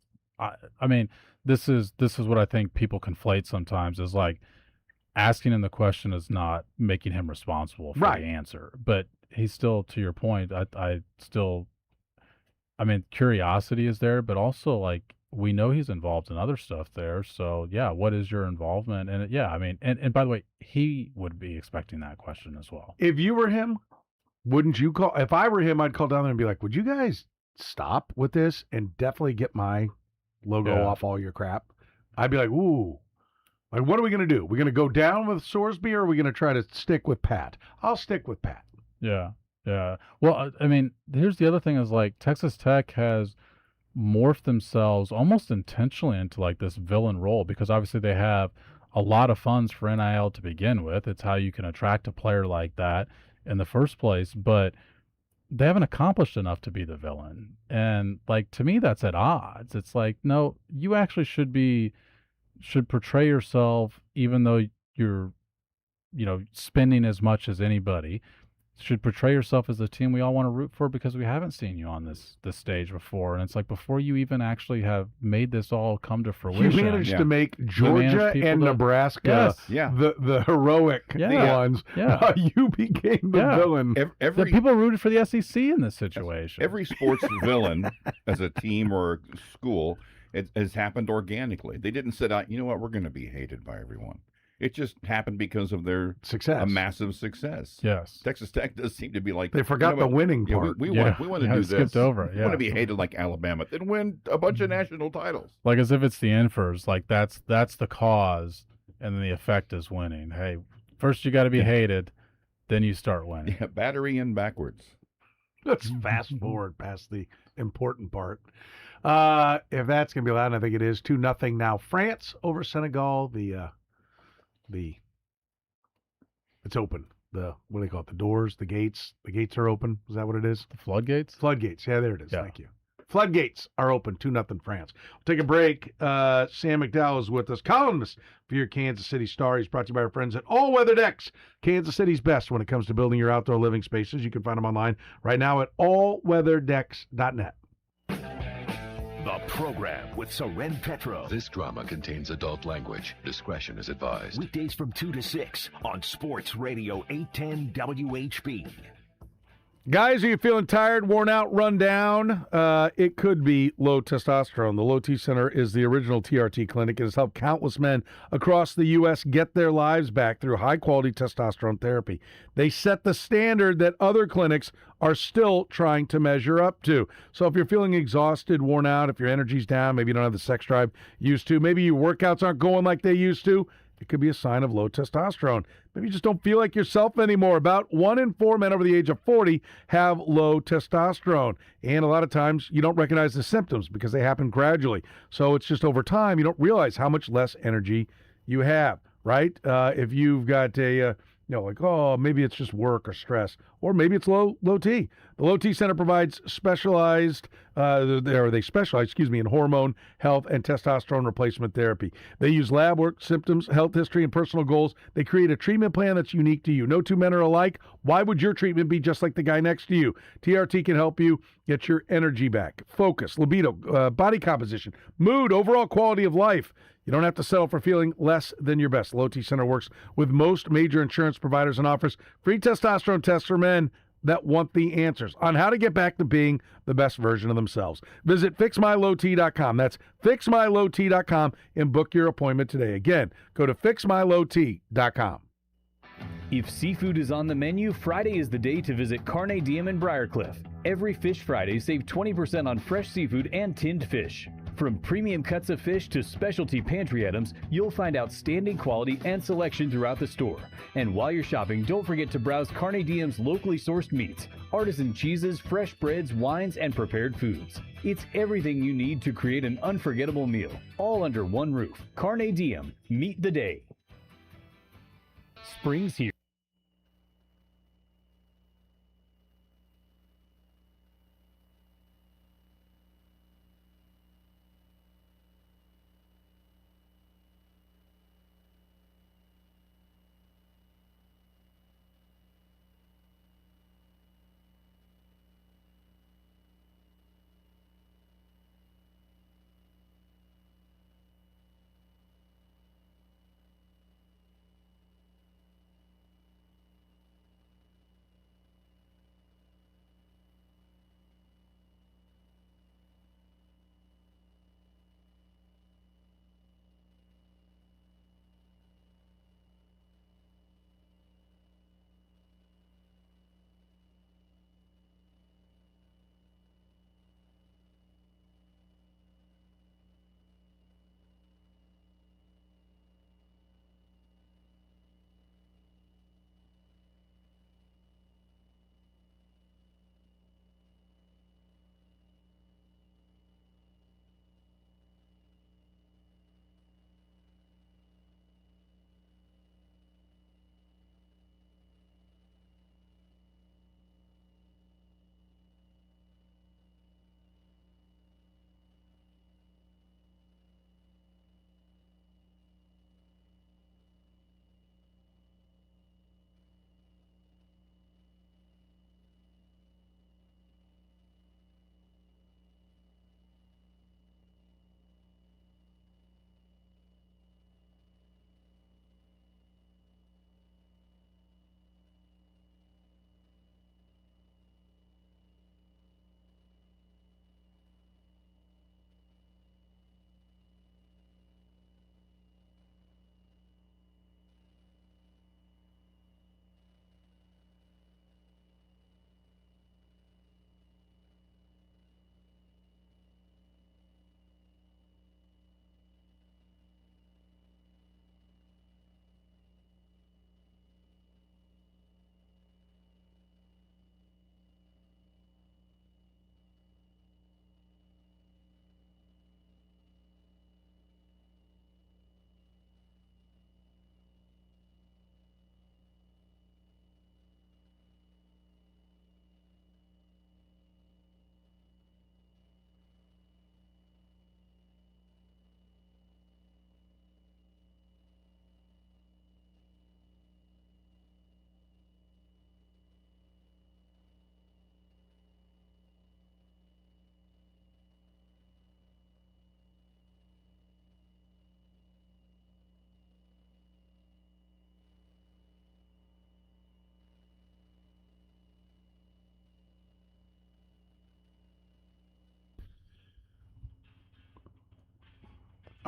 is what I think people conflate sometimes is like asking him the question is not making him responsible for the answer. But he's still, to your point, curiosity is there, but also like, we know he's involved in other stuff there. So yeah, what is your involvement? And and by the way, he would be expecting that question as well. If you were him, wouldn't you call? If I were him, I'd call down there and be like, would you guys stop with this and definitely get my logo off all your crap? I'd be like, ooh, like, what are we going to do? We're going to go down with Sorsby, or are we going to try to stick with Pat? I'll stick with Pat. Yeah. Well, here's the other thing is like Texas Tech has morphed themselves almost intentionally into like this villain role because obviously they have a lot of funds for NIL to begin with. It's how you can attract a player like that in the first place, but they haven't accomplished enough to be the villain. And like, to me, that's at odds. It's like, no, you actually should portray yourself, even though you're, spending as much as anybody, should portray yourself as the team we all want to root for because we haven't seen you on this stage before. And it's like, before you even actually have made this all come to fruition. You managed to make Georgia and Nebraska the heroic ones. Yeah. You became the villain. The people rooted for the SEC in this situation. Every sports villain as a team or a school, it has happened organically. They didn't set out, you know what, we're going to be hated by everyone. It just happened because of their success, a massive success. Yes, Texas Tech does seem to be like they forgot the winning part. We want to do this. Skipped over it. We want to be hated like Alabama, then win a bunch of national titles. Like as if it's the infers. Like that's the cause, and then the effect is winning. Hey, first you got to be hated, then you start winning. Yeah, battery in backwards. Let's fast forward past the important part. If that's gonna be loud, and I think it is 2-0 now. France over Senegal. It's open. What do they call it? The doors, the gates. The gates are open. Is that what it is? The floodgates? Floodgates. Yeah, there it is. Yeah. Thank you. Floodgates are open. 2-0 France. We'll take a break. Sam McDowell is with us. Columnist for your Kansas City Star. He's brought to you by our friends at All Weather Decks. Kansas City's best when it comes to building your outdoor living spaces. You can find them online right now at allweatherdecks.net. The program with Soren Petro. This drama contains adult language. Discretion is advised. Weekdays from 2 to 6 on Sports Radio 810 WHB. Guys, are you feeling tired, worn out, run down? It could be low testosterone. The Low T Center is the original TRT clinic. It has helped countless men across the U.S. get their lives back through high-quality testosterone therapy. They set the standard that other clinics are still trying to measure up to. So if you're feeling exhausted, worn out, if your energy's down, maybe you don't have the sex drive you used to, maybe your workouts aren't going like they used to, it could be a sign of low testosterone. Maybe you just don't feel like yourself anymore. About 1 in 4 men over the age of 40 have low testosterone. And a lot of times you don't recognize the symptoms because they happen gradually. So it's just over time you don't realize how much less energy you have, right? If you've got maybe it's just work or stress, or maybe it's low T. The Low T Center provides they specialize in hormone, health, and testosterone replacement therapy. They use lab work, symptoms, health history, and personal goals. They create a treatment plan that's unique to you. No two men are alike. Why would your treatment be just like the guy next to you? TRT can help you get your energy back, focus, libido, body composition, mood, overall quality of life. You don't have to settle for feeling less than your best. Low T Center works with most major insurance providers and offers free testosterone tests for men that want the answers on how to get back to being the best version of themselves. Visit fixmylowt.com. That's fixmylowt.com and book your appointment today. Again, go to fixmylowt.com. If seafood is on the menu, Friday is the day to visit Carne Diem in Briarcliff. Every Fish Friday, save 20% on fresh seafood and tinned fish. From premium cuts of fish to specialty pantry items, you'll find outstanding quality and selection throughout the store. And while you're shopping, don't forget to browse Carne Diem's locally sourced meats, artisan cheeses, fresh breads, wines, and prepared foods. It's everything you need to create an unforgettable meal, all under one roof. Carne Diem, meet the day. Spring's here.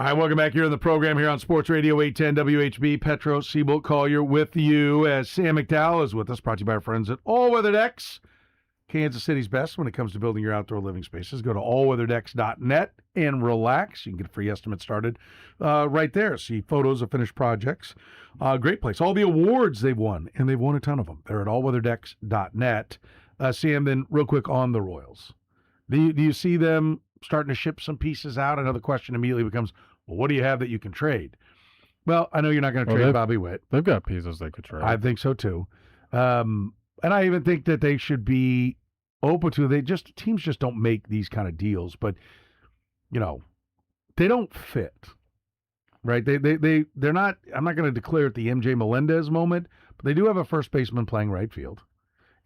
All right, welcome back here in the program here on Sports Radio 810 WHB. Petro Seabolt Collier with you as Sam McDowell is with us, brought to you by our friends at All Weather Decks. Kansas City's best when it comes to building your outdoor living spaces. Go to allweatherdecks.net and relax. You can get a free estimate started right there. See photos of finished projects. Great place. All the awards they've won, and they've won a ton of them. They're at allweatherdecks.net. Sam, then real quick on the Royals. Do you see them starting to ship some pieces out? I know the question immediately becomes, well, what do you have that you can trade? Well, I know you're not going to trade Bobby Witt. They've got pieces they could trade. I think so too. And I even think that they should be open to. Teams just don't make these kind of deals, but they don't fit, right? They're not. I'm not going to declare it the MJ Melendez moment, but they do have a first baseman playing right field,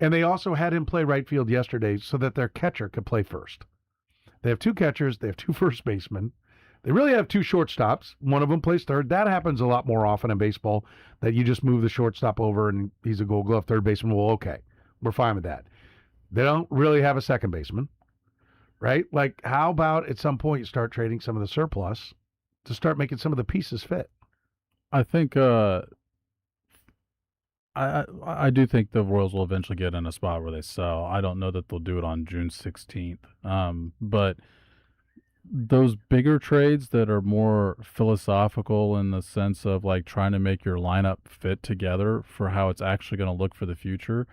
and they also had him play right field yesterday so that their catcher could play first. They have two catchers. They have two first basemen. They really have two shortstops. One of them plays third. That happens a lot more often in baseball, that you just move the shortstop over and he's a Gold Glove third baseman. Well, okay. We're fine with that. They don't really have a second baseman, right? Like, how about at some point you start trading some of the surplus to start making some of the pieces fit? I think I do think the Royals will eventually get in a spot where they sell. I don't know that they'll do it on June 16th. But those bigger trades that are more philosophical in the sense of like trying to make your lineup fit together for how it's actually going to look for the future,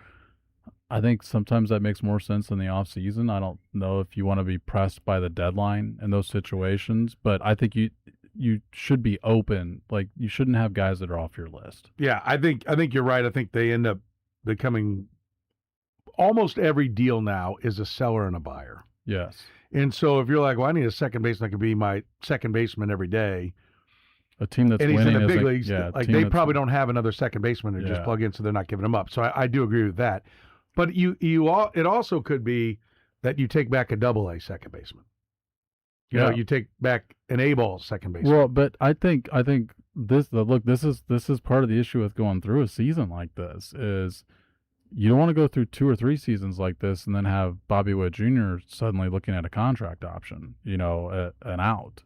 I think sometimes that makes more sense in the off season. I don't know if you want to be pressed by the deadline in those situations, but I think you should be open. Like, you shouldn't have guys that are off your list. Yeah, I think you're right. I think they end up becoming almost every deal now is a seller and a buyer. Yes. And so if you're like, well, I need a second baseman that can be my second baseman every day. A team that's and he's winning in the big is leagues, like they probably don't have another second baseman to just plug in, so they're not giving him up. So I do agree with that. But it also could be that you take back a double-A second baseman. You know, you take back an A-ball second baseman. Well, but I think this is part of the issue with going through a season like this is you don't want to go through 2 or 3 seasons like this and then have Bobby Witt Jr. suddenly looking at a contract option, an out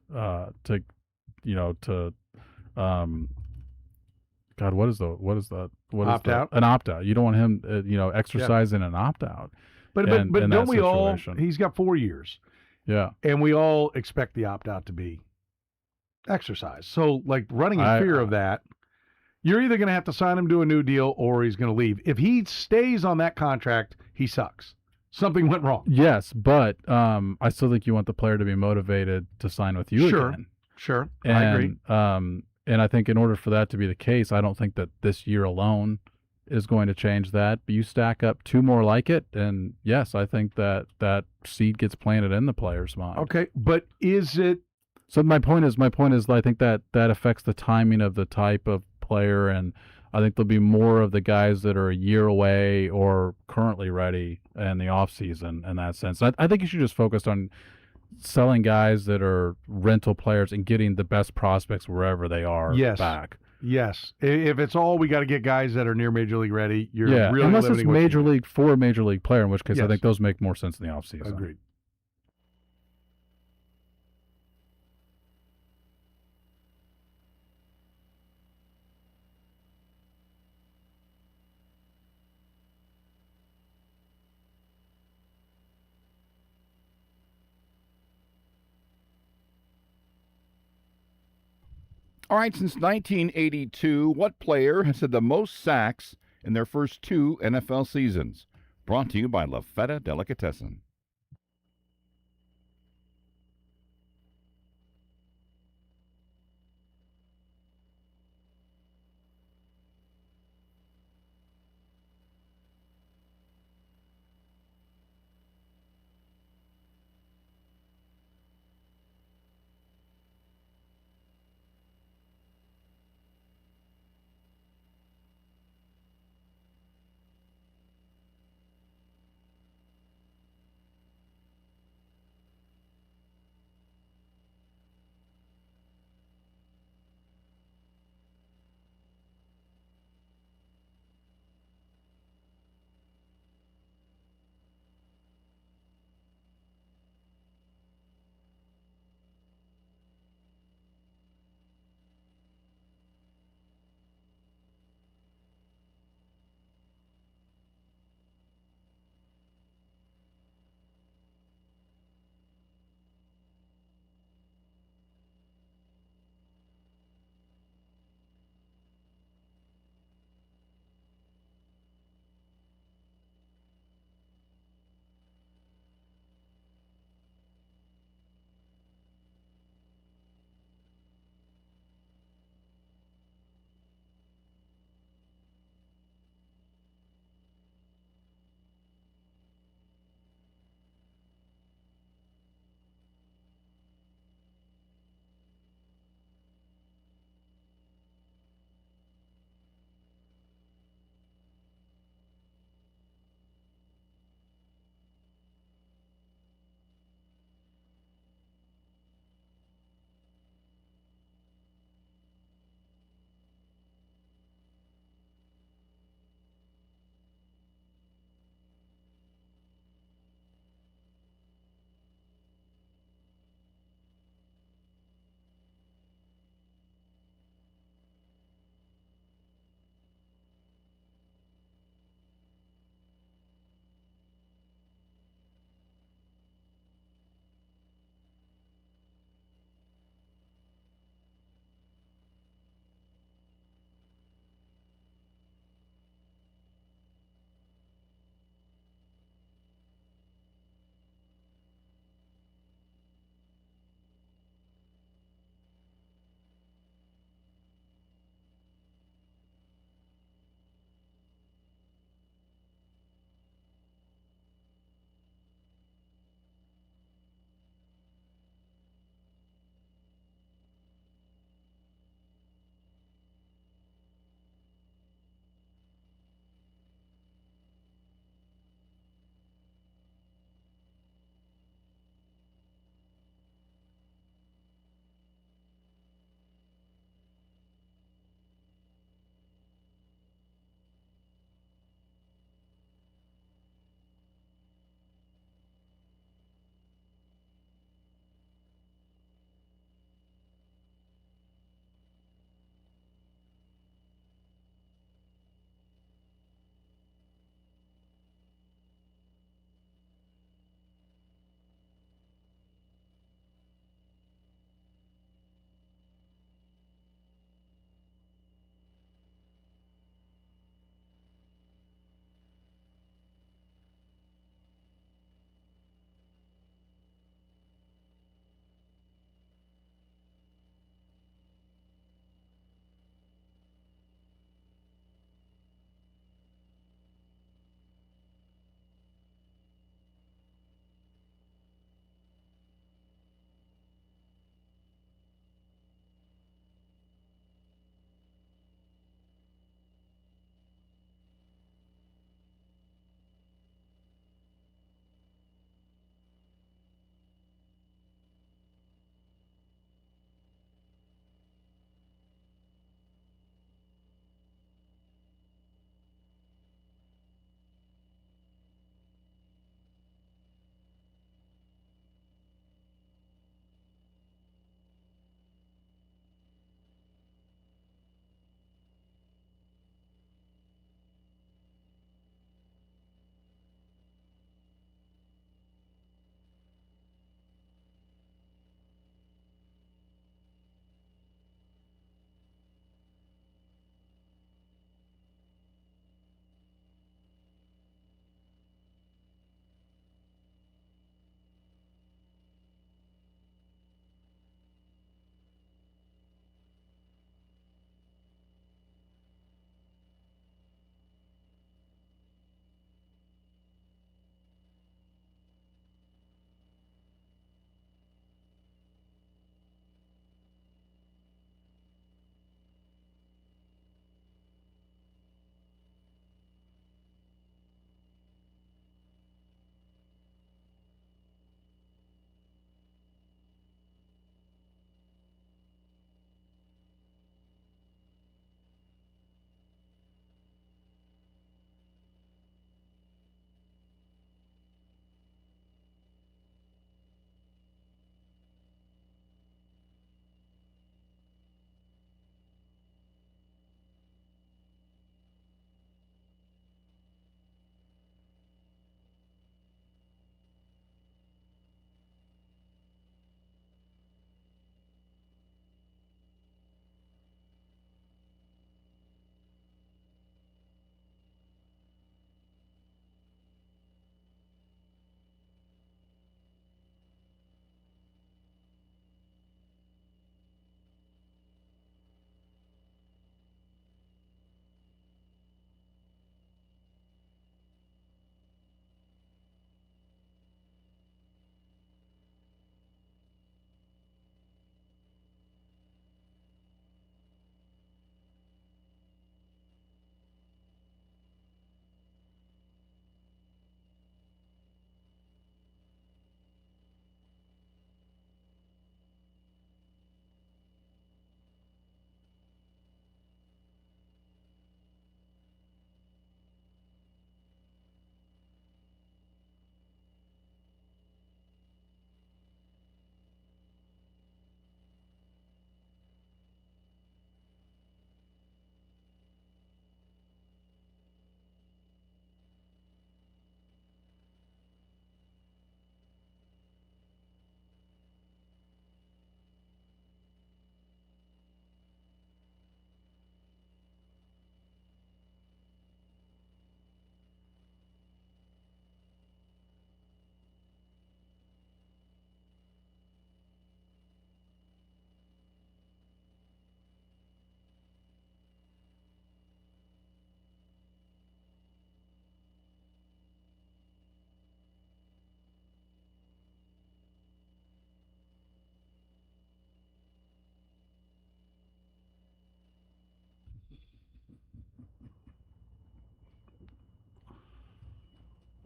God, what is opt-out? An opt-out. You don't want him, exercising an opt-out. But don't we all? He's got 4 years. Yeah. And we all expect the opt-out to be exercised. So, like, running in fear of that, you're either going to have to sign him to a new deal or he's going to leave. If he stays on that contract, he sucks. Something went wrong. Yes, but I still think you want the player to be motivated to sign with you again. Sure, and, I agree. And I think in order for that to be the case, I don't think that this year alone is going to change that. But you stack up 2 more like it, and yes, I think that seed gets planted in the player's mind. Okay, but is it? So my point is, I think that affects the timing of the type of player, and I think there'll be more of the guys that are a year away or currently ready in the off season in that sense. I think you should just focus on selling guys that are rental players and getting the best prospects wherever they are back. Yes. If it's all we got to get guys that are near Major League ready, you're really unless it's limiting Major League for a Major League player, in which case I think those make more sense in the offseason. Agreed. All right, since 1982, what player has had the most sacks in their first 2 NFL seasons? Brought to you by La Feta Delicatessen.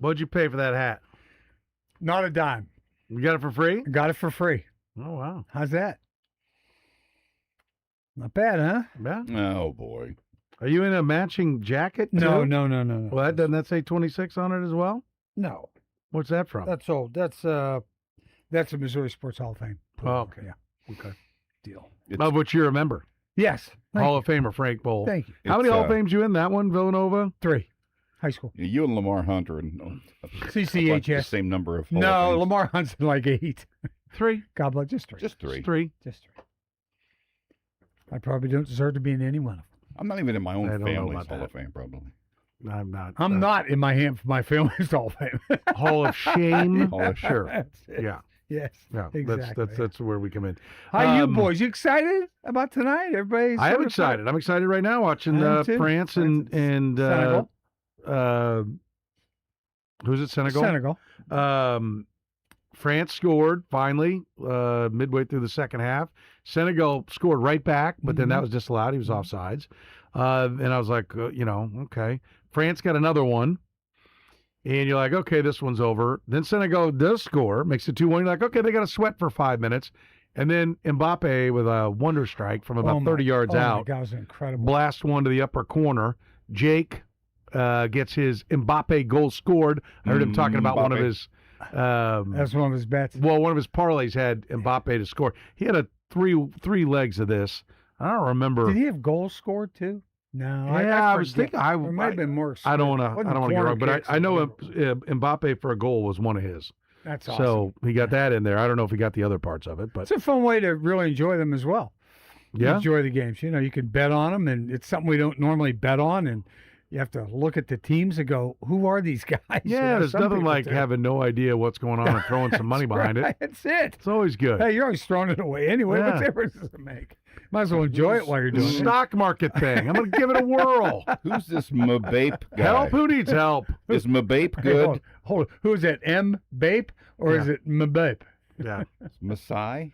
What'd you pay for that hat? Not a dime. You got it for free? Got it for free. Oh, wow. How's that? Not bad, huh? Yeah. Oh, boy. Are you in a matching jacket, too? No. Well, doesn't that say 26 on it as well? No. What's that from? That's old. That's a Missouri Sports Hall of Fame. Oh, okay. Yeah. Okay. Deal. Of which you remember. Yes. Hall of Famer Frank Bowl. Thank you. How many Hall of Fames you in? That one, Villanova? 3. High school. You and Lamar Hunt are in CCHS. the same number of Hall No, of Fames. Lamar Hunt's in like 8. 3. God bless. Just 3. Just 3. 3. Just 3. I probably don't deserve to be in any one of them. I'm not even in my own I don't know family's about Hall that. of Fame, probably. I'm not. I'm not in my family's Hall of Fame. Hall of Shame? Hall of Sure. That's it. Yeah. Yes. Yeah. Exactly. That's where we come in. How you boys? You excited about tonight? Everybody's I am excited. I'm excited right now watching I am too. France and Senegal. Who's it? Senegal. Senegal. France scored finally midway through the second half. Senegal scored right back, but then that was disallowed. He was offsides. And I was like, okay. France got another one. And you're like, okay, this one's over. Then Senegal does score, makes it 2-1. You're like, okay, they got to sweat for 5 minutes. And then Mbappe with a wonder strike from about 30 yards out. Oh, my God, it was incredible. Blast one to the upper corner. Jake gets his Mbappe goal scored. I heard him talking about one of his that's one of his bets. Well, one of his parlays had Mbappe to score. He had three legs of this. I don't remember. Did he have goals scored too? No. Yeah, I was thinking. There might have been more. I don't want to get wrong, but I know Mbappe for a goal was one of his. That's awesome. So he got that in there. I don't know if he got the other parts of it, but it's a fun way to really enjoy them as well. Yeah, enjoy the games. You can bet on them, and it's something we don't normally bet on, and you have to look at the teams and go, who are these guys? Yeah, there's nothing like having no idea what's going on and throwing some money behind it. That's it. It's always good. Hey, you're always throwing it away anyway. Yeah. What difference does it make? Might as well enjoy it while you're doing it. Stock market thing. I'm going to give it a whirl. Who's this Mbappe guy? Help? Who needs help? Is Mbappe good? Hold on. Who is it? Bape or is it Mbappe? Yeah. Masai?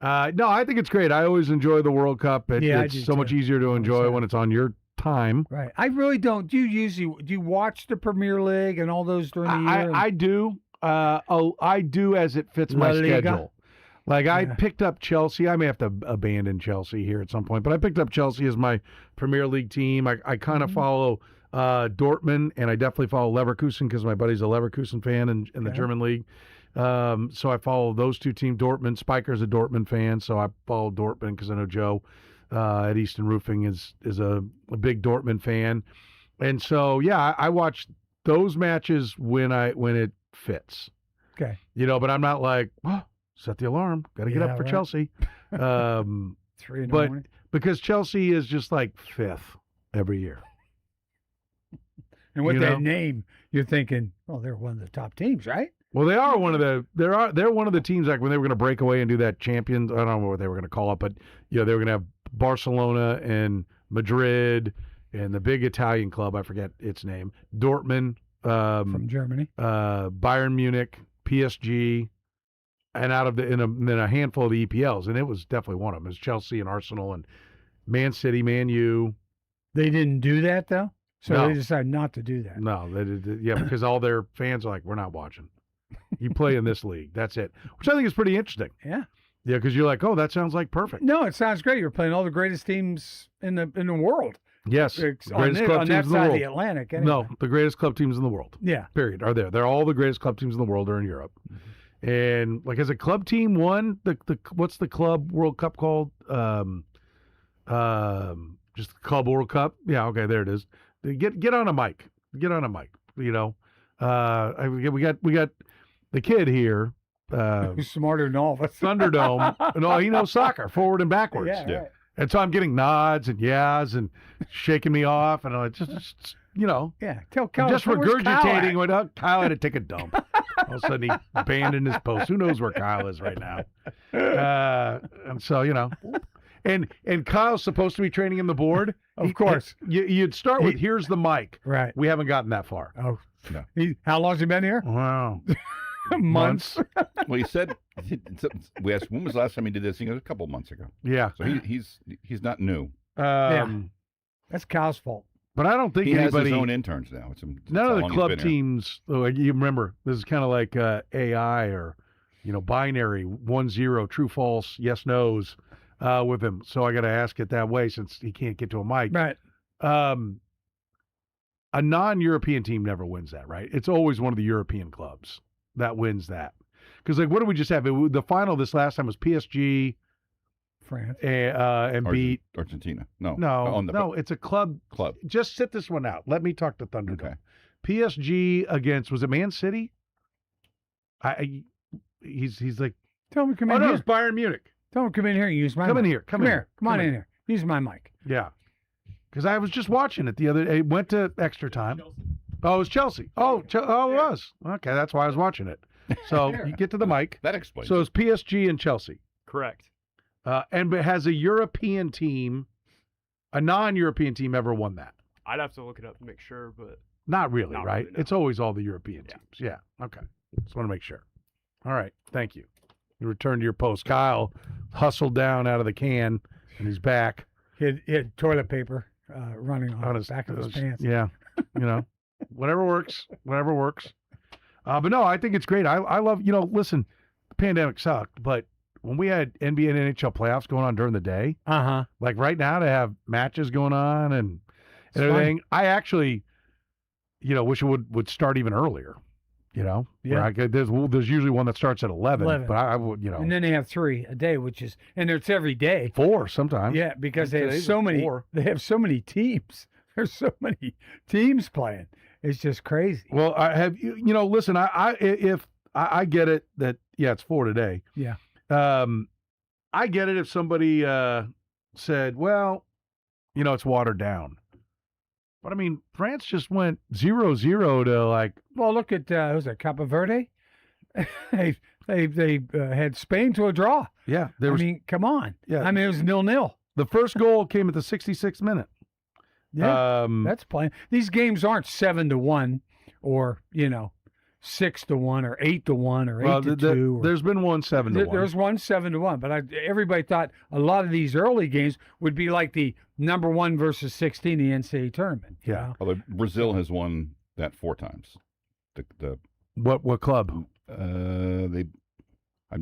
No, I think it's great. I always enjoy the World Cup. It's so much easier to enjoy when it's on your time. Right. I really don't. Do you watch the Premier League and all those during the year? I do. I do as it fits my schedule. Like I picked up Chelsea. I may have to abandon Chelsea here at some point, but I picked up Chelsea as my Premier League team. I kind of follow Dortmund, and I definitely follow Leverkusen because my buddy's a Leverkusen fan in the German league. So I follow those two teams. Dortmund, Spiker's a Dortmund fan, so I follow Dortmund because I know Joe at Easton Roofing is a big Dortmund fan. And so, yeah, I watch those matches when it fits. Okay. But I'm not like, set the alarm. Got to get up for Chelsea. 3 in the morning. Because Chelsea is just like 5th every year. And with that name, you're thinking, well, they're one of the top teams, right? Well, they are one of the they're one of the teams like when they were going to break away and do that Champions. I don't know what they were going to call it, but they were going to have Barcelona and Madrid and the big Italian club. I forget its name. Dortmund from Germany, Bayern Munich, PSG. And out of then a handful of the EPLs, and it was definitely one of them. It was Chelsea and Arsenal and Man City, Man U. They didn't do that though, so No. they decided not to do that. No, they did. Yeah, because all their fans are like, "We're not watching. You play in this league. That's it." Which I think is pretty interesting. Yeah. Yeah, because you're like, "Oh, that sounds like perfect." No, it sounds great. You're playing all the greatest teams in the world. Yes, the on greatest club that teams in the side of world. the Atlantic. Anyway. No, the greatest club teams in the world. Yeah. Period. Are there? They're all the greatest club teams in the world are in Europe. And like, has a club team won the what's the club World Cup called? Just the Club World Cup. Yeah, okay, there it is. Get on a mic. Get on a mic. We got the kid here. Who's smarter than all of us? Thunderdome. No, he knows soccer, forward and backwards. Yeah. Right. And so I'm getting nods and yeahs and shaking me off, and I'm just Yeah. Tell Kyle. I'm just where's regurgitating Kyle what Kyle had to take a dump. All of a sudden, he abandoned his post. Who knows where Kyle is right now? And so, and Kyle's supposed to be training in the board. Of course. You'd start with, here's the mic. Right. We haven't gotten that far. Oh, no. How long's he been here? Wow. Months. Well, he said, we asked, when was the last time he did this? He goes, a couple months ago. Yeah. So he's not new. Yeah. That's Kyle's fault. But I don't think he has anybody. his own interns now. None of the club teams. You remember, this is kind of like AI or binary 1-0 true false yes no's with him. So I got to ask it that way since he can't get to a mic. Right. A non-European team never wins that, right? It's always one of the European clubs that wins that. Because what did we just have? The final this last time was PSG, France, and beat Argentina. No, it's a club. Just sit this one out. Let me talk to Thunderdome. Okay. PSG against, was it Man City? He's like, tell him to come in here. here. It's Bayern Munich. Tell him to come in here and use my mic. Come in here. Come on in here. Use my mic. Yeah. Because I was just watching it the other day. It went to extra time. Oh, it was Chelsea. Oh, it was. Okay, that's why I was watching it. So you get to the mic. That explains. So it's PSG and Chelsea. Correct. And has a European team, a non-European team, ever won that? I'd have to look it up to make sure, but not really, not right? Really, no. It's always all the European teams. Yeah. Okay. Just want to make sure. All right. Thank you. You return to your post. Kyle hustled down out of the can, and he's back. He had toilet paper running on his back of his pants. Yeah. Whatever works. Whatever works. But no, I think it's great. I love, listen, the pandemic sucked, but when we had NBA and NHL playoffs going on during the day, like right now to have matches going on and everything, I actually, wish it would start even earlier. Yeah. There's usually one that starts at 11. But I would, And then they have 3 a day, and it's every day. 4 sometimes. Yeah, because they have so many. They have so many teams. There's so many teams playing. It's just crazy. Well, I have listen. I get it that it's 4 today. Yeah. I get it if somebody said, well, it's watered down. But I mean, France just went 0-0 to like. Well, look at who's that? Cape Verde. they had Spain to a draw. Yeah. Come on. Yeah. I mean, it was 0-0. The first goal came at the 66th minute. Yeah, that's playing. These games aren't 7-1 or 6-1 or 8-1 or 8-2. There's been one 7-1. There's one 7-1, but everybody thought a lot of these early games would be like the number 1 versus 16 in the NCAA tournament. Yeah. Although Brazil has won that 4 times. The what club? I'm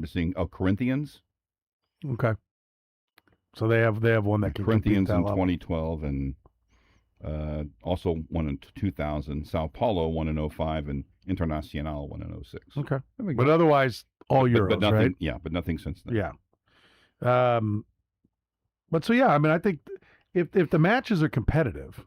just seeing Corinthians. Okay. So they have one that can Corinthians compete in that level. 2012 and also won in 2000. Sao Paulo won in 05 and Internacional won in 06. Okay. But otherwise, all Euros, but nothing, right? Yeah, but nothing since then. Yeah. But so, yeah, I mean, I think if the matches are competitive,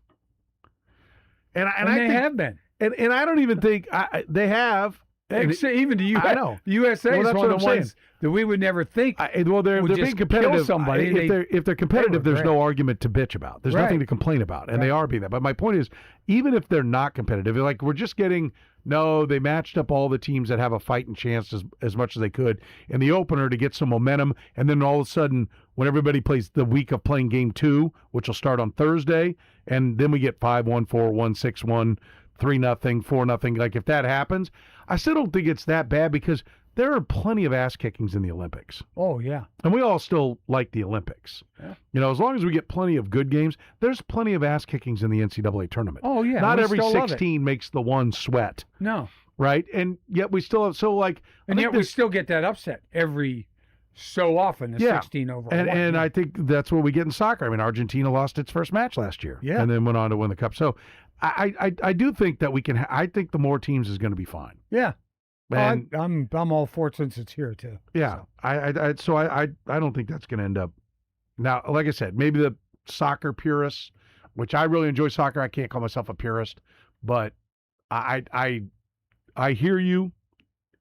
and I they think, have been. And I don't even think they have. Even the I know. The USA is one of the ones saying. that we would never think. They're being competitive. Somebody. If they're competitive, there's no argument to bitch about. There's nothing to complain about, and they are being that. But my point is, even if they're not competitive, like we're just getting they matched up all the teams that have a fighting chance as much as they could in the opener to get some momentum, and then all of a sudden, when everybody plays the week of playing game 2, which will start on Thursday, and then we get 5-1, 4-1, 6-1. 3-0, 4-0. Like if that happens, I still don't think it's that bad because there are plenty of ass kickings in the Olympics. Oh yeah, and we all still like the Olympics. Yeah. As long as we get plenty of good games, there's plenty of ass kickings in the NCAA tournament. Oh yeah, not every 16 makes the one sweat. No, right? And yet we still have and yet we still get that upset every so often. The 16 over. And I think that's what we get in soccer. I mean, Argentina lost its first match last year, and then went on to win the cup. So. I do think that we can. I think the more teams is going to be fine. Yeah, and I'm all for it since it's here too. Yeah, so. I don't think that's going to end up. Now, like I said, maybe the soccer purists, which I really enjoy soccer. I can't call myself a purist, but I hear you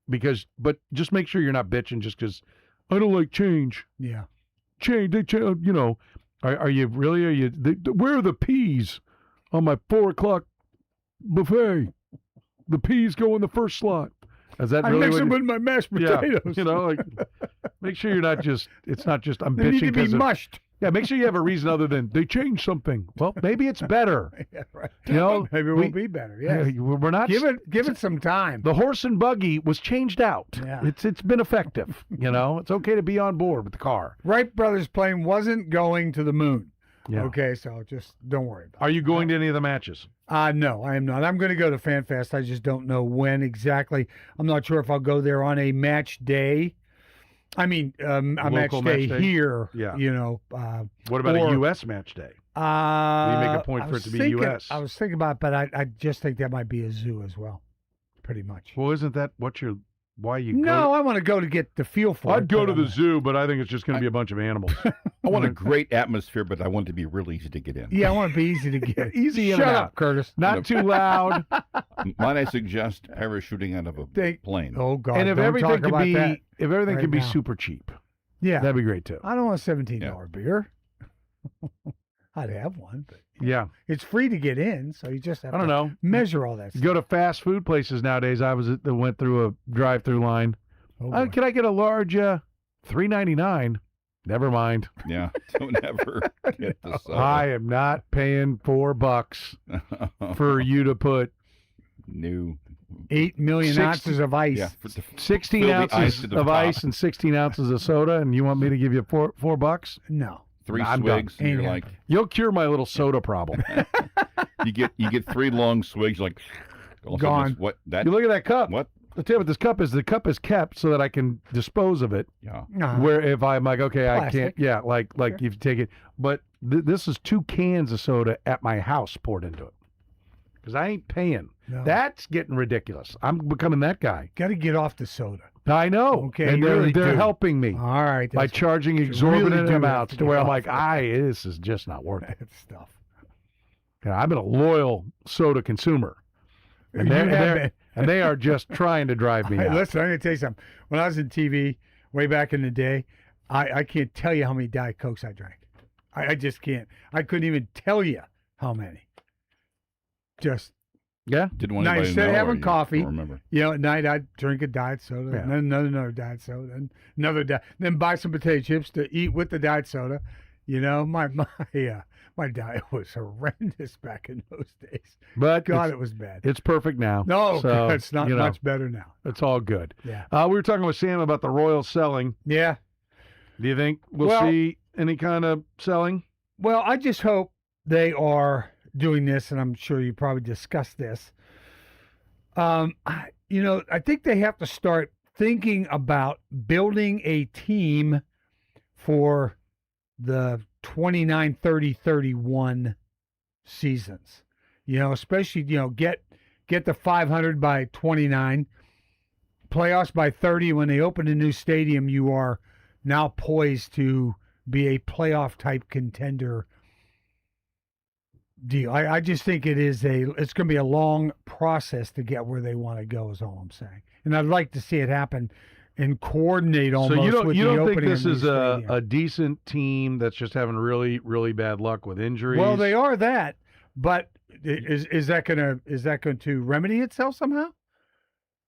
but just make sure you're not bitching just because I don't like change. Yeah, change. They change. Are you really? Are you? Where are the peas? On my 4:00 buffet, the peas go in the first slot. Is that really? I mix them with my mashed potatoes. Yeah, make sure you're not just. It's not just I'm they bitching. They need to be mushed. Yeah, make sure you have a reason other than they changed something. Well, maybe it's better. Yeah, right. Maybe it will be better. Yeah, we're not. Give it some time. The horse and buggy was changed out. Yeah. It's been effective. It's okay to be on board with the car. Wright Brothers plane wasn't going to the moon. Yeah. Okay, so just don't worry about it. Are you going to any of the matches? No, I am not. I'm going to go to FanFest. I just don't know when exactly. I'm not sure if I'll go there on a match day. I mean, a match day here. Yeah. You know. What about a U.S. match day? Do you make a point for it to be U.S.? I was thinking about it, but I just think that might be a zoo as well, pretty much. Well, isn't that why you go? No, I want to go to get the feel for it. I'd go to the zoo, but I think it's just going to be a bunch of animals. I want a great atmosphere, but I want it to be real easy to get in. Yeah, I want it to be easy to get. Easy in Shut and up, out. Curtis. Not too loud. Might I suggest parachuting out of a plane? Oh God! And if don't everything talk can about be, that if everything right can be now. super cheap, Yeah, that'd be great too. I don't want a $17 beer. I'd have one, but Yeah. it's free to get in, so you just have I don't to know. measure all that You stuff. go to fast food places nowadays. I went through a drive-through line. Oh, boy. Can I get a large $3.99? Never mind. Yeah, don't ever get the soda. I am not paying $4 for you to put New 8 million 60 ounces of ice. Yeah, 16 fill the ounces ice to the of top. ice and 16 ounces of soda, and you want me to give you $4? No. 3 I'm swigs, done. and you're Ain't like, You'll cure my little soda problem. you get 3 long swigs, like all of a sudden Gone. it's, what that? You look at that cup. What? I'll tell you what this cup is. The cup is kept so that I can dispose of it. Yeah. Uh-huh. Where if I'm like, okay, I Plastic. can't. Yeah, like you take it. But this is 2 cans of soda at my house poured into it because I ain't paying. No. That's getting ridiculous. I'm becoming that guy. Got to get off the soda. I know. Okay, and you they're really do. helping me All right. by that's charging you really exorbitant do have amounts to to where get I'm off like, it. this is just not worth it. that stuff. I've been a loyal soda consumer, and You have they're been. and they are just trying to drive me Hey, out. listen, I'm going to tell you something. When I was in TV way back in the day, I can't tell you how many Diet Cokes I drank. I just can't. I couldn't even tell you how many. Just Yeah. Didn't want now, anybody instead to of know, or having you coffee, don't remember. you know, at night I'd drink a diet soda, Yeah. and then another diet soda, and another diet, then buy some potato chips to eat with the diet soda. You know, my diet was horrendous back in those days. But God, it was bad. it's perfect now. No, so, it's not you know, much better now. It's all good. Yeah. We were talking with Sam about the Royals selling. Yeah. Do you think we'll Well- see any kind of selling? Well, I just hope they are doing this, and I'm sure you probably discussed this. I think they have to start thinking about building a team for the 29, 30, 31 seasons. You know, especially, get the 500 by 29, playoffs by 30. When they open a new stadium, you are now poised to be a playoff type contender deal. I just think it's going to be a long process to get where they want to go, is all I'm saying. And I'd like to see it happen and coordinate almost So you don't with you the don't think opening this of is the stadium. a decent team that's just having really, really bad luck with injuries? Well, they are that, but is that going to remedy itself somehow?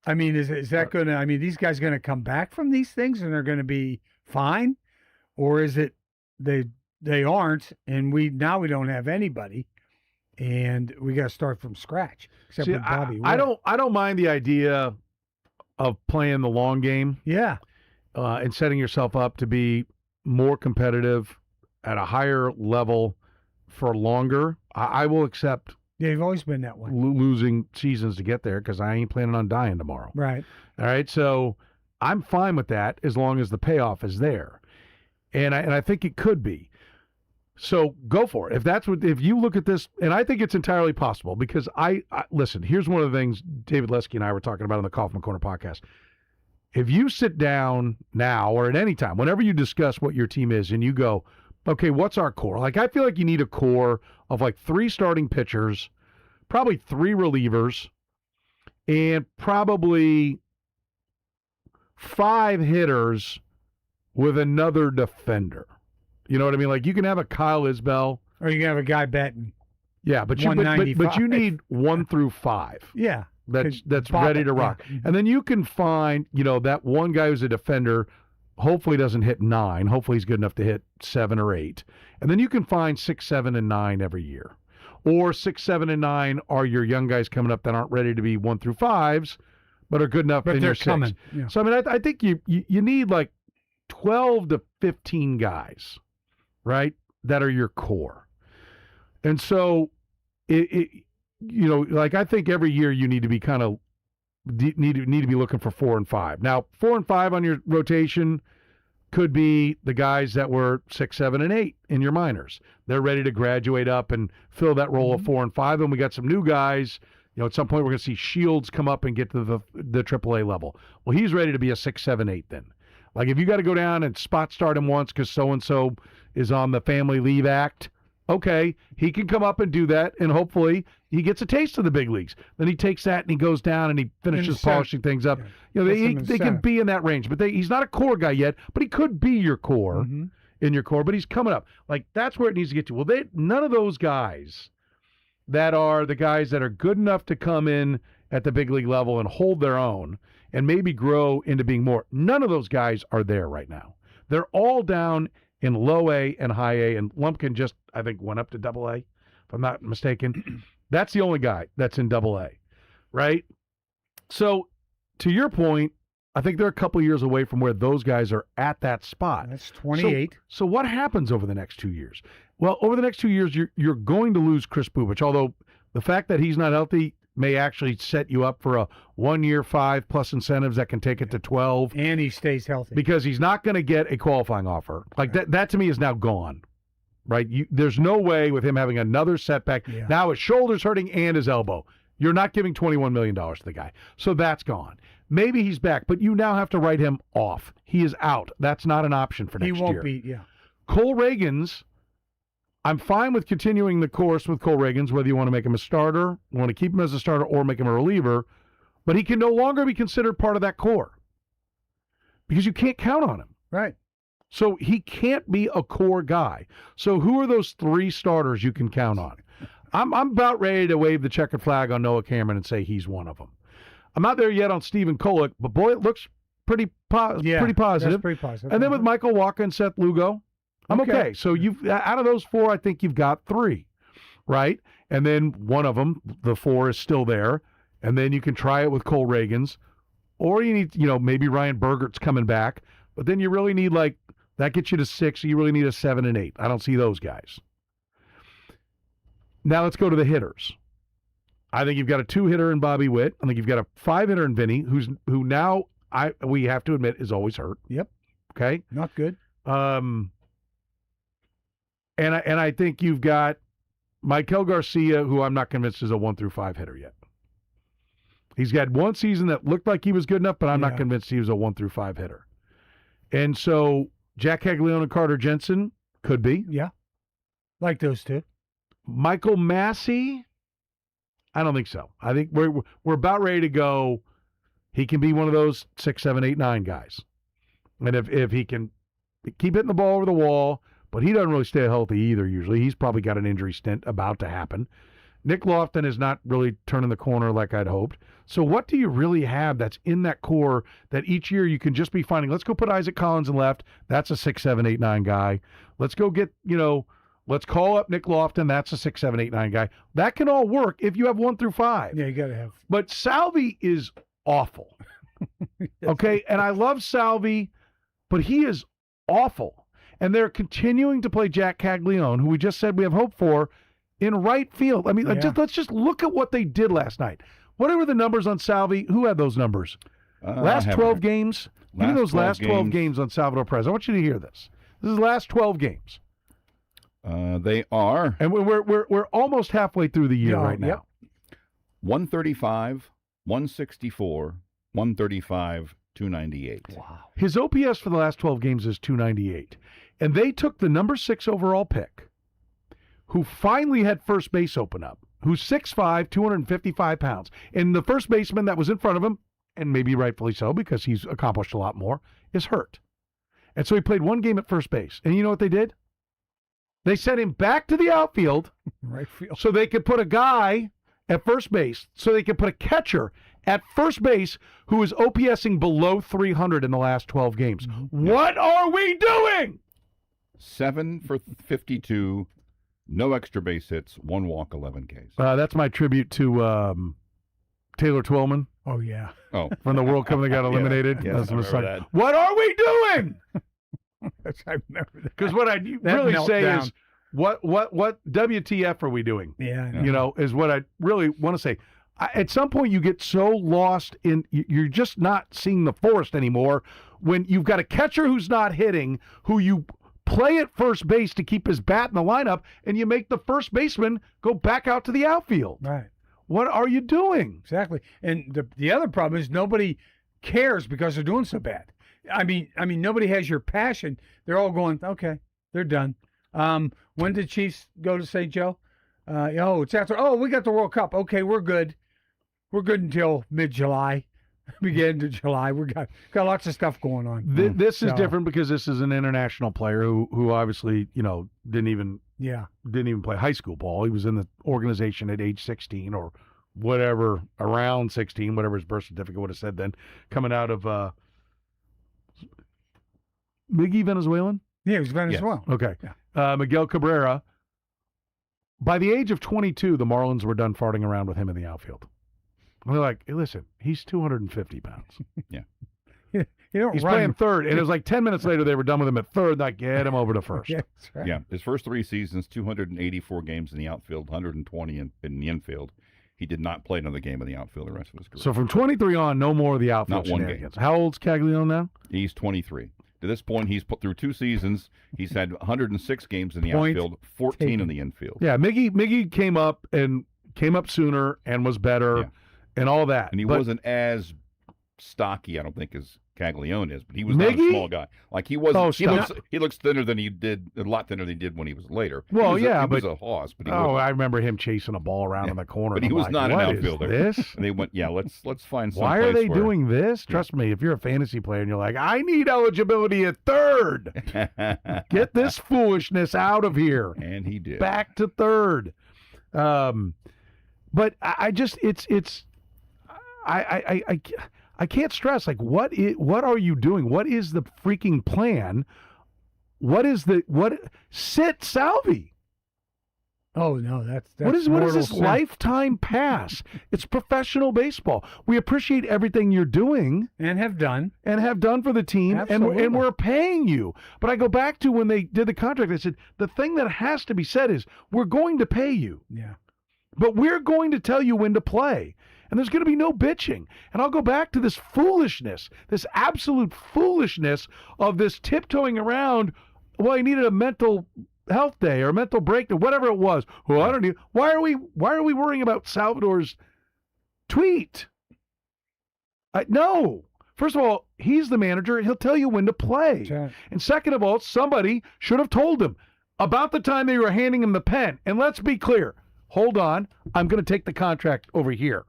I mean, is that going to? I mean, these guys going to come back from these things and they're going to be fine, or is it they aren't, and we don't have anybody, and we got to start from scratch. Except See, with Bobby, I Witt. don't mind the idea of playing the long game. Yeah. And setting yourself up to be more competitive at a higher level for longer. I will accept. Yeah, you've always been that way. Losing seasons to get there because I ain't planning on dying tomorrow. Right. All right. So I'm fine with that as long as the payoff is there, and I think it could be. So go for it. If you look at this, and I think it's entirely possible because I listen. Here's one of the things David Lesky and I were talking about on the Kaufman Corner podcast. If you sit down now or at any time, whenever you discuss what your team is, and you go, okay, what's our core? Like, I feel like you need a core of like 3 starting pitchers, probably 3 relievers, and probably 5 hitters with another defender. You know what I mean? Like, you can have a Kyle Isbell. Or you can have a guy batting. Yeah, but you need 1 through 5. Yeah. That's Bob- ready to rock. yeah. And then you can find, that one guy who's a defender, hopefully doesn't hit 9. Hopefully he's good enough to hit 7 or 8. And then you can find 6, 7, and 9 every year. Or 6, 7, and 9 are your young guys coming up that aren't ready to be 1 through 5s, but are good enough But in they're your 6. coming. Yeah. So, I mean, I think you need like 12 to 15 guys, right, that are your core. And so, like I think every year you need to be kind of need to be looking for 4 and 5. Now, 4 and 5 on your rotation could be the guys that were 6, 7, and 8 in your minors. They're ready to graduate up and fill that role of 4 and 5. And we got some new guys. At some point we're going to see Shields come up and get to the AAA level. Well, he's ready to be a 6, 7, 8 then. Like if you got to go down and spot start him once because so-and-so is on the family leave act, okay, he can come up and do that, and hopefully he gets a taste of the big leagues. Then he takes that and he goes down and he finishes polishing things up. Yeah. They can be in that range, but he's not a core guy yet, but he could be your core in your core, but he's coming up. Like that's where it needs to get to. Well, none of those guys that are the guys that are good enough to come in at the big league level and hold their own and maybe grow into being more. None of those guys are there right now. They're all down in low A and high A, and Lumpkin just, I think, went up to double A, if I'm not mistaken. That's the only guy that's in double A, right? So, to your point, I think they're a couple years away from where those guys are at that spot. That's 28. So what happens over the next 2 years? Well, over the next 2 years, you're going to lose Chris Bubich, although the fact that he's not healthy may actually set you up for a 1 year, 5+ incentives that can take it to 12. And he stays healthy. Because he's not going to get a qualifying offer. Like that to me is now gone, right? There's no way with him having another setback. Yeah. Now his shoulder's hurting and his elbow. You're not giving $21 million to the guy. So that's gone. Maybe he's back, but you now have to write him off. He is out. That's not an option for next year. He won't be, yeah. Cole Reagans, I'm fine with continuing the course with Cole Reagans, whether you want to make him a starter, want to keep him as a starter, or make him a reliever, but he can no longer be considered part of that core because you can't count on him. Right. So he can't be a core guy. So who are those 3 starters you can count on? I'm about ready to wave the checkered flag on Noah Cameron and say he's one of them. I'm not there yet on Stephen Kolek, but boy, it looks pretty positive. That's pretty positive. And then with Michael Walker and Seth Lugo, I'm okay. So you've out of those 4, I think you've got 3, right? And then one of them, the 4, is still there. And then you can try it with Cole Reagans, or you need, maybe Ryan Bergert's coming back. But then you really need that gets you to 6. So you really need a 7 and 8. I don't see those guys. Now let's go to the hitters. I think you've got a 2-hitter in Bobby Witt. I think you've got a 5-hitter in Vinny, who now we have to admit is always hurt. Yep. Okay. Not good. And I think you've got Michael Garcia, who I'm not convinced is a 1 through 5 hitter yet. He's got one season that looked like he was good enough, but I'm not convinced he was a 1 through 5 hitter. And so Jack Caglione and Carter Jensen could be. Yeah. Like those 2. Michael Massey, I don't think so. I think we're about ready to go. He can be one of those 6, 7, 8, 9 guys. And if he can keep hitting the ball over the wall, but he doesn't really stay healthy either usually. He's probably got an injury stint about to happen. Nick Lofton is not really turning the corner like I'd hoped. So what do you really have that's in that core that each year you can just be finding? Let's go put Isaac Collins in left. That's a 6, 7, 8, 9 guy. Let's go get, let's call up Nick Lofton. That's a 6, 7, 8, 9 guy. That can all work if you have 1 through 5. Yeah, you got to have. But Salvi is awful. Okay, and I love Salvi, but he is awful. And they're continuing to play Jack Caglione, who we just said we have hope for, in right field. I mean, let's just look at what they did last night. What were the numbers on Salvi? Who had those numbers? Last 12 games? Give me those last 12 games on Salvador Perez. I want you to hear this. This is the last 12 games. They are. And we're almost halfway through the year right now. Yep. 135, 164, 135, 298. Wow. His OPS for the last 12 games is 298. And they took the number 6 overall pick, who finally had first base open up, who's 6'5", 255 pounds. And the first baseman that was in front of him, and maybe rightfully so because he's accomplished a lot more, is hurt. And so he played 1 game at first base. And you know what they did? They sent him back to the outfield right field, so they could put a guy at first base, so they could put a catcher at first base who is OPSing below 300 in the last 12 games. Mm-hmm. What are we doing? 7 for 52, no extra base hits, 1 walk, 11 Ks. That's my tribute to Taylor Twellman. Oh, yeah. Oh. From the World Cup that got eliminated. Yes, I remember that. What are we doing? I remember that. Because what I really say is, What WTF are we doing? Yeah, I know. You know, is what I really want to say. At some point, you get so lost in, you're just not seeing the forest anymore when you've got a catcher who's not hitting, who you play at first base to keep his bat in the lineup, and you make the first baseman go back out to the outfield. Right. What are you doing? Exactly. And the other problem is nobody cares because they're doing so bad. I mean, nobody has your passion. They're all going, okay, they're done. When did Chiefs go to St. Joe? It's after. Oh, we got the World Cup. Okay, we're good. We're good until mid-July, beginning of July. We got lots of stuff going on. This is different because this is an international player who obviously, you know, didn't even play high school ball. He was in the organization at age 16 or whatever, around 16, whatever his birth certificate would have said then, coming out of Miggy Venezuelan? Yeah, he was Venezuelan. Yes. Okay. Yeah. Miguel Cabrera. By the age of 22, the Marlins were done farting around with him in the outfield. And they're like, hey, listen, he's 250 pounds. Yeah. He's playing third. And it was like 10 minutes later, they were done with him at third. Like, get him over to first. Yeah, that's right. Yeah. His first 3 seasons, 284 games in the outfield, 120 in the infield. He did not play another game in the outfield the rest of his career. So from 23 on, no more of the outfield Not one shenanigans. How old's Caglione now? He's 23. To this point, he's put through 2 seasons. He's had 106 games in the outfield, 14 in the infield. Yeah, Miggy came up sooner and was better and all that. And he wasn't as stocky, I don't think, as Caglione is, but he was Miggy? not a small guy. Like he wasn't. Oh, he looks thinner than he did, a lot thinner than he did when he was later. Well, he was a hoss. But I remember him chasing a ball around in the corner. But he was not an outfielder. This? And they went, let's find some. Why are they doing this? Trust me, if you're a fantasy player and you're like, I need eligibility at third. Get this foolishness out of here. And he did. Back to third. But I just I can't stress, like, what are you doing? What is the freaking plan? Sit Salvi. Oh no, that's what is this sin. lifetime pass? It's professional baseball. We appreciate everything you're doing and have done for the team, and we're paying you. But I go back to when they did the contract. I said the thing that has to be said is we're going to pay you. Yeah. But we're going to tell you when to play. And there's going to be no bitching. And I'll go back to this foolishness, this absolute foolishness of this tiptoeing around, well, he needed a mental health day or a mental break or whatever it was. Well, I don't need. Why are we worrying about Salvador's tweet? No. First of all, he's the manager and he'll tell you when to play. Sure. And second of all, somebody should have told him about the time they were handing him the pen. And let's be clear. Hold on. I'm going to take the contract over here.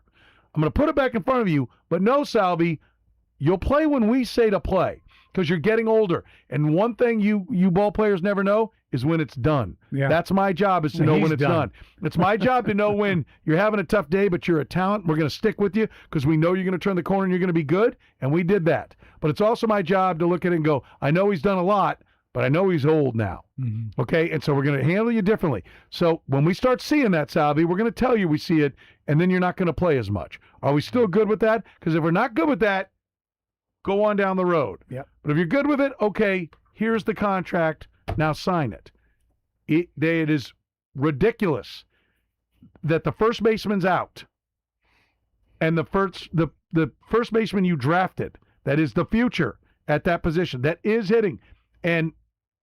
I'm going to put it back in front of you, but no, Salvi, you'll play when we say to play because you're getting older. And one thing you ball players never know is when it's done. Yeah. That's my job, is to know when it's done. It's my job to know when you're having a tough day, but you're a talent. We're going to stick with you because we know you're going to turn the corner and you're going to be good, and we did that. But it's also my job to look at it and go, I know he's done a lot, but I know he's old now. Mm-hmm. Okay? And so we're going to handle you differently. So when we start seeing that, Salvi, we're going to tell you we see it, and then you're not going to play as much. Are we still good with that? Because if we're not good with that, go on down the road. Yep. But if you're good with it, okay, here's the contract. Now sign it. It is ridiculous that the first baseman's out and the first baseman you drafted, that is the future at that position, that is hitting, and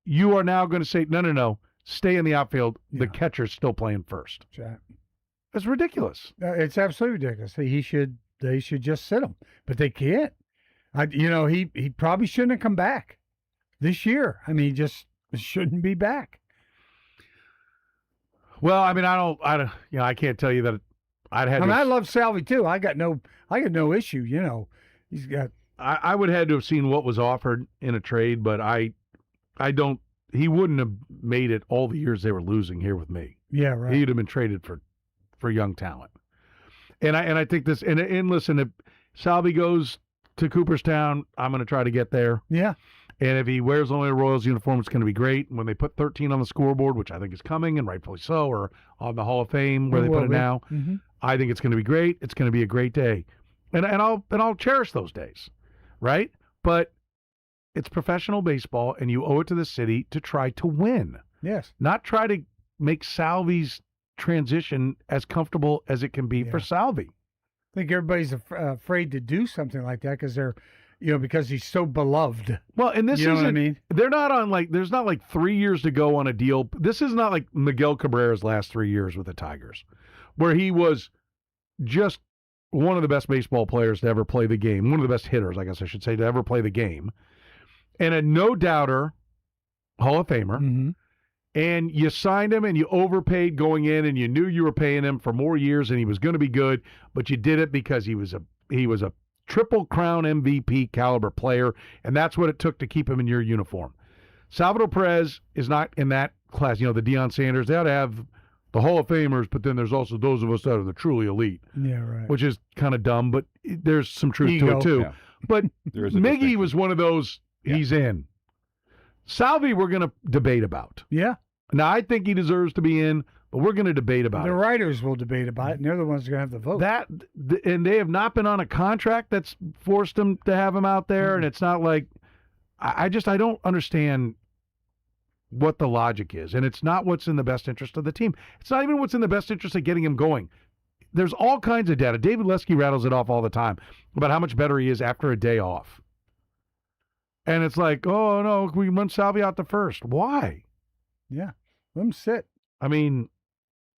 you are now going to say, no, stay in the outfield. Yeah. The catcher's still playing first. Sure. It's ridiculous. It's absolutely ridiculous. They should just sit him, but they can't. He probably shouldn't have come back this year. I mean, he just shouldn't be back. Well, I mean, I can't tell you that I'd had. I love Salvi too. I got no issue. He's got. I would have had to have seen what was offered in a trade, but I don't. He wouldn't have made it all the years they were losing here with me. Yeah, right. He'd have been traded for young talent. And I think this. And listen, if Salvi goes to Cooperstown, I'm going to try to get there. Yeah. And if he wears only a Royals uniform, it's going to be great. And when they put 13 on the scoreboard, which I think is coming, and rightfully so, or on the Hall of Fame where they put it now, mm-hmm. I think it's going to be great. It's going to be a great day, and I'll cherish those days, right? But it's professional baseball, and you owe it to the city to try to win. Yes. Not try to make Salvi's transition as comfortable as it can be for Salvi. I think everybody's afraid to do something like that because they're, because he's so beloved. Well, and this You know isn't, what I mean? they're not on there's not 3 years to go on a deal. This is not like Miguel Cabrera's last 3 years with the Tigers, where he was just one of the best baseball players to ever play the game. One of the best hitters, I guess I should say, to ever play the game. And a no-doubter Hall of Famer. Mm-hmm. And you signed him and you overpaid going in and you knew you were paying him for more years and he was going to be good, but you did it because he was a Triple Crown MVP caliber player, and that's what it took to keep him in your uniform. Salvador Perez is not in that class. The Deion Sanders, they ought to have the Hall of Famers, but then there's also those of us that are the truly elite. Yeah, right. Which is kind of dumb, but there's some truth Ego. to it too. Yeah. But There is a Miggy distinction. was one of those, he's in. Salvi, we're going to debate about. Yeah. Now, I think he deserves to be in, but we're going to debate about The it. writers will debate about it, and they're the ones who are going to have the vote. And they have not been on a contract that's forced him to have him out there, and it's not like I don't understand what the logic is, and it's not what's in the best interest of the team. It's not even what's in the best interest of getting him going. There's all kinds of data. David Lesky rattles it off all the time about how much better he is after a day off. And it's like, oh, no, we run Salvi out the first. Why? Yeah. Let him sit. I mean,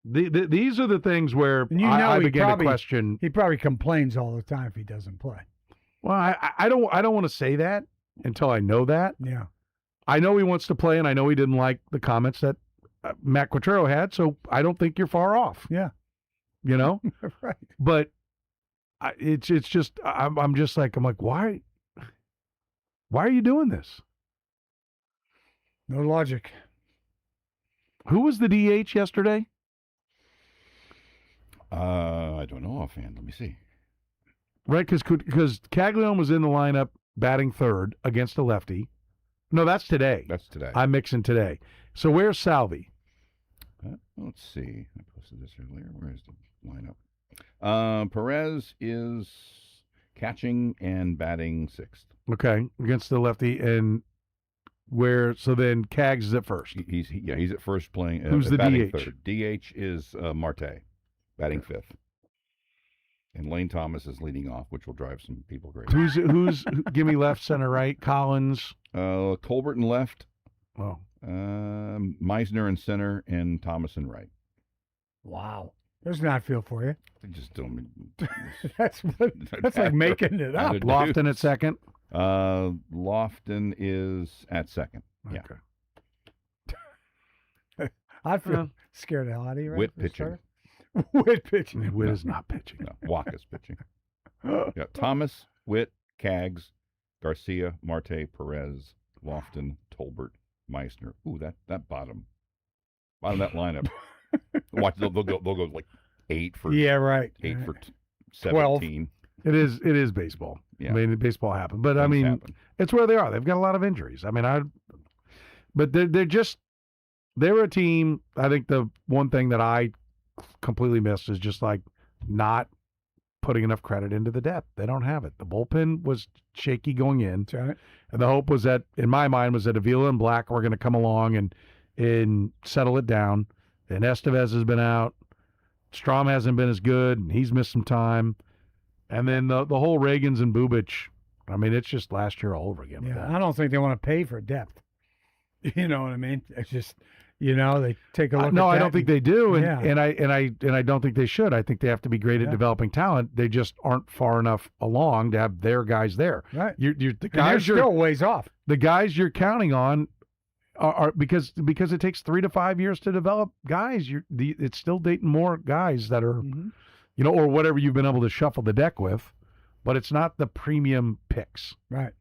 these are the things where And I he begin probably, to question. He probably complains all the time if he doesn't play. Well, I don't want to say that until I know that. Yeah. I know he wants to play, and I know he didn't like the comments that Matt Quatrero had, so I don't think you're far off. Yeah. Right. But it's just I'm like, why are you doing this? No logic. Who was the DH yesterday? I don't know offhand. Let me see. Right, because Caglione was in the lineup batting third against a lefty. No, that's today. That's today. I'm mixing today. So where's Salvi? Let's see. I posted this earlier. Where is the lineup? Perez is catching and batting sixth. Okay, against the lefty, and so then Cags is at first. He's at first playing. Who's the batting DH? Third. DH is Marte, batting fifth, and Lane Thomas is leading off, which will drive some people crazy. Who's give me left, center, right? Collins. Colbert in left. Oh. Meisner in center and Thomas in right. Wow. There's an outfield for you. I just don't. That's like making it up. Lofton at second. Lofton is at second. Yeah. I feel scared the hell out of you. Right? Witt pitching. Witt pitching. Witt is not pitching. No, Waka's pitching. Yeah, Thomas, Witt, Cags, Garcia, Marte, Perez, Lofton, Tolbert, Meisner. Ooh, that bottom of that lineup. Watch, they'll go like 8 for 8 for 17. It is baseball. Yeah. I mean, baseball happened, but I mean, it's where they are. They've got a lot of injuries. I mean, but they're a team. I think the one thing that I completely missed is just like not putting enough credit into the depth. They don't have it. The bullpen was shaky going in. That's right. And the hope was that, in my mind, was that Avila and Black were going to come along and settle it down. And Estevez has been out. Strom hasn't been as good, and he's missed some time. And then the whole Reagans and Bubic, I mean, it's just last year all over again. Yeah, I don't think they want to pay for depth. You know what I mean? It's just, they take a look. No, at I that don't think they do, and yeah. I don't think they should. I think they have to be great at developing talent. They just aren't far enough along to have their guys there. Right. The guys you're still ways off. The guys you're counting on are because it takes 3 to 5 years to develop guys. It's still dating more guys that are, or whatever you've been able to shuffle the deck with, but it's not the premium picks, right?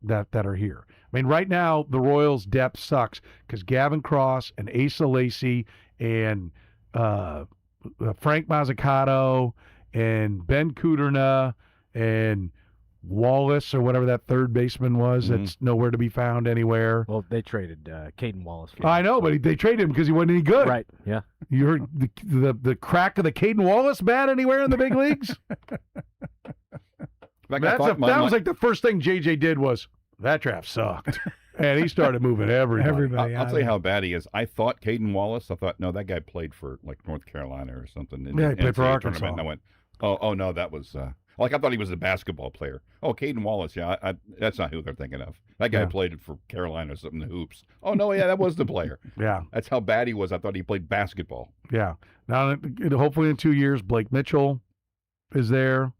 That are here. I mean, right now the Royals' depth sucks because Gavin Cross and Asa Lacy and Frank Mazzucato and Ben Kudrna and Wallace or whatever that third baseman was that's nowhere to be found anywhere. Well, they traded Caden Wallace. I know, but they traded him because he wasn't any good. Right, yeah. You heard the crack of the Caden Wallace bat anywhere in the big leagues? That was like the first thing JJ did was, that draft sucked. And he started moving everybody. I'll tell you how bad he is. I thought Caden Wallace. I thought, no, that guy played for like North Carolina or something. In Yeah, the he played for NCAA Arkansas. tournament. And I went, oh no, that was like I thought he was a basketball player. Oh, Caden Wallace. Yeah, that's not who they're thinking of. That guy played for Carolina or something. The hoops. Oh no, yeah, that was the player. Yeah, that's how bad he was. I thought he played basketball. Yeah. Now, hopefully in 2 years, Blake Mitchell is there.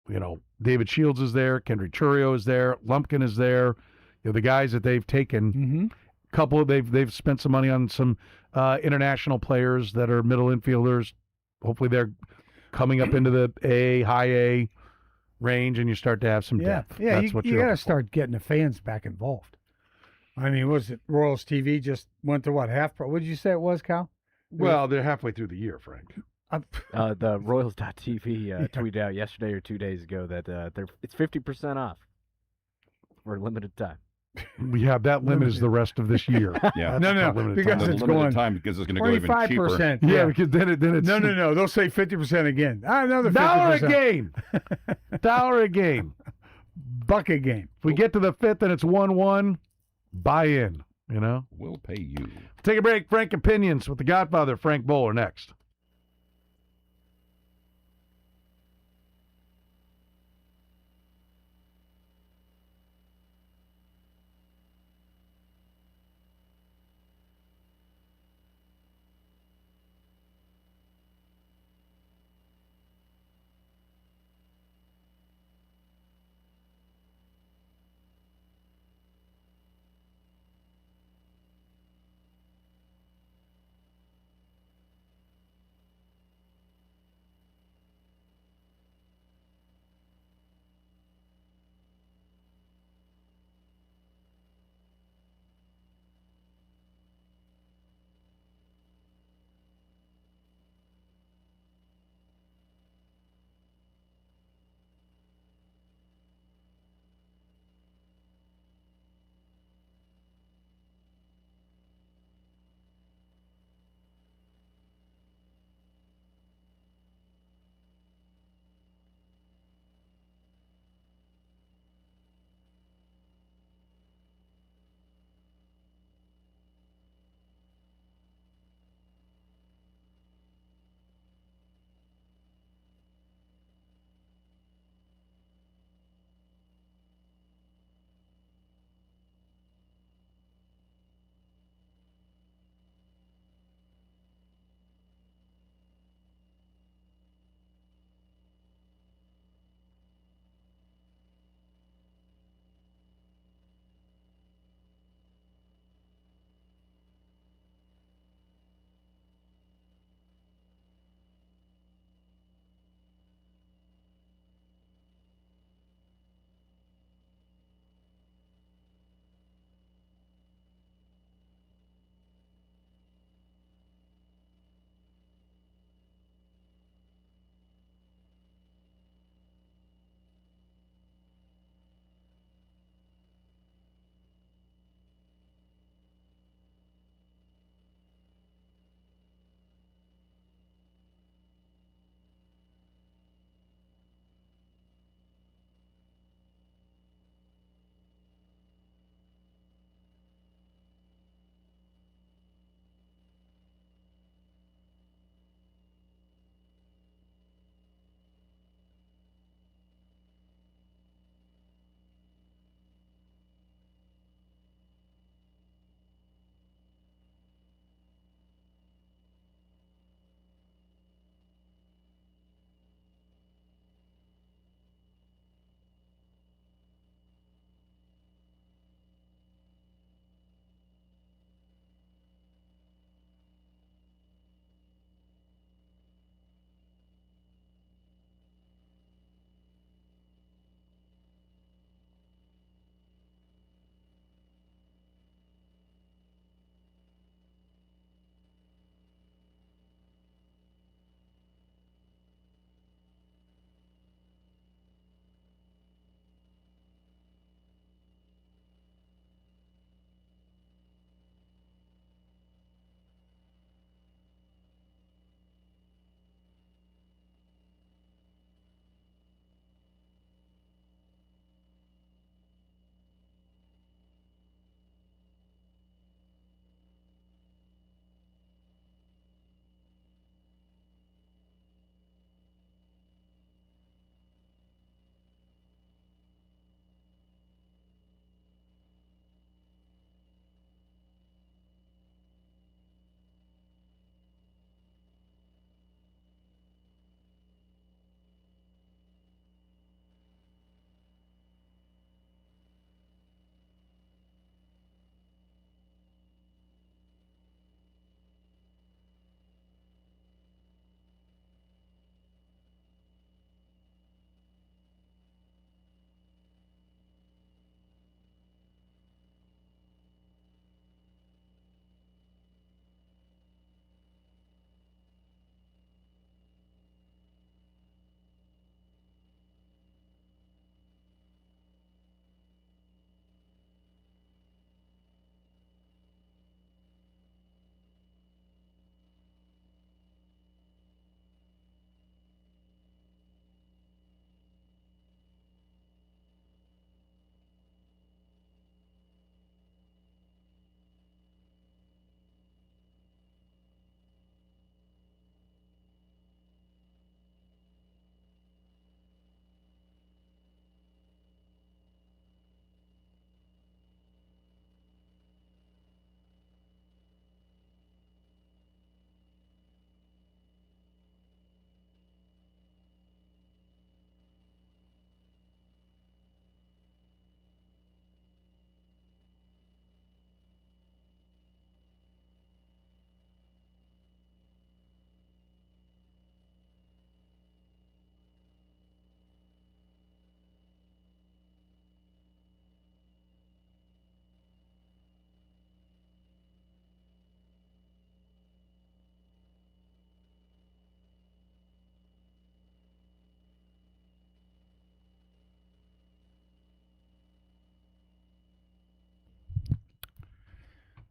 You know, David Shields is there. Kendrick Churio is there. Lumpkin is there. You know, the guys that they've taken, couple they've spent some money on some international players that are middle infielders. Hopefully they're coming up into the high A range, and you start to have some depth. Yeah, That's what you you're got to looking for. start getting the fans back involved. I mean, was it Royals TV just went to what, half? What did you say it was, Cal? Well, they're halfway through the year, Frank. The Royals.tv tweeted out yesterday or 2 days ago that it's 50% off for a limited time. We have that limit is the rest of this year. Yeah, No, because it's going time because it's going to go even cheaper. 25%. Yeah, because then it's No. They'll say 50% again. Another 50%. $1 a game. $1 a game. Buck a game. If we get to the 5th and it's 1-1, buy in. You know, we'll pay you. Take a break. Frank Opinions with the Godfather, Frank Bowler, next.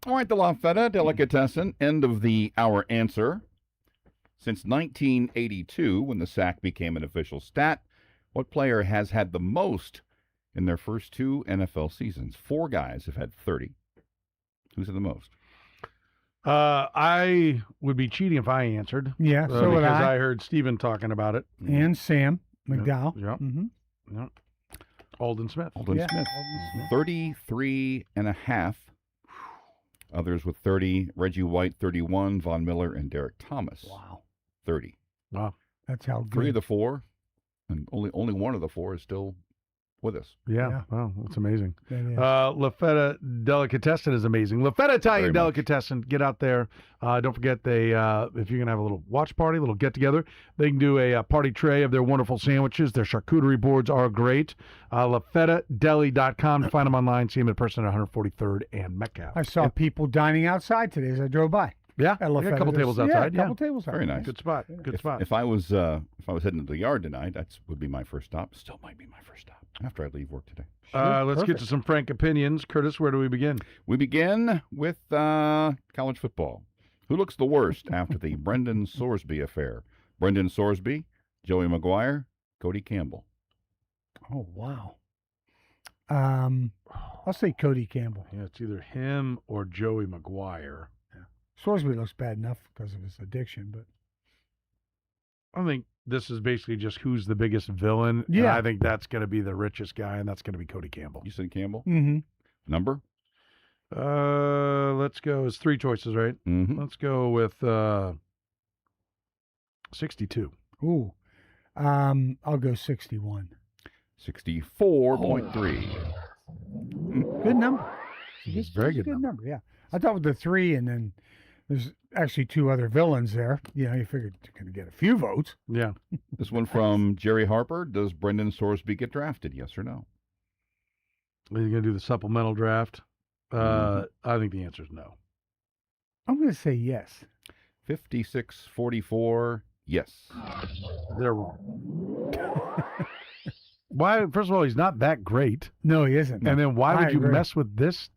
All right, the La Feta Delicatessen, end of the hour answer. Since 1982, when the sack became an official stat, what player has had the most in their first 2 NFL seasons? 4 guys have had 30. Who's had the most? I would be cheating if I answered. Yeah, so would because I. I heard Steven talking about it. And Sam McDowell. Yep. Yep. Alden Smith. Alden Smith. 33 and a half. Others with 30. Reggie White, 31. Von Miller and Derek Thomas. Wow. 30. Wow. That's how good. 3 of the 4, and only one of the 4 is still with us. Yeah. Wow, that's amazing. That is. La Feta Delicatessen is amazing. La Feta Italian Very much. Delicatessen. Get out there. Don't forget, if you're going to have a little watch party, a little get-together, they can do a party tray of their wonderful sandwiches. Their charcuterie boards are great. LaFetaDeli.com. Find them online. See them in person at 143rd and Metcalf. I saw people dining outside today as I drove by. Yeah, At La a Feta. couple tables outside. Yeah, a couple tables outside. Very nice. Good spot. Good spot. If I was heading to the yard tonight, that would be my first stop. Still might be my first stop after I leave work today. Let's get to some frank opinions. Curtis, where do we begin? We begin with college football. Who looks the worst after the Brendan Sorsby affair? Brendan Sorsby, Joey McGuire, Cody Campbell. Oh, wow. I'll say Cody Campbell. Yeah, it's either him or Joey McGuire. Sorsby looks bad enough because of his addiction, but I think this is basically just who's the biggest villain. Yeah. And I think that's going to be the richest guy, and that's going to be Cody Campbell. You said Campbell? Mm-hmm. Number? Let's go. It's 3 choices, right? Mm-hmm. Let's go with 62. Ooh. I'll go 61. 64.3. Good number. It's a very good number. Yeah. I thought with the 3, and then there's actually 2 other villains there. You know, you figured you're going to get a few votes. Yeah. This one from Jerry Harper. Does Brendan Sorsby get drafted? Yes or no? Are you going to do the supplemental draft? I think the answer is no. I'm going to say yes. 56-44. Yes. They're wrong. Why? First of all, he's not that great. No, he isn't. And then why I would you agree. mess with this?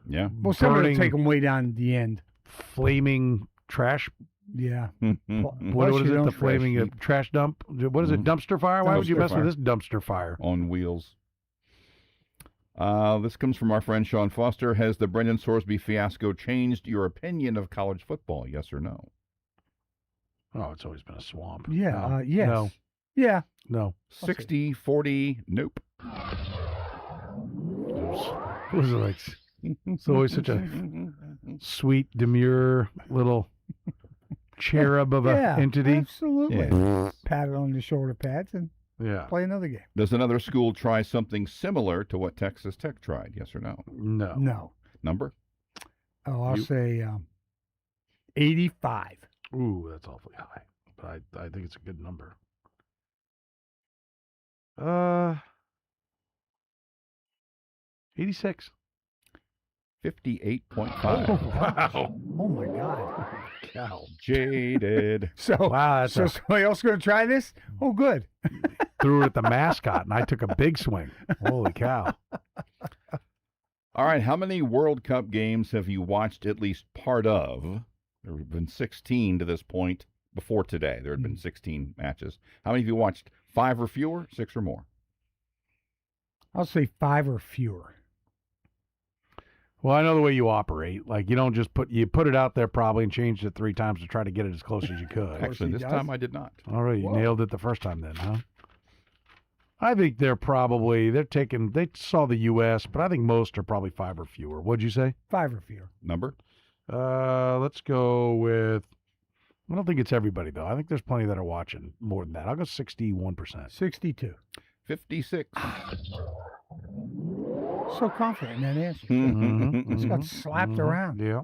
Yeah. Well, somebody will burning, take him way down at the end. flaming trash. Yeah. What is it? The flaming trash dump? What is it? Dumpster fire? Why would you mess with this dumpster fire? On wheels. This comes from our friend Sean Foster. Has the Brendan Sorsby fiasco changed your opinion of college football? Yes or no? Oh, it's always been a swamp. Yeah. Yes. No. Yeah. No. 60-40. Nope. What was it like? It's always such a sweet, demure little cherub of an entity. Absolutely. Yeah. Pat it on the shoulder pads and play another game. Does another school try something similar to what Texas Tech tried? Yes or no? No. No. Number? Oh, I'll say 85. Ooh, that's awfully high. But I think it's a good number. 86. 58.5. Oh, wow. Oh my God. Cow. Jaded. So, wow, so somebody else going to try this? Oh, good. Threw it at the mascot, and I took a big swing. Holy cow. All right, how many World Cup games have you watched at least part of? There have been 16 to this point before today. There had been 16 matches. How many have you watched? 5 or fewer? 6 or more? I'll say 5 or fewer. Well, I know the way you operate. Like, you don't just put it out there probably and changed it 3 times to try to get it as close as you could. Actually, this time I did not. All right, you nailed it the first time then, huh? I think they saw the U.S., but I think most are probably 5 or fewer. What'd you say? 5 or fewer. Number? Let's go with, I don't think it's everybody, though. I think there's plenty that are watching more than that. I'll go 61%. 62. 56. So confident in that answer. Just got slapped around. Yeah.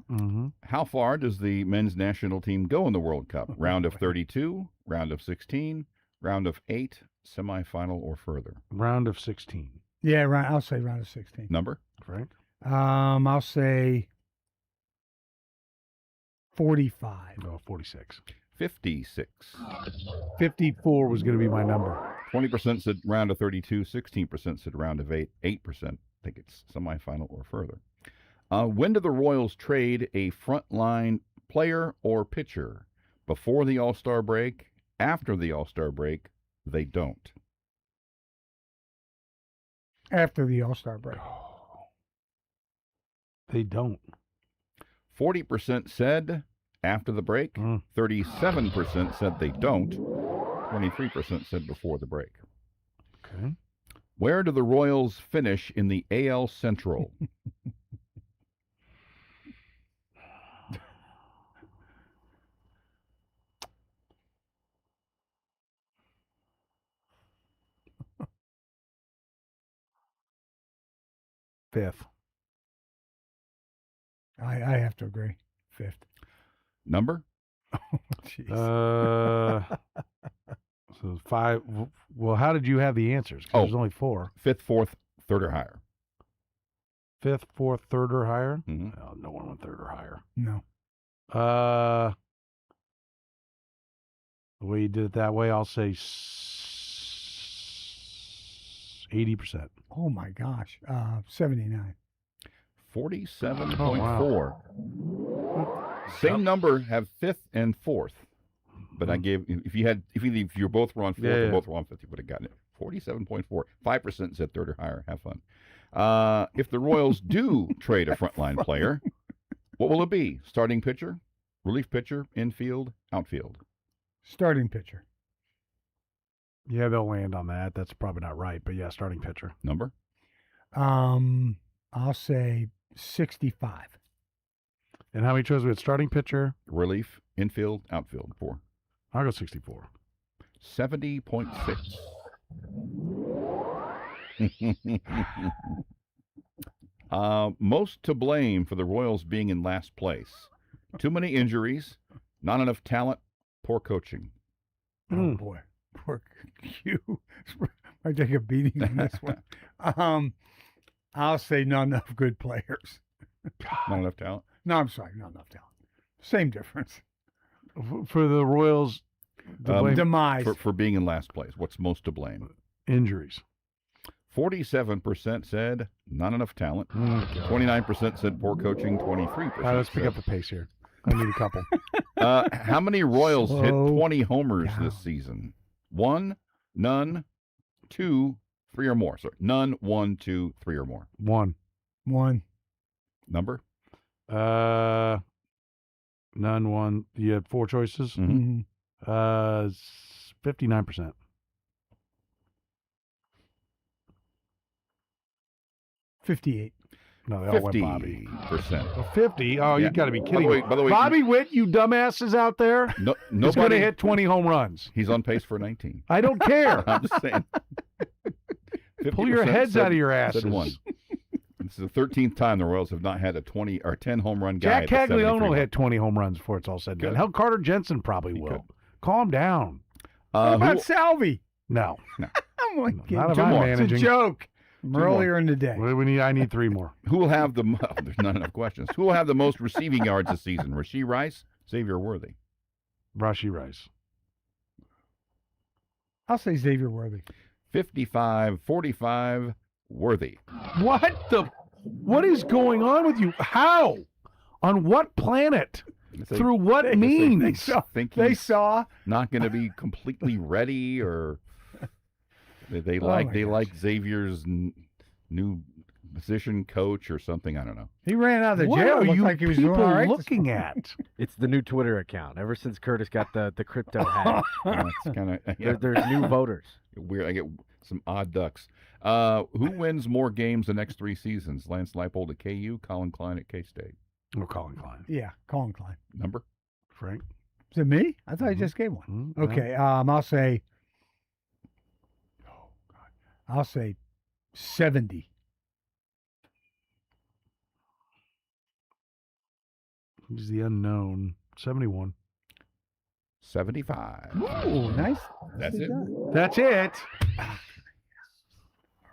How far does the men's national team go in the World Cup? Round of 32, round of 16, round of 8, semifinal or further? Round of 16. Yeah, I'll say round of 16. Number? Frank? I'll say 45. No, 46. 56. 54 was going to be my number. 20% said round of 32, 16% said round of 8, 8% think it's semifinal or further. When do the Royals trade a frontline player or pitcher? Before the All-Star break? After the All-Star break? They don't. After the All-Star break. They don't. 40% said after the break. 37% said they don't. 23% said before the break. Okay. Where do the Royals finish in the AL Central? Fifth. I have to agree. Fifth. Number? So 5. Well, how did you have the answers? 'Cause there's only 4. Fifth, fourth, third, or higher. Fifth, fourth, third, or higher? Mm-hmm. Oh, no one went third or higher. No. The way you did it that way, I'll say 80%. Oh my gosh. 79. 47.4. Same number have fifth and fourth, but I gave if you both were on fourth or both were on fifth, you would have gotten it. 47.4. 5% said third or higher. Have fun. If the Royals do trade a frontline player, what will it be? Starting pitcher, relief pitcher, infield, outfield. Starting pitcher. Yeah, they'll land on that. That's probably not right, but yeah, starting pitcher. Number? I'll say 65. And how many choices we had? Starting pitcher, relief, infield, outfield. 4. I'll go 64. 70.6. Most to blame for the Royals being in last place. Too many injuries, not enough talent, poor coaching. Oh boy, poor Q. I take a beating on this one. I'll say not enough good players. Not enough talent? No, I'm sorry, not enough talent. Same difference. For the Royals, demise. For being in last place. What's most to blame? Injuries. 47% said not enough talent. 29% said poor coaching. 23%. All right, let's pick up the pace here. I need a couple. How many Royals hit 20 homers this season? 1, none, 2, 3 or more. Sorry, none, 1, 2, 3 or more. 1. Number? None, 1. You had 4 choices? Mm-hmm. 59%. 58. No, they all went Bobby. 50%. 50? Oh, Yeah. you got to be kidding me. By the way, Bobby Witt, you dumbasses out there, is going to hit 20 home runs. He's on pace for 19. I don't care. I'm just saying. Pull your heads out of your asses. Said 1. This is the 13th time the Royals have not had a 20 or 10 home run guy. Jack Caglione will hit 20 home runs before it's all said and done. Hell, Carter Jensen probably will. Calm down. What about Salvi? No. I'm like, Not if I'm managing. It's a joke. Earlier in the day. I need 3 more. Who will have the there's not enough questions. Who will have the most receiving yards this season? Rashee Rice, Xavier Worthy. Rashee Rice. I'll say Xavier Worthy. 55-45 Worthy. What is going on with you? How? On what planet? Through what means? They saw not going to be completely ready, or they like Xavier's new position coach or something. I don't know. He ran out of the What jail. are Looked you like he was doing people all right. looking at? It's the new Twitter account. Ever since Curtis got the crypto hack, It's kind of there's new voters. Weird. I get some odd ducks. Who wins more games the next 3 seasons? Lance Leipold at KU, Colin Klein at K-State. Or Colin Klein. Yeah, Colin Klein. Number? Frank. Is it me? I thought I just gave one. Okay. I'll say. Oh God. I'll say 70. He's the unknown. 71. 75. Ooh, nice. That's it. That's it. All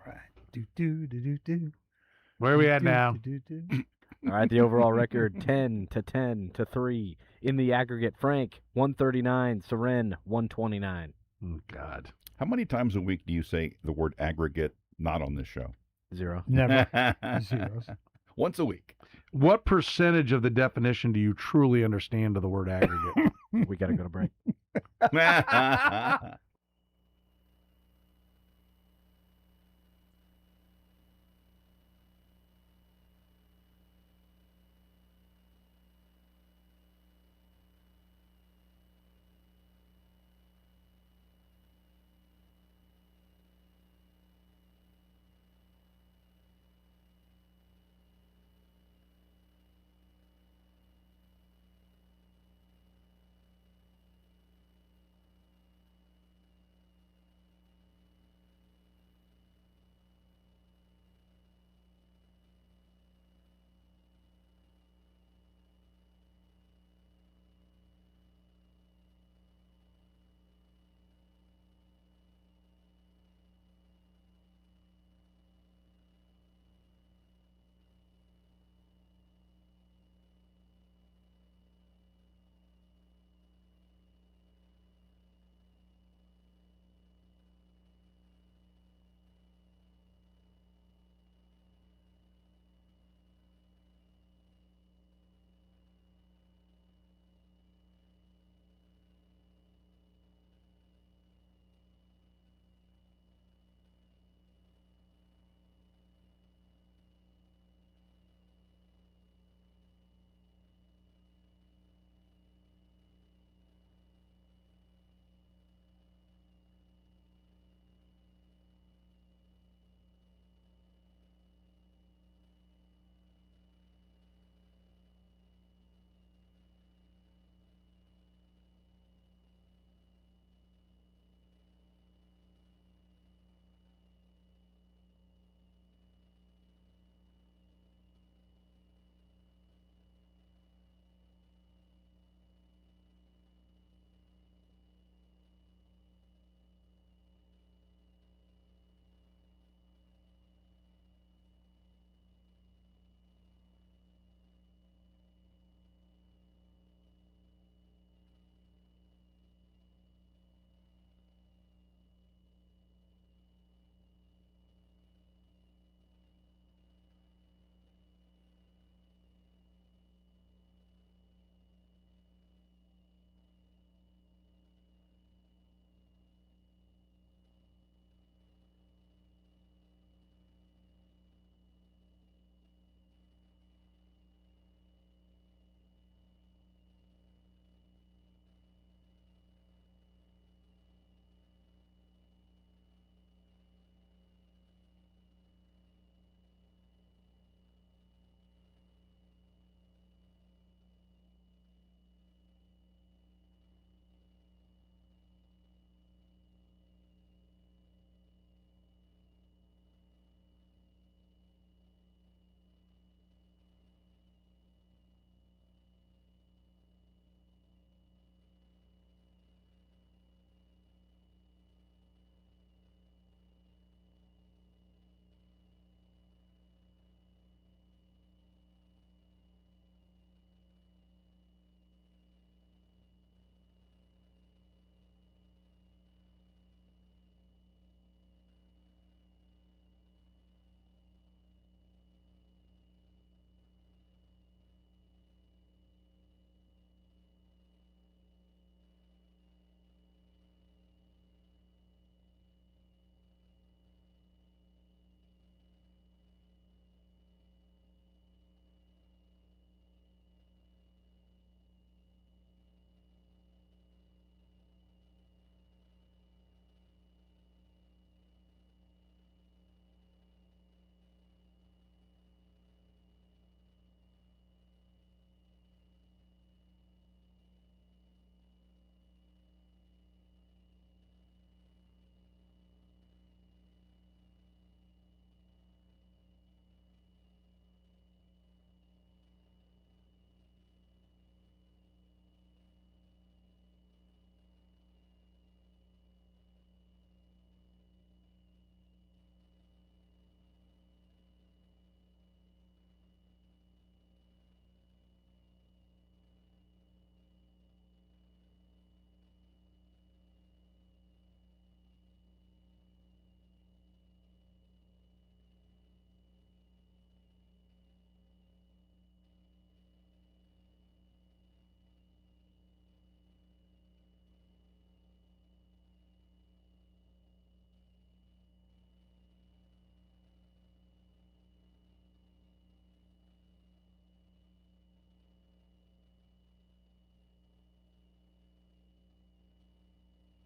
right. Do. Where are we at now? All right, the overall record 10-10-3 in the aggregate. Frank 139, Seren 129. Oh God. How many times a week do you say the word aggregate not on this show? 0. Never. Zeros. Once a week. What percentage of the definition do you truly understand of the word aggregate? We got to go to break.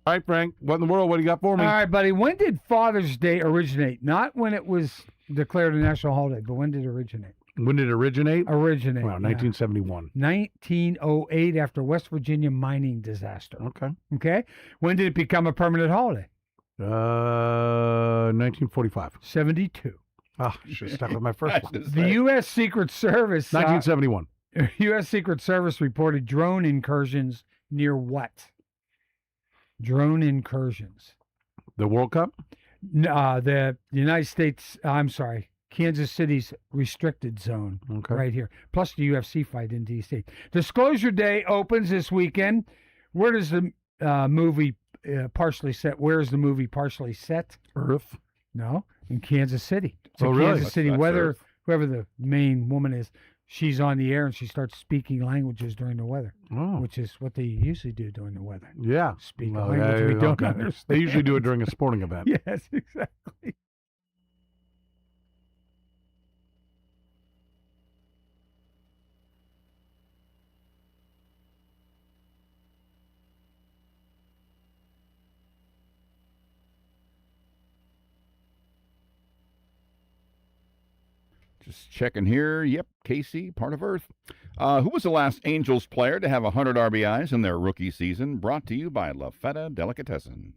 All right, Frank. What in the world? What do you got for me? All right, buddy. When did Father's Day originate? Not when it was declared a national holiday, but when did it originate? When did it originate? Originate. Well, 1971. 1908 after West Virginia mining disaster. Okay. Okay. When did it become a permanent holiday? 1945. 72. Oh, should have stuck with my first one. The U.S. Secret Service. 1971. U.S. Secret Service reported drone incursions near what? Drone incursions. The World Cup? The United States, I'm sorry, Kansas City's restricted zone right here. Plus the UFC fight in D.C. Disclosure Day opens this weekend. Where does the movie partially set? Where is the movie partially set? Earth. No, in Kansas City. So really? Kansas City, That's whoever the main woman is, she's on the air and she starts speaking languages during the weather, which is what they usually do during the weather. Yeah. Speak a language we don't understand. They usually do it during a sporting event. Yes, exactly. Just checking here. Yep, Casey, part of Earth. Who was the last Angels player to have 100 RBIs in their rookie season? Brought to you by La Feta Delicatessen.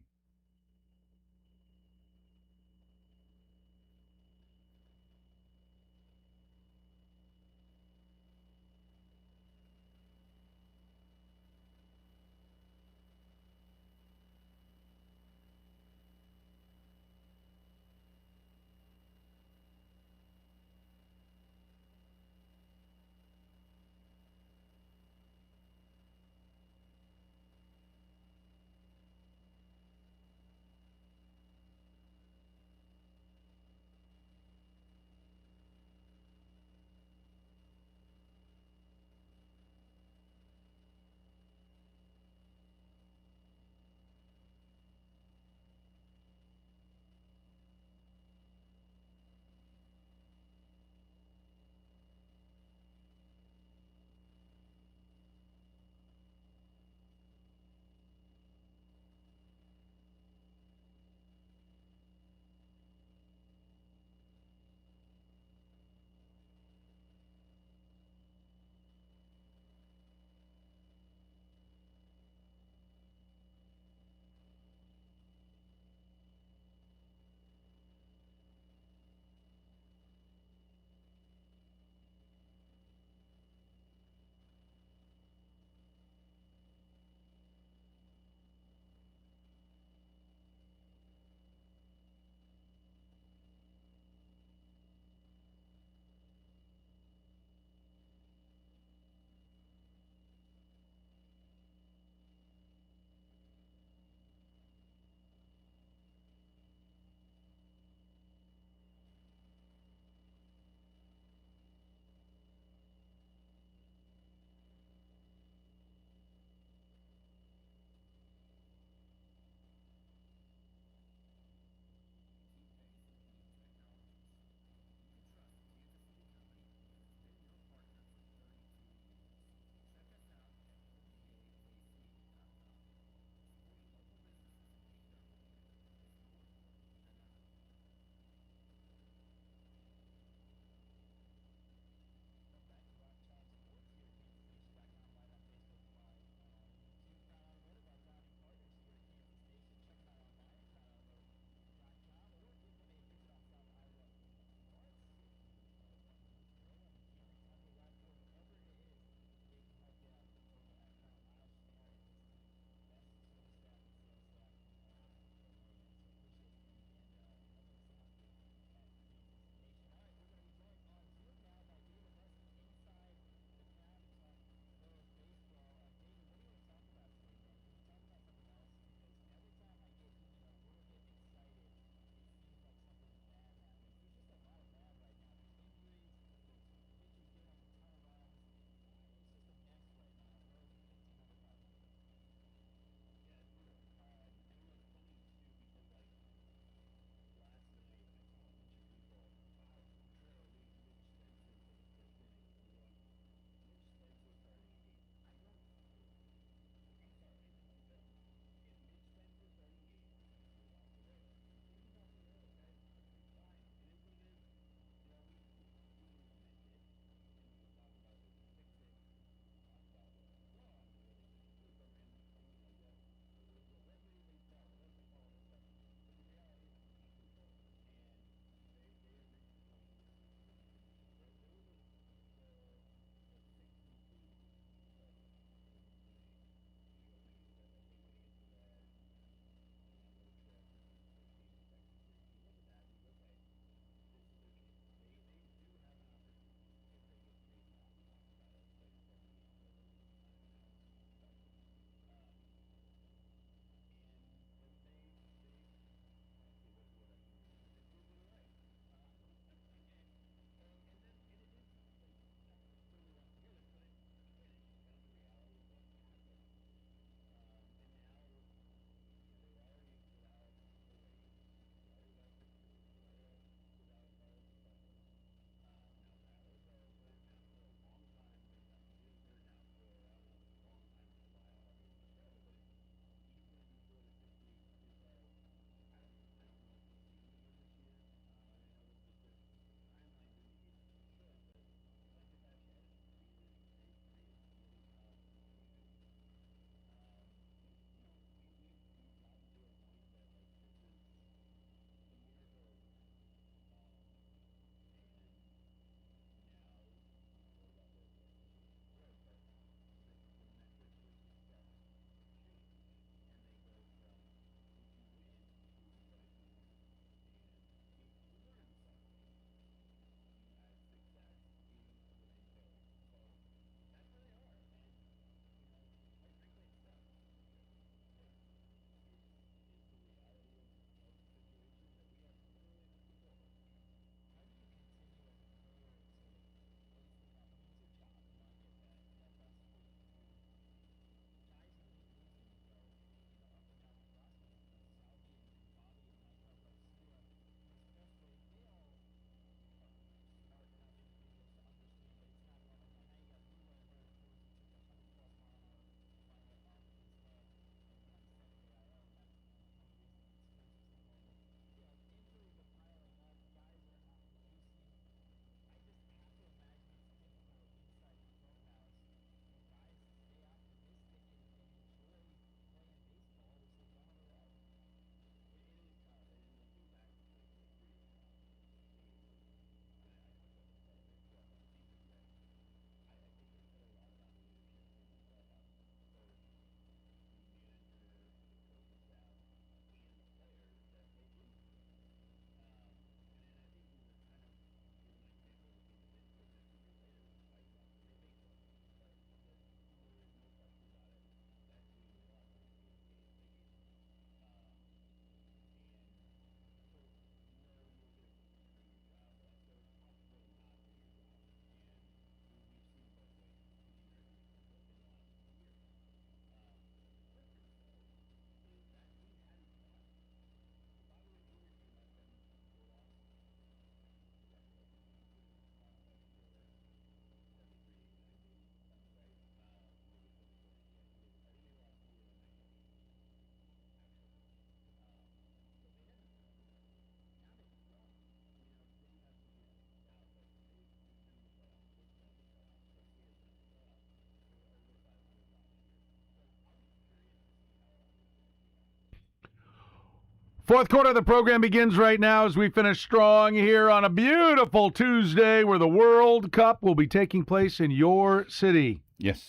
Fourth quarter of the program begins right now as we finish strong here on a beautiful Tuesday where the World Cup will be taking place in your city. Yes.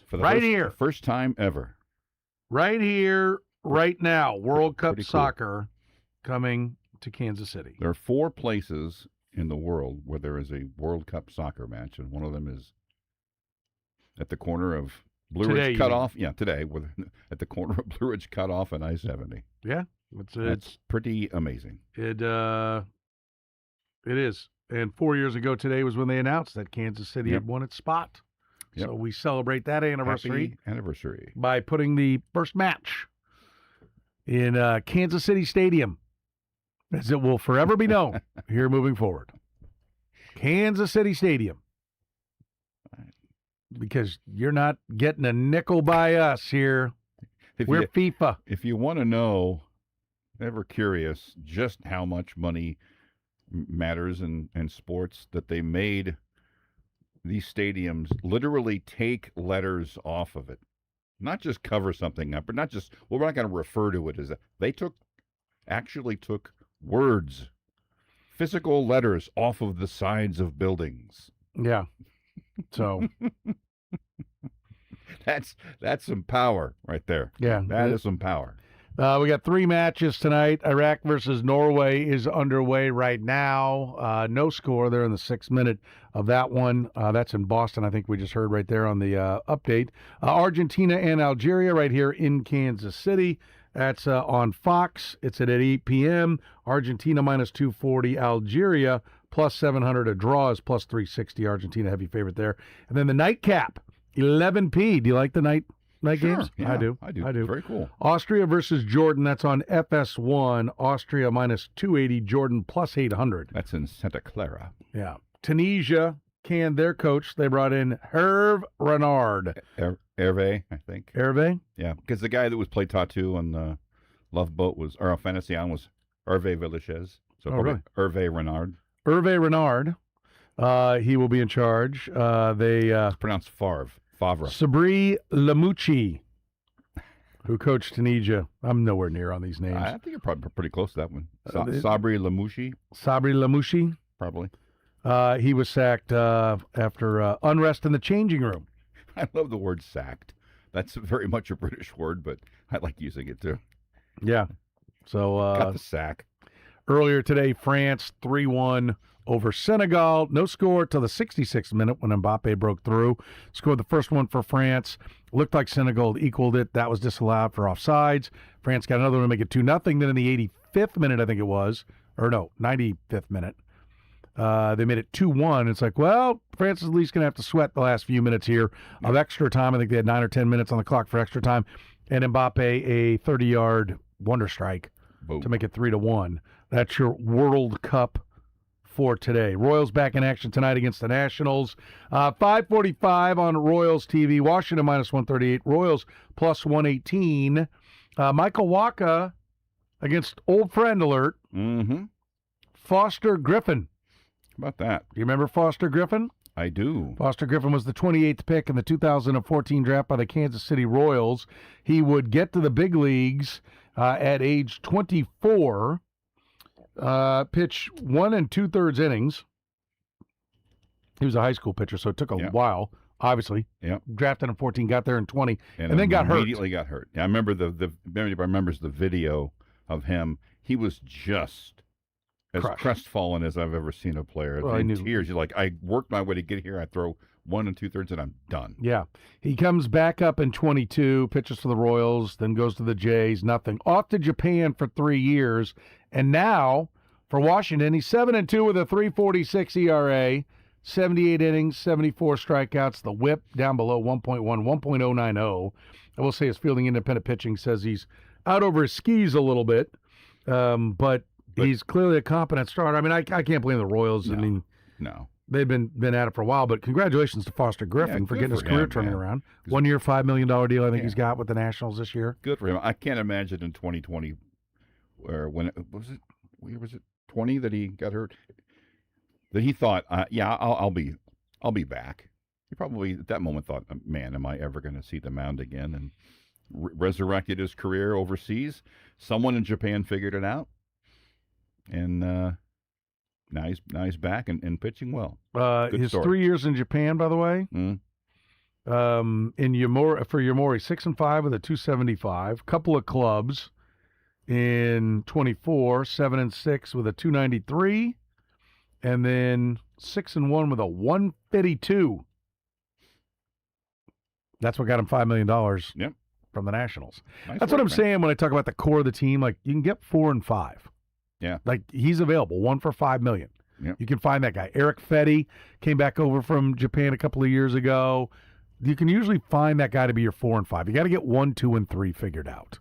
For the Right here. First time ever. Right here, right now. World Cup Pretty cool. soccer coming to Kansas City. There are 4 places in the world where there is a World Cup soccer match, and one of them is at the corner of Blue Ridge Cutoff. Yeah, today, at the corner of Blue Ridge Cutoff and I-70. Yeah. That's pretty amazing. It is. And 4 years ago today was when they announced that Kansas City had won its spot. Yep. So we celebrate that anniversary. Happy anniversary. By putting the first match in Kansas City Stadium, as it will forever be known here moving forward. Kansas City Stadium. Because you're not getting a nickel by us here. We're FIFA. If you want to know, ever curious, just how much money matters in sports, that they made these stadiums literally take letters off of it. Not just cover something up, or not just, well, we're not going to refer to it as that. They actually took words, physical letters off of the sides of buildings. Yeah. So that's some power right there. Yeah. That is some power. We got 3 matches tonight. Iraq versus Norway is underway right now. No score. They're in the 6th minute of that one. That's in Boston, I think we just heard right there on the update. Argentina and Algeria right here in Kansas City. That's on Fox. It's at 8 p.m. Argentina minus 240. Algeria plus 700. A draw is plus 360. Argentina heavy favorite there. And then the nightcap, 11p. Do you like the night games? Yeah, I do. Very cool. Austria versus Jordan. That's on FS1. Austria minus 280. Jordan plus 800. That's in Santa Clara. Yeah. Tunisia canned their coach. They brought in Hervé Renard. Hervé, I think. Hervé? Yeah, because the guy that was played Tattoo on Love Boat or Fantasy Island was Hervé Villachez. So really? Hervé Renard. Hervé Renard. He will be in charge. It's pronounced Favre. Sabri Lamouchi, who coached Tunisia. I'm nowhere near on these names. I think you're probably pretty close to that one. Sabri Lamouchi. Sabri Lamouchi. Probably. He was sacked after unrest in the changing room. I love the word sacked. That's very much a British word, but I like using it too. Yeah. So got the sack. Earlier today, France 3-1 over Senegal. No score till the 66th minute when Mbappe broke through. Scored the first one for France. Looked like Senegal equaled it. That was disallowed for offsides. France got another one to make it 2-0. Then in the 85th minute, I think it was, or no, 95th minute, they made it 2-1. It's like, well, France is at least going to have to sweat the last few minutes here of extra time. I think they had 9 or 10 minutes on the clock for extra time. And Mbappe, a 30-yard wonder strike to make it 3-1. That's your World Cup for today. Royals back in action tonight against the Nationals. 5:45 on Royals TV. Washington minus 138. Royals plus 118. Michael Wacha against old friend alert. Mm-hmm. Foster Griffin. How about that? Do you remember Foster Griffin? I do. Foster Griffin was the 28th pick in the 2014 draft by the Kansas City Royals. He would get to the big leagues at age 24. Pitch 1 2/3 innings. He was a high school pitcher, so it took a while, obviously. Yeah. Drafted in 14, got there in 20, and then got hurt. Immediately got hurt. Yeah, I remember everybody remembers the video of him. He was just as crestfallen as I've ever seen a player. Well, in tears. You're like, I worked my way to get here. I throw 1 2/3 and I'm done. Yeah. He comes back up in 22, pitches for the Royals, then goes to the Jays, nothing. Off to Japan for 3 years, and now for Washington, he's 7-2 with a 3.46 ERA, 78 innings, 74 strikeouts. The whip down below 1.1, 1.090. I will say his fielding independent pitching says he's out over his skis a little bit, but he's clearly a competent starter. I mean, I can't blame the Royals. No, I mean, no. They've been at it for a while, but congratulations to Foster Griffin for getting his career turning around. 1 year, $5 million deal I think he's got with the Nationals this year. Good for him. I can't imagine in 2020, or when was it 20 that he got hurt, that he thought, I'll be back. He probably at that moment thought, man, am I ever going to see the mound again? And resurrected his career overseas. Someone in Japan figured it out, and now he's back and pitching well. His story. 3 years in Japan, by the way. Mm. In Yomori, 6-5 with a 275. Couple of clubs in 24, 7-6 with a 293, and then 6-1 with a 152. That's what got him $5 million from the Nationals. Nice That's work, what I'm man. saying when I talk about the core of the team. Like, you can get 4 and 5. Yeah. Like, he's available, 1 for $5 million. Yep. You can find that guy. Eric Fetty came back over from Japan a couple of years ago. You can usually find that guy to be your 4 and 5. You got to get 1, 2, and 3 figured out.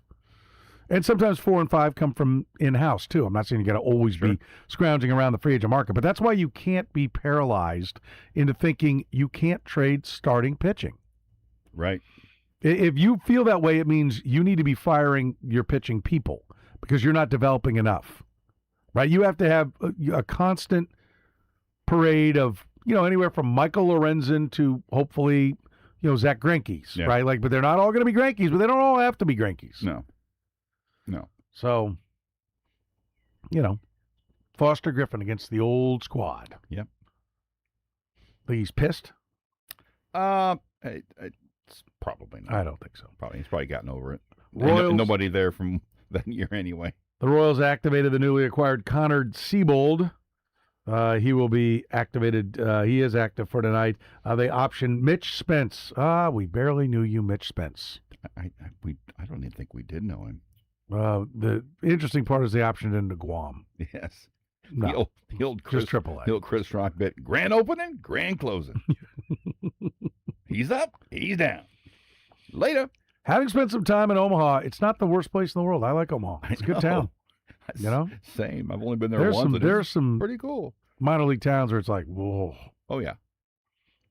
And sometimes 4 and 5 come from in-house, too. I'm not saying you got to always be scrounging around the free agent market, but that's why you can't be paralyzed into thinking you can't trade starting pitching. Right. If you feel that way, it means you need to be firing your pitching people because you're not developing enough, right? You have to have a constant parade of, anywhere from Michael Lorenzen to hopefully, Zach Greinke's, right? Like, but they're not all going to be Greinke's, but they don't all have to be Greinke's. No. So, Foster Griffin against the old squad. Yep. Think he's pissed? It's probably not. I don't think so. He's probably gotten over it. Royals, Nobody there from that year anyway. The Royals activated the newly acquired Connor Siebold. He will be activated. He is active for tonight. They optioned Mitch Spence. We barely knew you, Mitch Spence. I don't even think we did know him. The interesting part is they optioned into Guam. Yes. No, the old Chris, just AAA. The old Chris Rock bit. Grand opening, grand closing. He's up, he's down. Later. Having spent some time in Omaha, it's not the worst place in the world. I like Omaha. It's a good town. Same. I've only been there once. There's some pretty cool minor league towns where it's like, whoa. Oh yeah.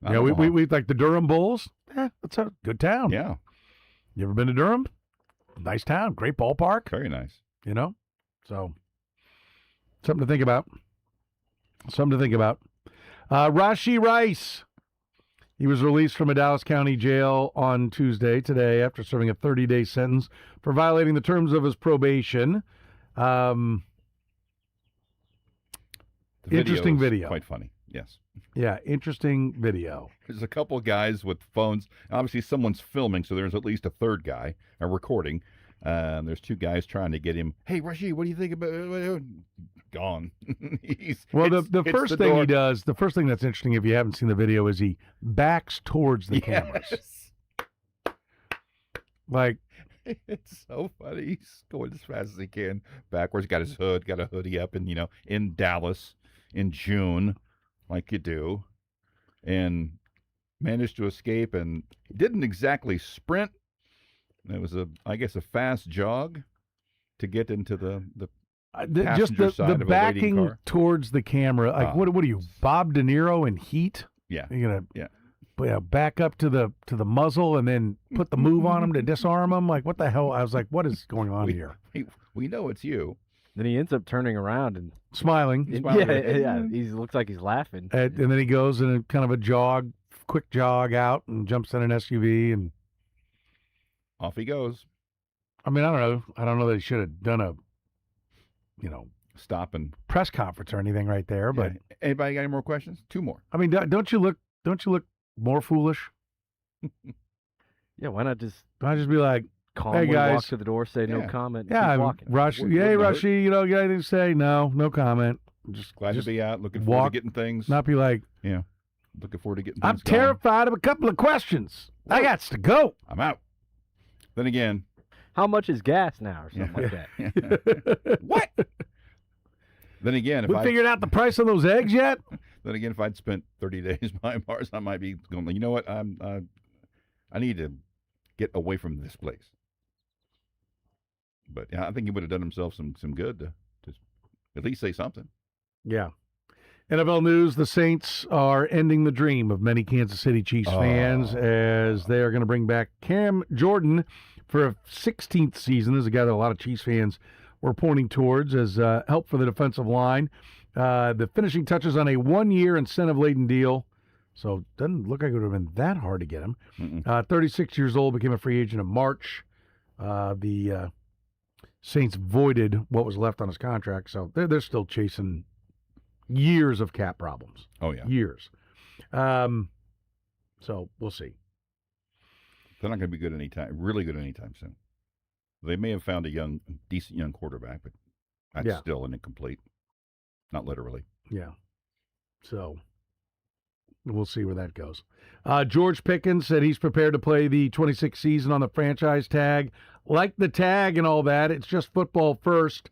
Yeah, we like the Durham Bulls. That's a good town. Yeah. You ever been to Durham? Nice town, great ballpark. Very nice. So something to think about. Rashee Rice. He was released from a Dallas County jail on Tuesday, today, after serving a 30-day sentence for violating the terms of his probation. Interesting video. Quite funny. Yes. Yeah, interesting video. There's a couple of guys with phones. Obviously, someone's filming, so there's at least a third guy recording. There's 2 guys trying to get him. Hey, Rashee, what do you think about? Gone. The first thing he does, the first thing that's interesting, if you haven't seen the video, is he backs towards the cameras. Like, it's so funny. He's going as fast as he can backwards. Got his hood, got a hoodie up, and in Dallas in June, like you do, and managed to escape and didn't exactly sprint. It was a fast jog to get into the passenger side of a backing waiting car. Towards the camera. Like what are you, Bob De Niro in Heat? Yeah. You're gonna back up to the muzzle and then put the move on him to disarm him. Like, what the hell? I was like, what is going on here? We know it's you. Then he ends up turning around and smiling. Yeah. He looks like he's laughing. And then he goes in a kind of a quick jog out and jumps in an SUV and off he goes. I mean, I don't know that he should have done a, stop and press conference or anything right there. But anybody got any more questions? 2 more. I mean, don't you look more foolish? Yeah, why not just be like, calmly hey guys, walk to the door, say no comment. Yeah, keep walking. Rashee, you got anything to say? No comment. Just glad to be out. Looking forward to getting things. Not be like, looking forward to getting I'm things going. terrified of a couple of questions. I got to go. I'm out. Then again, how much is gas now, or something like that? What? Then again, we figured out the price of those eggs yet? Then again, if I'd spent 30 days behind bars, I might be going, you know what? I need to get away from this place. But I think he would have done himself some good to at least say something. Yeah. NFL news, the Saints are ending the dream of many Kansas City Chiefs fans as they are going to bring back Cam Jordan for a 16th season. This is a guy that a lot of Chiefs fans were pointing towards as help for the defensive line. The finishing touches on a 1-year incentive-laden deal, so it doesn't look like it would have been that hard to get him. 36 years old, became a free agent in March. The Saints voided what was left on his contract, so they're still chasing years of cap problems. Oh, yeah. Years. So we'll see. They're not going to be really good anytime soon. They may have found a decent young quarterback, but that's still an incomplete. Not literally. Yeah. So we'll see where that goes. George Pickens said he's prepared to play the 26th season on the franchise tag. Like the tag and all that, it's just football first.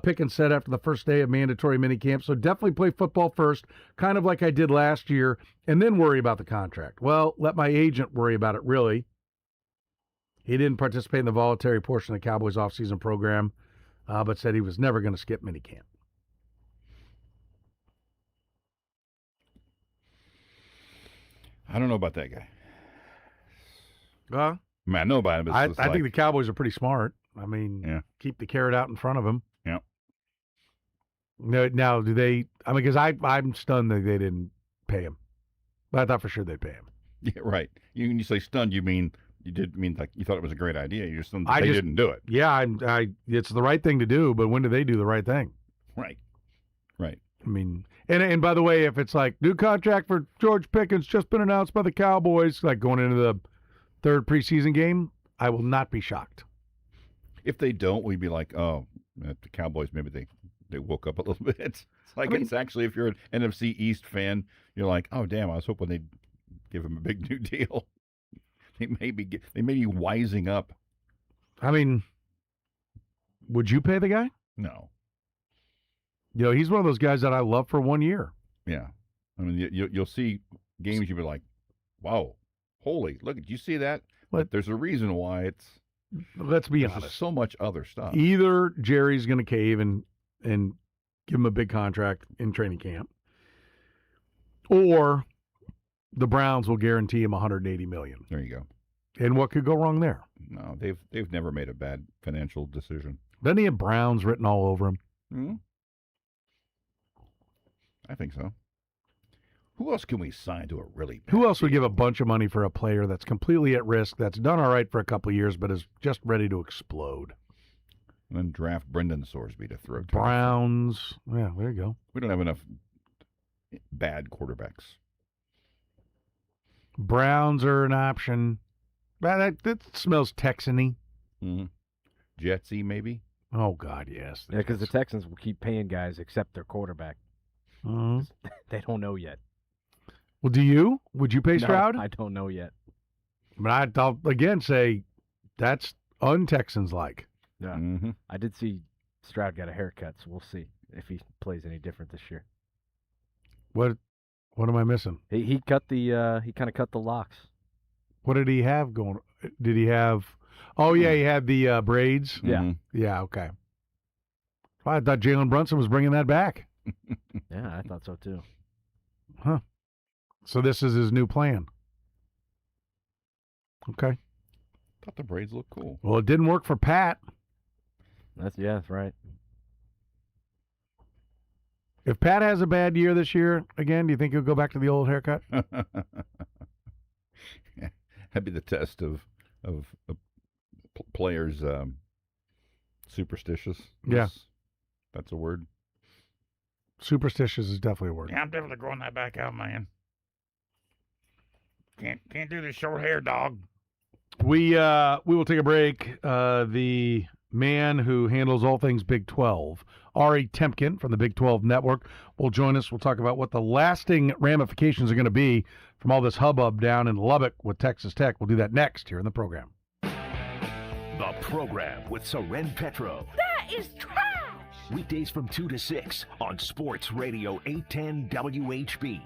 Pickens said after the first day of mandatory minicamp, so definitely play football first, kind of like I did last year, and then worry about the contract. Well, let my agent worry about it, really. He didn't participate in the voluntary portion of the Cowboys offseason program, but said he was never going to skip minicamp. I don't know about that guy. I mean, I know about him. But I think the Cowboys are pretty smart. I mean, keep the carrot out in front of them. Yeah. Now, do they? I mean, because I'm stunned that they didn't pay him, but I thought for sure they'd pay him. Yeah, right. When you say stunned, you did mean like you thought it was a great idea. You're stunned that they didn't do it. Yeah, it's the right thing to do, but when do they do the right thing? Right. I mean, and by the way, if it's like new contract for George Pickens just been announced by the Cowboys, like going into the third preseason game, I will not be shocked. If they don't, we'd be like, oh, the Cowboys, maybe they woke up a little bit. It's like, it's actually, if you're an NFC East fan, you're like, oh, damn, I was hoping they'd give him a big new deal. They may be wising up. I mean, would you pay the guy? No. He's one of those guys that I love for 1 year. Yeah. I mean, you'll see games you'll be like, wow, holy, look, did you see that? But there's a reason why it's... Let's be honest. There's so much other stuff. Either Jerry's going to cave and give him a big contract in training camp, or the Browns will guarantee him $180 million. There you go. And what could go wrong there? No, they've never made a bad financial decision. Doesn't he have Browns written all over him? Hmm? I think so. Who else can we sign to a really bad Who else would deal? give a bunch of money for a player that's completely at risk, that's done all right for a couple of years, but is just ready to explode? And then draft Brendan Sorsby to throw to. Browns. Yeah, there you go. We don't have enough bad quarterbacks. Browns are an option. That smells Texan-y. Mm-hmm. Jetsy, maybe? Oh, God, yes. Yeah, because the Texans will keep paying guys except their quarterback. They don't know yet. Well, do you? Would you pay Stroud? No, I don't know yet. But I'll again say that's un-Texans-like. Yeah. Mm-hmm. I did see Stroud got a haircut, so we'll see if he plays any different this year. What am I missing? He cut the he kind of cut the locks. What did he have going? Did he have? Oh yeah, he had the braids. Yeah. Mm-hmm. Yeah. Okay. Well, I thought Jalen Brunson was bringing that back. Yeah, I thought so too. Huh. So this is his new plan. Okay. Thought the braids looked cool. Well, it didn't work for Pat. That's right. If Pat has a bad year this year again, do you think he'll go back to the old haircut? That'd be the test of players superstitious. Yeah. That's a word. Superstitious is definitely a word. Yeah, I'm definitely growing that back out, man. Can't do this short hair, dog. We will take a break. The man who handles all things Big 12, Ari Temkin from the Big 12 Network, will join us. We'll talk about what the lasting ramifications are going to be from all this hubbub down in Lubbock with Texas Tech. We'll do that next here in the program. The program with Soren Petro. That is trash! Weekdays from 2 to 6 on Sports Radio 810 WHB.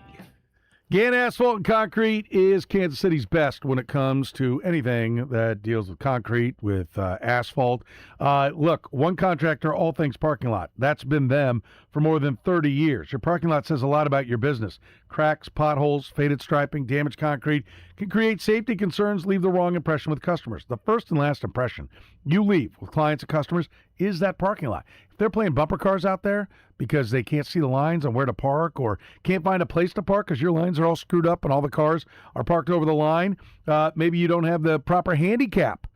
Gann Asphalt and Concrete is Kansas City's best when it comes to anything that deals with concrete, with asphalt. Look, one contractor, all things parking lot. That's been them for more than 30 years. Your parking lot says a lot about your business. Cracks, potholes, faded striping, damaged concrete can create safety concerns, leave the wrong impression with customers. The first and last impression you leave with clients and customers is that parking lot. If they're playing bumper cars out there because they can't see the lines on where to park or can't find a place to park because your lines are all screwed up and all the cars are parked over the line, maybe you don't have the proper handicap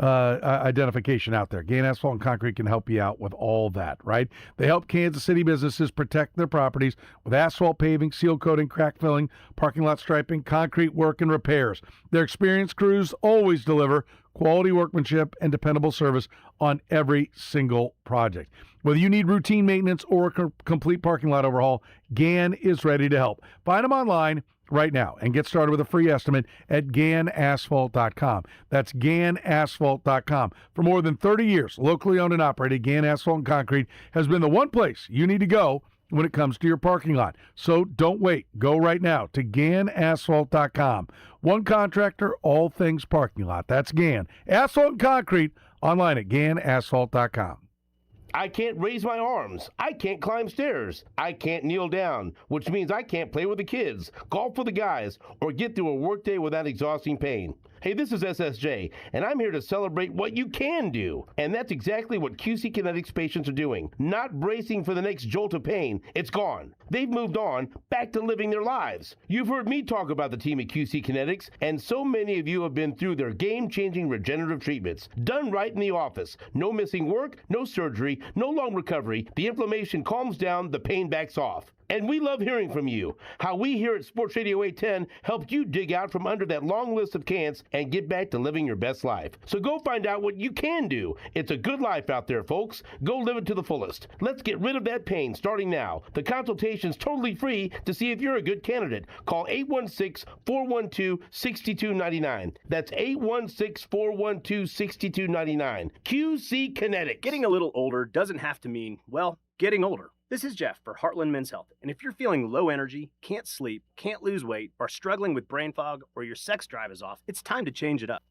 identification out there. Gann Asphalt and Concrete can help you out with all that, right? They help Kansas City businesses protect their properties with asphalt paving, seal coating, crack filling, parking lot striping, concrete work, and repairs. Their experienced crews always deliver quality workmanship and dependable service on every single project. Whether you need routine maintenance or a complete parking lot overhaul, Gann is ready to help. Find them online right now and get started with a free estimate at GannAsphalt.com. That's GannAsphalt.com. For more than 30 years, locally owned and operated, Gann Asphalt and Concrete has been the one place you need to go when it comes to your parking lot. So don't wait. Go right now to GannAsphalt.com. One contractor, all things parking lot. That's Gann Asphalt and Concrete, online at GannAsphalt.com. I can't raise my arms. I can't climb stairs. I can't kneel down, which means I can't play with the kids, golf with the guys, or get through a workday without exhausting pain. Hey, this is SSJ, and I'm here to celebrate what you can do. And that's exactly what QC Kinetics patients are doing. Not bracing for the next jolt of pain. It's gone. They've moved on, back to living their lives. You've heard me talk about the team at QC Kinetics, and so many of you have been through their game-changing regenerative treatments. Done right in the office. No missing work, no surgery, no long recovery. The inflammation calms down, the pain backs off. And we love hearing from you. How we here at Sports Radio 810 helped you dig out from under that long list of can'ts and get back to living your best life. So go find out what you can do. It's a good life out there, folks. Go live it to the fullest. Let's get rid of that pain starting now. The consultation's totally free to see if you're a good candidate. Call 816-412-6299. That's 816-412-6299. QC Kinetics. Getting a little older doesn't have to mean, well, getting older. This is Jeff for Heartland Men's Health, and if you're feeling low energy, can't sleep, can't lose weight, are struggling with brain fog, or your sex drive is off, it's time to change it up.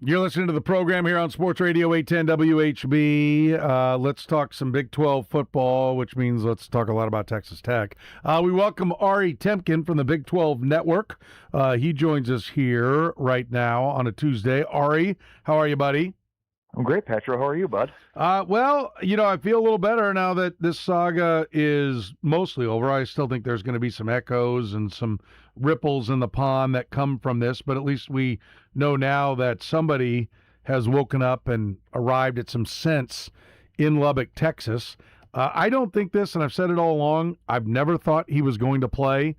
You're listening to the program here on Sports Radio 810 WHB. Let's talk some Big 12 football, which means let's talk a lot about Texas Tech. We welcome Ari Temkin from the Big 12 Network. He joins us here right now on a Tuesday. Ari, how are you, buddy? I'm great, Petro. How are you, bud? Well, I feel a little better now that this saga is mostly over. I still think there's going to be some echoes and some ripples in the pond that come from this, but at least we know now that somebody has woken up and arrived at some sense in Lubbock, Texas. I don't think this, and I've said it all along, I've never thought he was going to play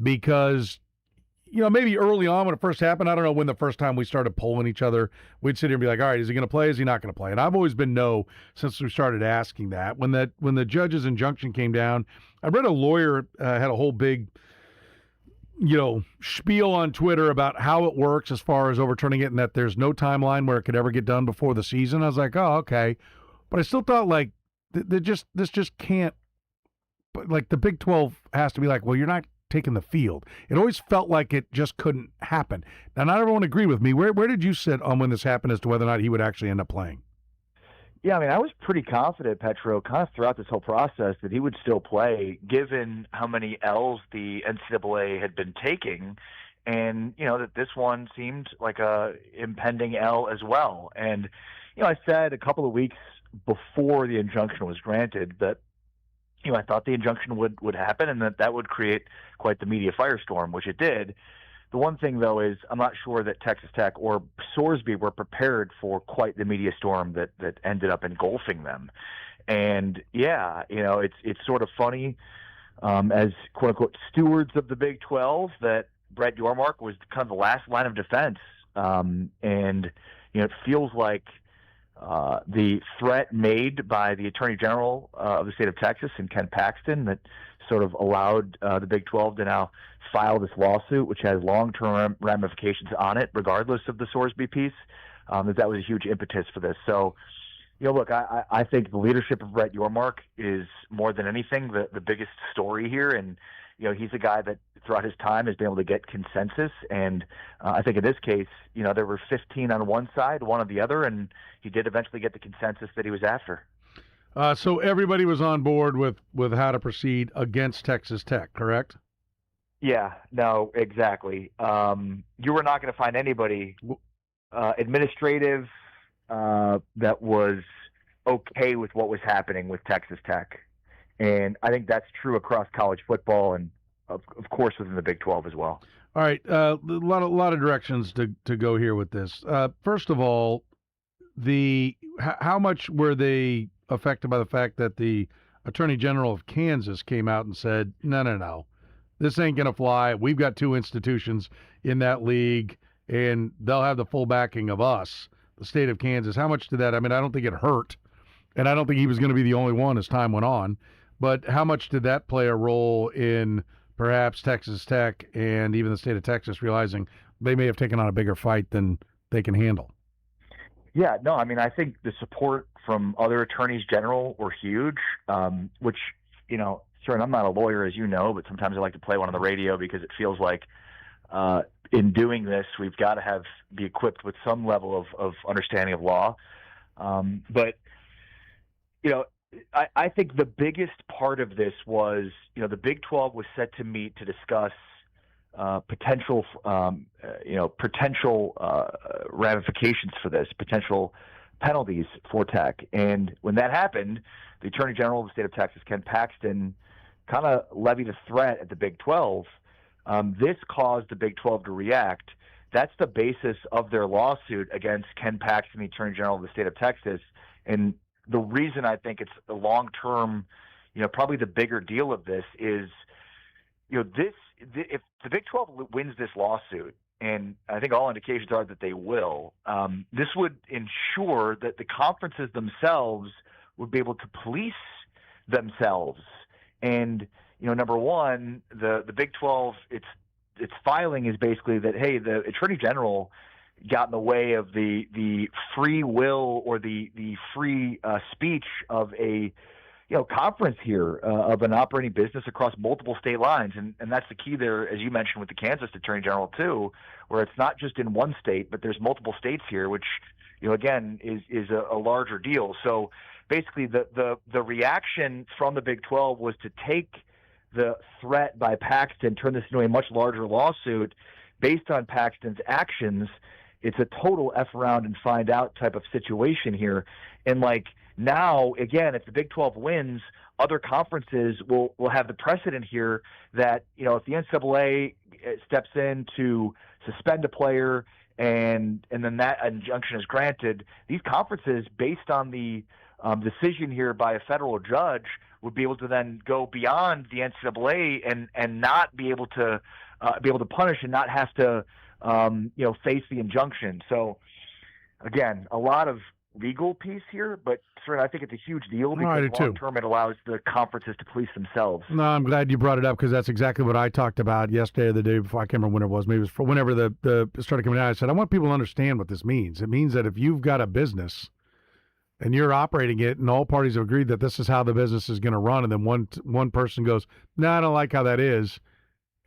because maybe early on when it first happened, I don't know when the first time we started polling each other, we'd sit here and be like, all right, is he going to play? Is he not going to play? And I've always been no since we started asking that. When the judge's injunction came down, I read a lawyer had a whole big, spiel on Twitter about how it works as far as overturning it and that there's no timeline where it could ever get done before the season. I was like, oh, okay. But I still thought like this just can't, like the Big 12 has to be like, well, you're not taking the field. It always felt like it just couldn't happen. Now, not everyone agreed with me. Where did you sit on when this happened as to whether or not he would actually end up playing? Yeah, I mean, I was pretty confident, Petro, kind of throughout this whole process that he would still play, given how many L's the NCAA had been taking, and, that this one seemed like a impending L as well. And, I said a couple of weeks before the injunction was granted that, I thought the injunction would happen and that would create quite the media firestorm, which it did. The one thing, though, is I'm not sure that Texas Tech or Sorsby were prepared for quite the media storm that ended up engulfing them. And, yeah, it's sort of funny as, quote-unquote, stewards of the Big 12 that Brett Yormark was kind of the last line of defense. And, it feels like the threat made by the Attorney General of the state of Texas and Ken Paxton that sort of allowed the Big 12 to now file this lawsuit, which has long-term ramifications on it, regardless of the Sorsby piece, that was a huge impetus for this. So, look, I think the leadership of Brett Yormark is more than anything the biggest story here. And, he's a guy that throughout his time has been able to get consensus. And I think in this case, there were 15 on one side, one on the other, and he did eventually get the consensus that he was after. So everybody was on board with how to proceed against Texas Tech, correct? Yeah, no, exactly. You were not going to find anybody administrative that was okay with what was happening with Texas Tech. And I think that's true across college football and, of course, within the Big 12 as well. All right, a lot of directions to go here with this. First of all, how much were they affected by the fact that the Attorney General of Kansas came out and said, no, this ain't going to fly. We've got two institutions in that league, and they'll have the full backing of us, the state of Kansas. How much did that? I mean, I don't think it hurt, and I don't think he was going to be the only one as time went on. But how much did that play a role in perhaps Texas Tech and even the state of Texas realizing they may have taken on a bigger fight than they can handle? Yeah, no, I mean, I think the support from other attorneys general were huge, which, sure, and I'm not a lawyer, as you know, but sometimes I like to play one on the radio because it feels like in doing this, we've got to be equipped with some level of understanding of law. But, I think the biggest part of this was, the Big 12 was set to meet to discuss potential ramifications for this, potential penalties for Tech. And when that happened, the Attorney General of the state of Texas, Ken Paxton, kind of levied a threat at the Big 12. This caused the Big 12 to react. That's the basis of their lawsuit against Ken Paxton, the Attorney General of the state of Texas. And the reason I think it's a long-term, probably the bigger deal of this is, if the Big 12 wins this lawsuit, and I think all indications are that they will, this would ensure that the conferences themselves would be able to police themselves. And, number one, the Big 12, its filing is basically that, hey, the Attorney General got in the way of the free will or the free speech of a conference here of an operating business across multiple state lines. And that's the key there, as you mentioned, with the Kansas Attorney General, too, where it's not just in one state, but there's multiple states here, which, again, is a larger deal. So basically the reaction from the Big 12 was to take the threat by Paxton, turn this into a much larger lawsuit based on Paxton's actions. It's a total F around and find out type of situation here. And now, again, if the Big 12 wins, other conferences will have the precedent here that, if the NCAA steps in to suspend a player and then that injunction is granted, these conferences, based on the decision here by a federal judge, would be able to then go beyond the NCAA and not be able to punish and not have to face the injunction. So again, a lot of legal piece here, but I think it's a huge deal because long term it allows the conferences to police themselves. No, I'm glad you brought it up because that's exactly what I talked about yesterday or the day before. I can't remember when it was. Maybe it was for whenever the started coming out. I said, I want people to understand what this means. It means that if you've got a business and you're operating it and all parties have agreed that this is how the business is going to run, and then one person goes, no, I don't like how that is,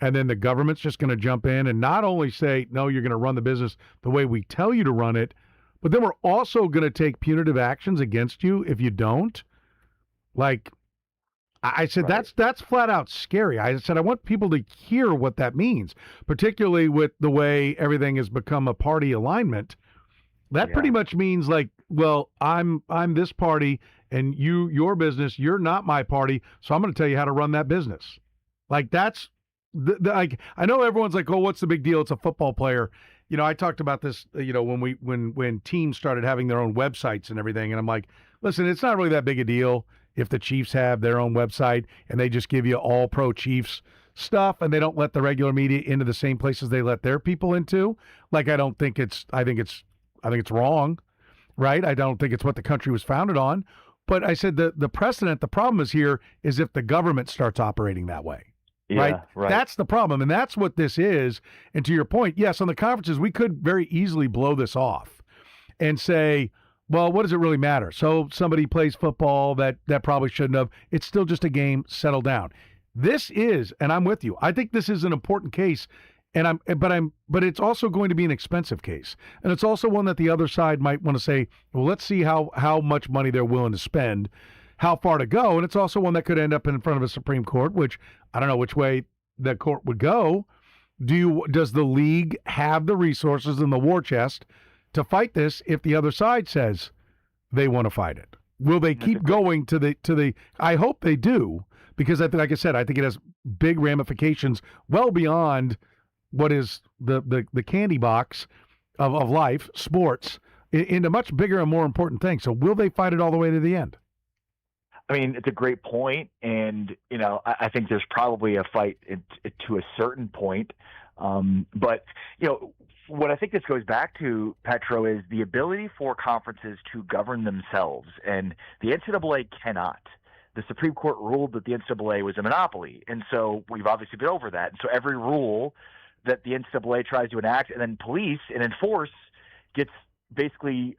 and then the government's just going to jump in and not only say, no, you're going to run the business the way we tell you to run it, but then we're also going to take punitive actions against you if you don't. I said, right. That's flat out scary. I said, I want people to hear what that means, particularly with the way everything has become a party alignment. That pretty much means well, I'm this party and your business, you're not my party, so I'm going to tell you how to run that business. That's I know everyone's like, oh, what's the big deal? It's a football player. I talked about this, when teams started having their own websites and everything, and I'm like, listen, it's not really that big a deal if the Chiefs have their own website and they just give you all pro Chiefs stuff and they don't let the regular media into the same places they let their people into. I think it's wrong, right? I don't think it's what the country was founded on. But I said the precedent, the problem is here is if the government starts operating that way. Yeah, right? That's the problem, and that's what this is. And to your point, yes, on the conferences, we could very easily blow this off and say, well, what does it really matter? So somebody plays football that probably shouldn't have. It's still just a game. Settle down. This is, and I'm with you, I think this is an important case, but it's also going to be an expensive case. And it's also one that the other side might want to say, well, let's see how much money they're willing to spend, how far to go. And it's also one that could end up in front of a Supreme Court, which I don't know which way the court would go. Does the league have the resources in the war chest to fight this if the other side says they want to fight it? Will they keep going to the I hope they do, because like I said, I think it has big ramifications well beyond what is the candy box of life, sports, into much bigger and more important things. So will they fight it all the way to the end? I mean, it's a great point, and I think there's probably a fight to a certain point. But what I think this goes back to, Petro, is the ability for conferences to govern themselves, and the NCAA cannot. The Supreme Court ruled that the NCAA was a monopoly, and so we've obviously been over that. And so every rule that the NCAA tries to enact and then police and enforce gets basically,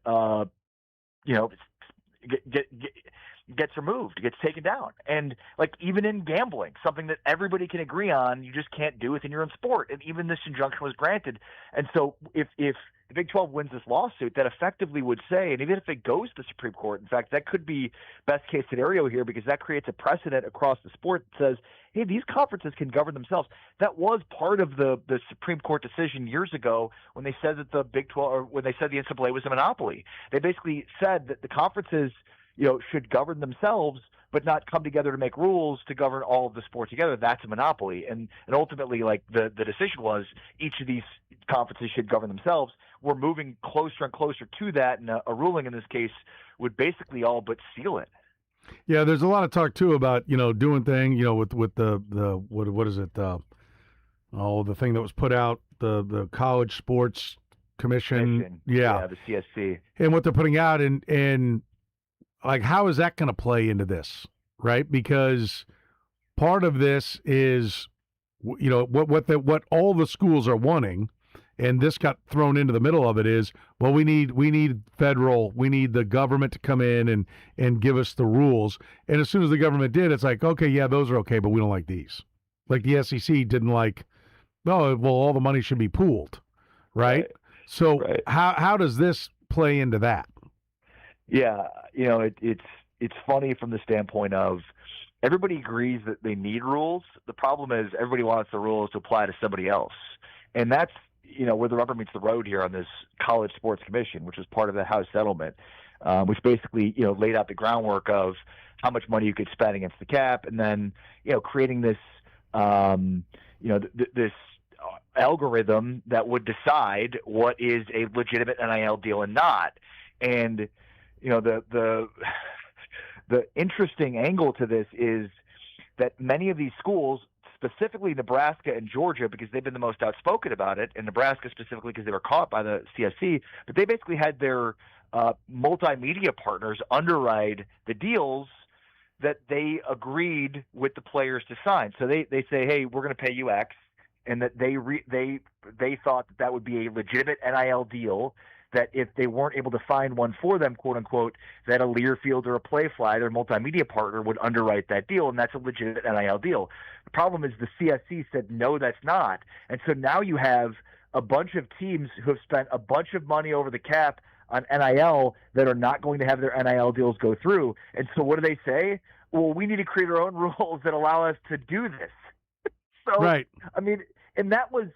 gets removed, gets taken down. And even in gambling, something that everybody can agree on, you just can't do within your own sport. And even this injunction was granted. And so if the Big 12 wins this lawsuit, that effectively would say, and even if it goes to the Supreme Court, in fact, that could be best case scenario here, because that creates a precedent across the sport that says, hey, these conferences can govern themselves. That was part of the Supreme Court decision years ago when they said that the Big 12, or when they said the NCAA was a monopoly. They basically said that the conferences should govern themselves, but not come together to make rules to govern all of the sport together. That's a monopoly. And ultimately, the decision was each of these conferences should govern themselves. We're moving closer and closer to that, and a ruling in this case would basically all but seal it. Yeah, there's a lot of talk too about doing things with the what is it the thing that was put out, the College Sports Commission. Yeah, the CSC, and what they're putting out, and how is that going to play into this, right? Because part of this is, what all the schools are wanting and this got thrown into the middle of it, is, well, we need the government to come in and give us the rules. And as soon as the government did, it's like, okay, yeah, those are okay, but we don't like these. Like the SEC didn't like, oh, well, all the money should be pooled, right? So how does this play into that? Yeah, it's funny from the standpoint of everybody agrees that they need rules. The problem is everybody wants the rules to apply to somebody else. And that's, where the rubber meets the road here on this College Sports Commission, which was part of the House settlement, which basically, laid out the groundwork of how much money you could spend against the cap, and then, creating this, this algorithm that would decide what is a legitimate NIL deal and not. And, the interesting angle to this is that many of these schools, specifically Nebraska and Georgia, because they've been the most outspoken about it, and Nebraska specifically because they were caught by the CSC, but they basically had their multimedia partners underwrite the deals that they agreed with the players to sign. So they say, hey, we're going to pay you X, and that they thought that would be a legitimate NIL deal, that if they weren't able to find one for them, quote unquote, that a Learfield or a Playfly, their multimedia partner, would underwrite that deal, and that's a legitimate NIL deal. The problem is the CSC said, no, that's not. And so now you have a bunch of teams who have spent a bunch of money over the cap on NIL that are not going to have their NIL deals go through. And so what do they say? Well, we need to create our own rules that allow us to do this. So, right. I mean, and that was,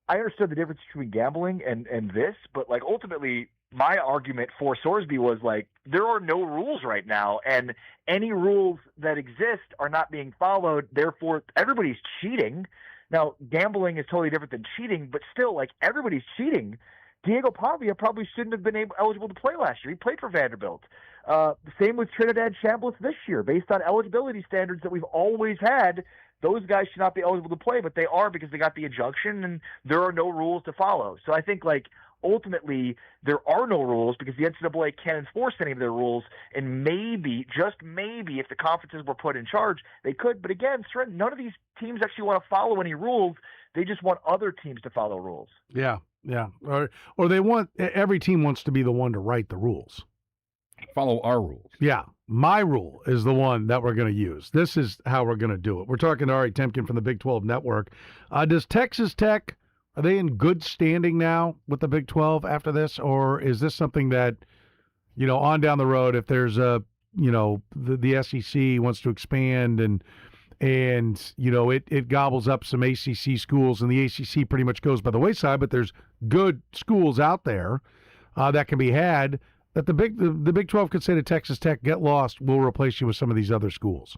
I understood the difference between gambling and this, but like ultimately my argument for Sorsby was like, there are no rules right now, and any rules that exist are not being followed. Therefore, everybody's cheating. Now, gambling is totally different than cheating, but still, like, everybody's cheating. Diego Pavia probably shouldn't have been eligible to play last year. He played for Vanderbilt. The same with Trinidad Chambliss this year, based on eligibility standards that we've always had. Those guys should not be eligible to play, but they are because they got the injunction, and there are no rules to follow. So I think, like, ultimately there are no rules because the NCAA can't enforce any of their rules, and maybe, just maybe, if the conferences were put in charge, they could. But again, none of these teams actually want to follow any rules. They just want other teams to follow rules. Yeah, yeah. Or they want, every team wants to be the one to write the rules. Follow our rules. Yeah. My rule is the one that we're going to use. This is how we're going to do it. We're talking to Ari Temkin from the Big 12 Network. Does Texas Tech, are they in good standing now with the Big 12 after this? Or is this something that, on down the road, if there's a, the SEC wants to expand and it gobbles up some ACC schools, and the ACC pretty much goes by the wayside, but there's good schools out there that can be had, that the Big 12 could say to Texas Tech, get lost, we'll replace you with some of these other schools?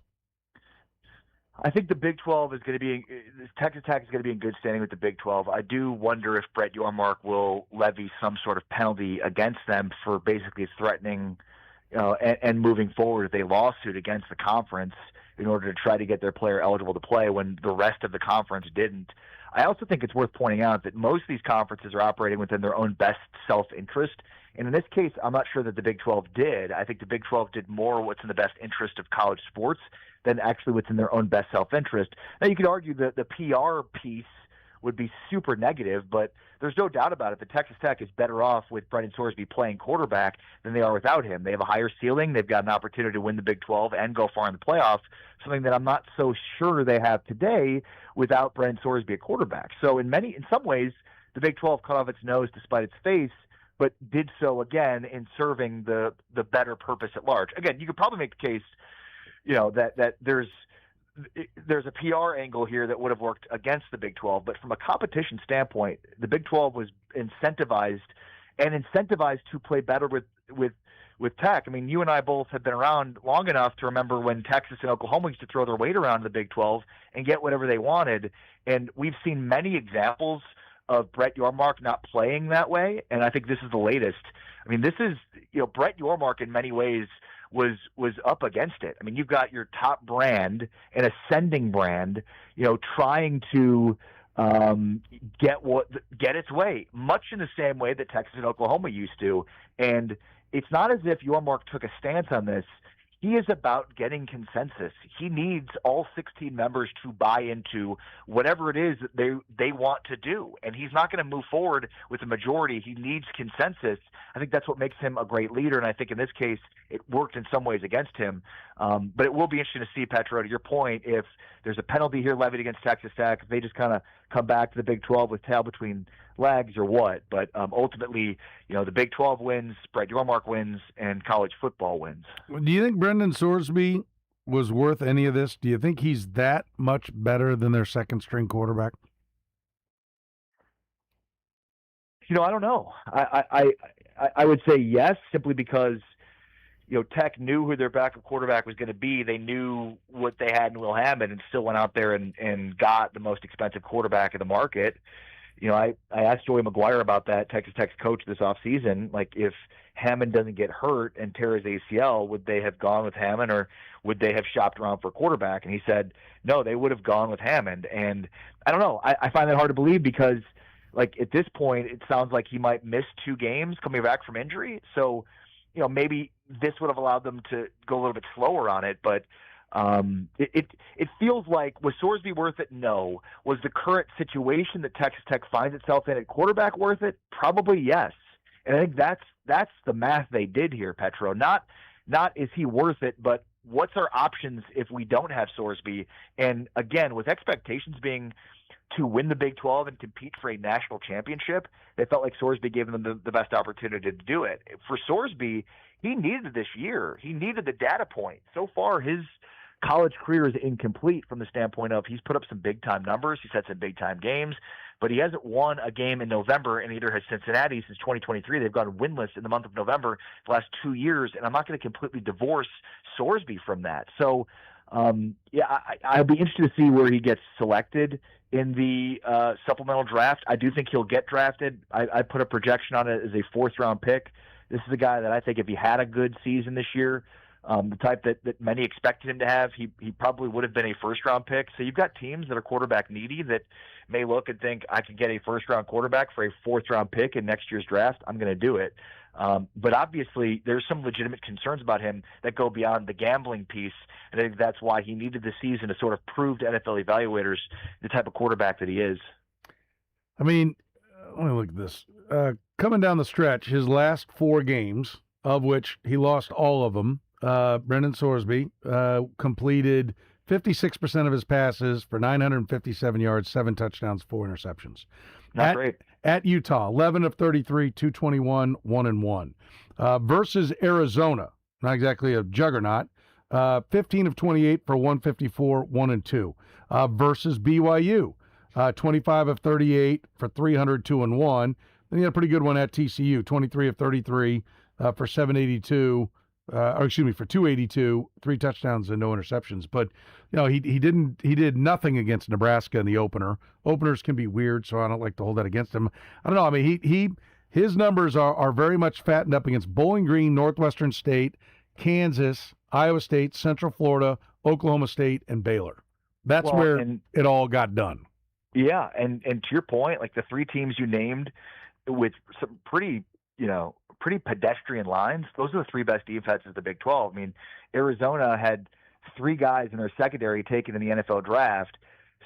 I think the Big 12 is going to be – Texas Tech is going to be in good standing with the Big 12. I do wonder if Brett Yormark will levy some sort of penalty against them for basically threatening and moving forward with a lawsuit against the conference in order to try to get their player eligible to play when the rest of the conference didn't. I also think it's worth pointing out that most of these conferences are operating within their own best self-interest. And in this case, I'm not sure that the Big 12 did. I think the Big 12 did more what's in the best interest of college sports than actually what's in their own best self-interest. Now, you could argue that the PR piece would be super negative, but there's no doubt about it that Texas Tech is better off with Brendan Sorsby playing quarterback than they are without him. They have a higher ceiling. They've got an opportunity to win the Big 12 and go far in the playoffs, something that I'm not so sure they have today without Brendan Sorsby at quarterback. So in some ways, the Big 12 cut off its nose despite its face, but did so again in serving the better purpose at large. Again, you could probably make the case, that there's a PR angle here that would have worked against the Big 12, but from a competition standpoint, the Big 12 was incentivized to play better with Tech. I mean, you and I both have been around long enough to remember when Texas and Oklahoma used to throw their weight around in the Big 12 and get whatever they wanted, and we've seen many examples of Brett Yormark not playing that way, and I think this is the latest. I mean, this is, Brett Yormark in many ways was up against it. I mean, you've got your top brand, an ascending brand, trying to get its way, much in the same way that Texas and Oklahoma used to. And it's not as if Yormark took a stance on this. he is about getting consensus. He needs all 16 members to buy into whatever it is that they want to do. And he's not going to move forward with a majority. He needs consensus. I think that's what makes him a great leader. And I think in this case, it worked in some ways against him. But it will be interesting to see, Petro, to your point, if there's a penalty here levied against Texas Tech, if they just kind of come back to the Big 12 with tail between legs or what. But ultimately, the Big 12 wins, Brett Yormark wins, and college football wins. Do you think Brendan Sorsby was worth any of this? Do you think he's that much better than their second-string quarterback? I don't know. I would say yes, simply because Tech knew who their backup quarterback was going to be. They knew what they had in Will Hammond and still went out there and got the most expensive quarterback in the market. I asked Joey McGuire about that, Texas Tech's coach, this offseason. Like, if Hammond doesn't get hurt and tear his ACL, would they have gone with Hammond or would they have shopped around for a quarterback? And he said, no, they would have gone with Hammond. And I don't know. I find that hard to believe because, like, at this point, it sounds like he might miss 2 games coming back from injury. So, maybe this would have allowed them to go a little bit slower on it. But it feels like, was Sorsby worth it? No. Was the current situation that Texas Tech finds itself in at quarterback worth it? Probably yes. And I think that's the math they did here, Petro. Not is he worth it, but what's our options if we don't have Sorsby? And again, with expectations being to win the Big 12 and compete for a national championship, they felt like Sorsby gave them the best opportunity to do it. For Sorsby, he needed this year. He needed the data point. So far, his college career is incomplete from the standpoint of he's put up some big-time numbers. He's had some big-time games, but he hasn't won a game in November, and neither has Cincinnati since 2023. They've gone winless in the month of November the last 2 years, and I'm not going to completely divorce Sorsby from that. So, I'll be interested to see where he gets selected in the supplemental draft. I do think he'll get drafted. I put a projection on it as a 4th-round pick. This is a guy that I think if he had a good season this year, the type that many expected him to have, he probably would have been a 1st-round pick. So you've got teams that are quarterback needy that may look and think, I could get a 1st-round quarterback for a 4th-round pick in next year's draft. I'm going to do it. But obviously, there's some legitimate concerns about him that go beyond the gambling piece, and I think that's why he needed the season to sort of prove to NFL evaluators the type of quarterback that he is. I mean, let me look at this. Coming down the stretch, his last 4 games, of which he lost all of them, Brendan Sorsby completed 56% of his passes for 957 yards, 7 touchdowns, 4 interceptions. Not great. At Utah, 11 of 33, 221, 1-1. Versus Arizona, not exactly a juggernaut, 15 of 28 for 154, 1-2. Versus BYU, 25 of 38 for 300, 2-1. Then he had a pretty good one at TCU, 23 of 33 for 782. For 282, 3 touchdowns and no interceptions. But he did nothing against Nebraska in the opener. Openers can be weird, so I don't like to hold that against him. I don't know. I mean, his numbers are very much fattened up against Bowling Green, Northwestern State, Kansas, Iowa State, Central Florida, Oklahoma State, and Baylor. That's where it all got done. Yeah, and to your point, like the 3 teams you named with some pretty pedestrian lines, those are the 3 best defenses of the Big 12. I mean, Arizona had 3 guys in their secondary taken in the NFL draft.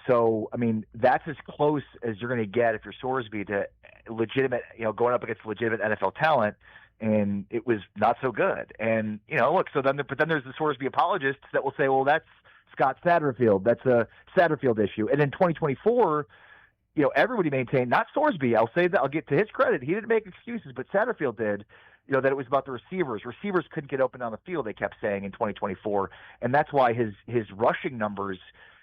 So, I mean, that's as close as you're going to get if you're Sorsby to legitimate, going up against legitimate NFL talent. And it was not so good. And, look, but then there's the Sorsby apologists that will say, well, that's Scott Satterfield. That's a Satterfield issue. And in 2024, everybody maintained, not Sorsby, I'll say that, I'll get to his credit, he didn't make excuses, but Satterfield did, that it was about the receivers. Receivers couldn't get open on the field, they kept saying in 2024, and that's why his rushing numbers,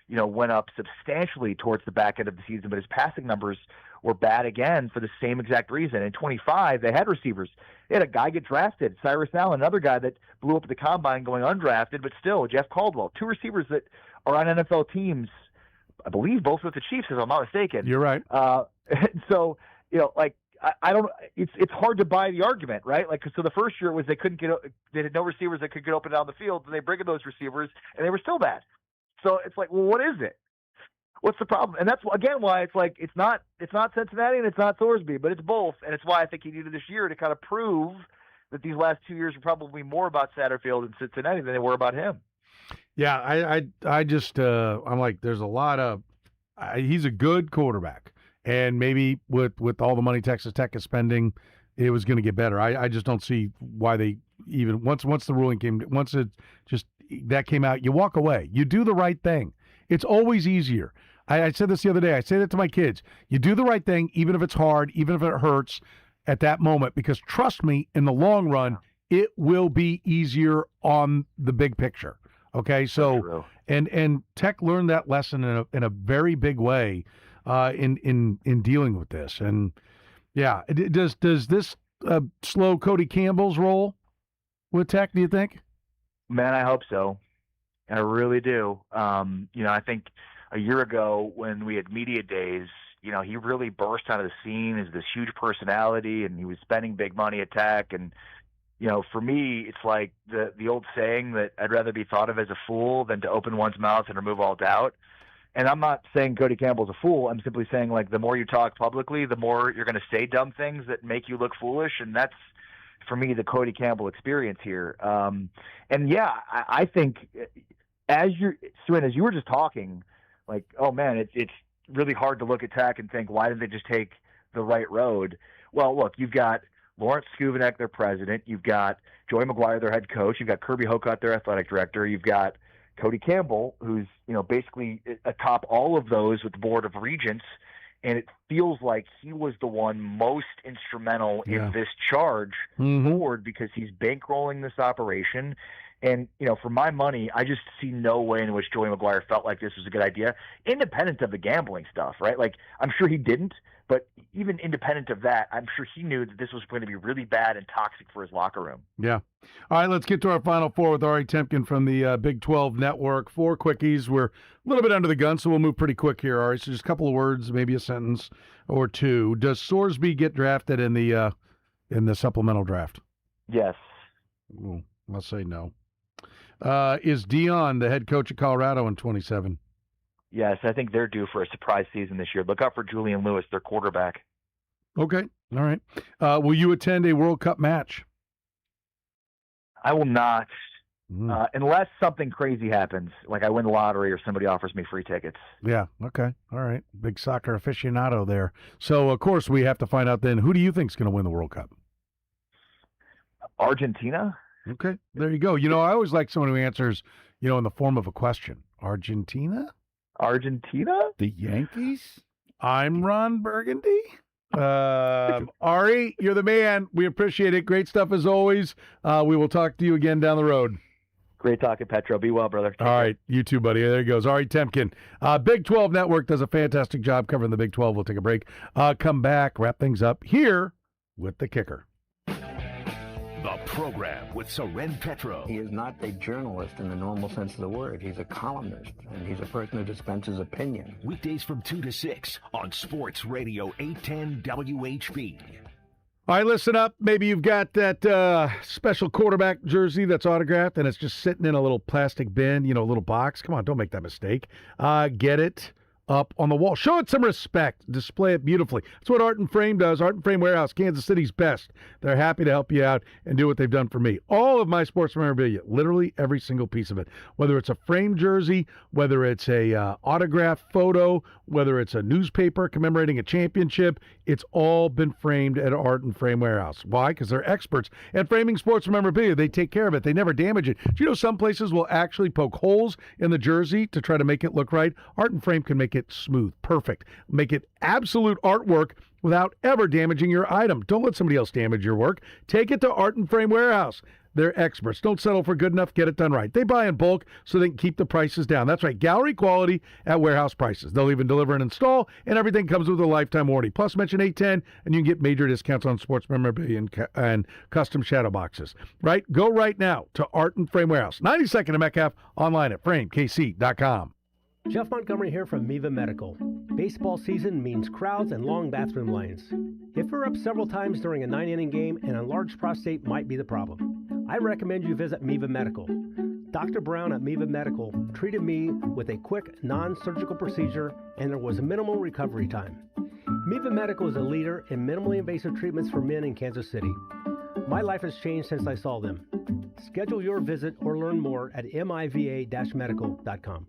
went up substantially towards the back end of the season, but his passing numbers were bad again for the same exact reason. In 25, they had receivers. They had a guy get drafted, Cyrus Allen, another guy that blew up at the combine going undrafted, but still, Jeff Caldwell, 2 receivers that are on NFL teams, I believe both with the Chiefs, if I'm not mistaken. You're right. So, I don't. It's hard to buy the argument, right? Like, so the first year was they had no receivers that could get open down the field, and they bring in those receivers, and they were still bad. So it's like, well, what is it? What's the problem? And that's again why it's like it's not Cincinnati and it's not Sorsby, but it's both, and it's why I think he needed this year to kind of prove that these last 2 years are probably more about Satterfield and Cincinnati than they were about him. Yeah, I just I'm like, there's a lot of he's a good quarterback, and maybe with all the money Texas Tech is spending, it was going to get better. I just don't see why they even once the ruling came, once it just that came out, you walk away. You do the right thing. It's always easier. I said this the other day. I say that to my kids. You do the right thing, even if it's hard, even if it hurts at that moment, because trust me, in the long run, it will be easier on the big picture. Okay, so and Tech learned that lesson in a very big way in dealing with this. And yeah, does this slow Cody Campbell's role with Tech, do you think? Man, I hope so. I really do. I think a year ago when we had media days, he really burst onto the scene as this huge personality, and he was spending big money at Tech. And, for me, it's like the old saying that I'd rather be thought of as a fool than to open one's mouth and remove all doubt. And I'm not saying Cody Campbell's a fool. I'm simply saying, like, the more you talk publicly, the more you're going to say dumb things that make you look foolish. And that's, for me, the Cody Campbell experience here. And yeah, I think as you were just talking, like, oh man, it's really hard to look at Tech and think, why didn't they just take the right road? Well, look, you've got Lawrence Skuvenek, their president. You've got Joey McGuire, their head coach. You've got Kirby Hocutt, their athletic director. You've got Cody Campbell, who's, basically atop all of those with the Board of Regents. And it feels like he was the one most instrumental in this charge forward, because he's bankrolling this operation. And, for my money, I just see no way in which Joey McGuire felt like this was a good idea, independent of the gambling stuff, right? Like, I'm sure he didn't, but even independent of that, I'm sure he knew that this was going to be really bad and toxic for his locker room. Yeah. All right, let's get to our Final Four with Ari Temkin from the Big 12 Network. 4 quickies. We're a little bit under the gun, so we'll move pretty quick here, Ari. So just a couple of words, maybe a sentence or two. Does Sorsby get drafted in the supplemental draft? Yes. Ooh, I'll say no. Is Dion the head coach of Colorado in 27? Yes, I think they're due for a surprise season this year. Look out for Julian Lewis, their quarterback. Okay, all right. Will you attend a World Cup match? I will not, unless something crazy happens, like I win the lottery or somebody offers me free tickets. Yeah, okay, all right. Big soccer aficionado there. So, of course, we have to find out then, who do you think is going to win the World Cup? Argentina. Okay, there you go. I always like someone who answers, in the form of a question. Argentina? The Yankees? I'm Ron Burgundy. Ari, you're the man. We appreciate it. Great stuff as always. We will talk to you again down the road. Great talking, Petro. Be well, brother. All right, you too, buddy. There he goes. Ari Temkin. Big 12 Network does a fantastic job covering the Big 12. We'll take a break. Come back, wrap things up here with the kicker. The program with Soren Petro. He is not a journalist in the normal sense of the word. He's a columnist, and he's a person who dispenses opinion. Weekdays from 2 to 6 on Sports Radio 810 WHB. All right, listen up. Maybe you've got that special quarterback jersey that's autographed, and it's just sitting in a little plastic bin, a little box. Come on, don't make that mistake. Get it up on the wall. Show it some respect. Display it beautifully. That's what Art and Frame does. Art and Frame Warehouse, Kansas City's best. They're happy to help you out and do what they've done for me. All of my sports memorabilia, literally every single piece of it, whether it's a framed jersey, whether it's a autographed photo, whether it's a newspaper commemorating a championship, it's all been framed at Art and Frame Warehouse. Why? Because they're experts at framing sports memorabilia. They take care of it. They never damage it. Do you know some places will actually poke holes in the jersey to try to make it look right? Art and Frame can make it smooth, perfect, make it absolute artwork without ever damaging your item. Don't let somebody else damage your work. Take it to Art and Frame Warehouse. They're experts. Don't settle for good enough. Get it done right. They buy in bulk so they can keep the prices down. That's right. Gallery quality at warehouse prices. They'll even deliver and install, and everything comes with a lifetime warranty. Plus, mention 810, and you can get major discounts on sports memorabilia and custom shadow boxes. Right? Go right now to Art and Frame Warehouse. 92nd and Metcalf, online at framekc.com. Jeff Montgomery here from Miva Medical. Baseball season means crowds and long bathroom lines. If we're up several times during a 9-inning game, an enlarged prostate might be the problem. I recommend you visit Miva Medical. Dr. Brown at Miva Medical treated me with a quick, non-surgical procedure, and there was a minimal recovery time. Miva Medical is a leader in minimally invasive treatments for men in Kansas City. My life has changed since I saw them. Schedule your visit or learn more at miva-medical.com.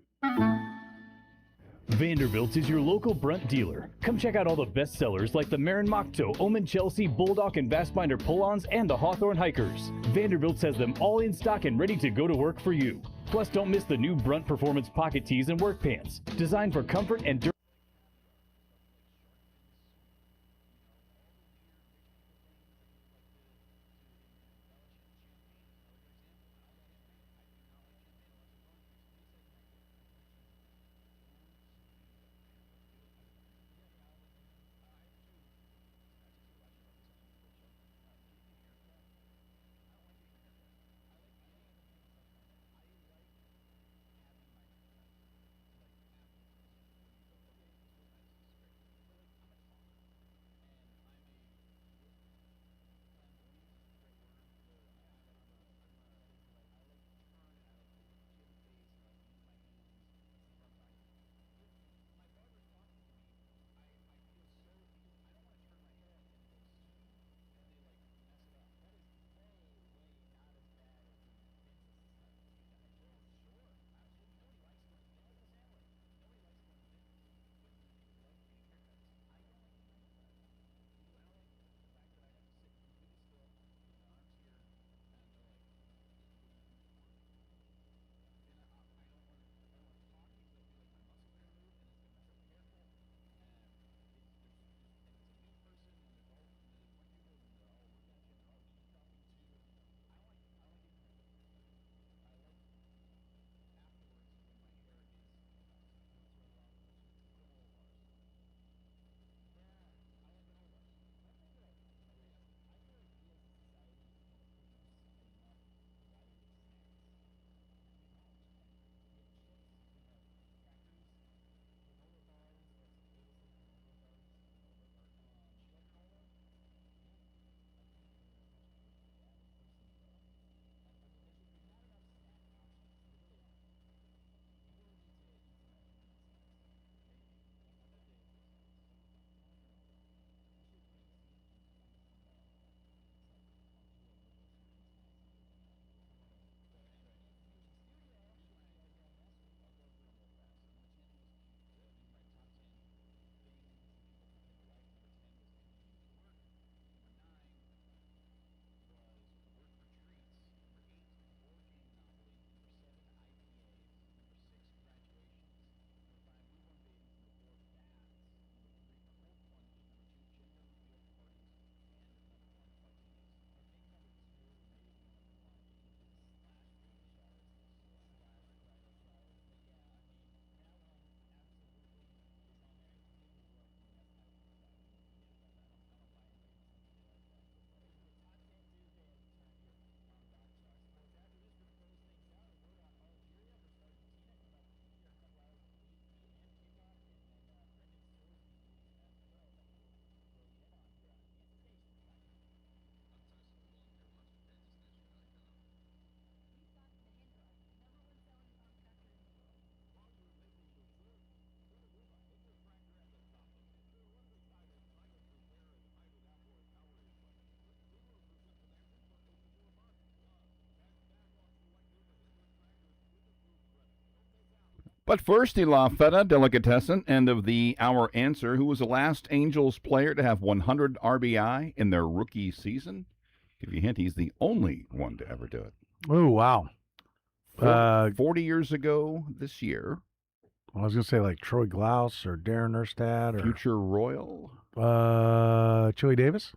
Vanderbilt's is your local Brunt dealer. Come check out all the best sellers like the Marin Mocto, Omen Chelsea, Bulldog, and Vastbinder pull-ons, and the Hawthorne Hikers. Vanderbilt's has them all in stock and ready to go to work for you. Plus, don't miss the new Brunt Performance pocket tees and work pants, designed for comfort and durability. But first, the La Feta Delicatessen, end of the hour answer. Who was the last Angels player to have 100 RBI in their rookie season? Give you a hint, he's the only one to ever do it. Oh, wow. 40 years ago this year. I was going to say like Troy Glaus or Darren Erstad. Or Future Royal. Chili Davis?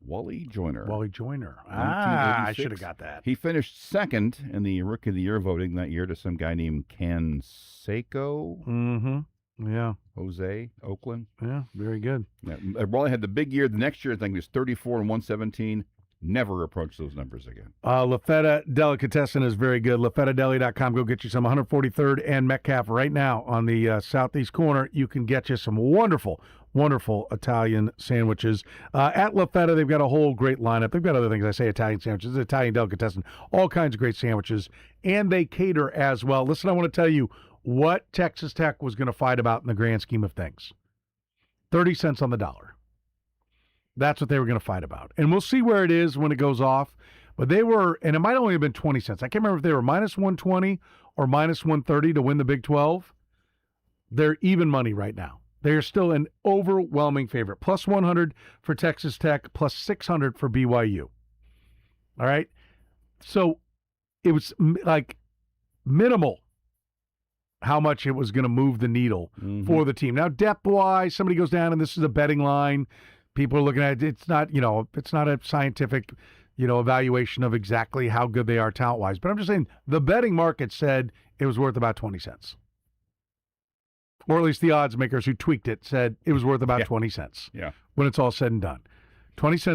Wally Joyner. Wally Joyner. I should have got that. He finished second in the Rookie of the Year voting that year to some guy named Ken Seiko. Mm-hmm. Yeah. Jose, Oakland. Yeah, very good. Yeah, Wally had the big year. The next year, I think he was 34 and 117. Never approached those numbers again. La Feta Delicatessen is very good. LaFetaDeli.com. Go get you some 143rd and Metcalf right now on the southeast corner. You can get you some wonderful, wonderful Italian sandwiches. At La Feta, they've got a whole great lineup. They've got other things. I say Italian sandwiches, Italian delicatessen, all kinds of great sandwiches. And they cater as well. Listen, I want to tell you what Texas Tech was going to fight about in the grand scheme of things. 30 cents on the dollar. That's what they were going to fight about. And we'll see where it is when it goes off. But they were, and it might only have been 20 cents. I can't remember if they were minus 120 or minus 130 to win the Big 12. They're even money right now. They're still an overwhelming favorite. Plus 100 for Texas Tech, plus 600 for BYU. All right? So it was like minimal how much it was going to move the needle for the team. Now, depth-wise, somebody goes down and this is a betting line. People are looking at it. It's not, it's not a scientific, evaluation of exactly how good they are talent-wise. But I'm just saying the betting market said it was worth about 20 cents. Or at least the odds makers who tweaked it said it was worth about 20 cents. Yeah. When it's all said and done. 20 cents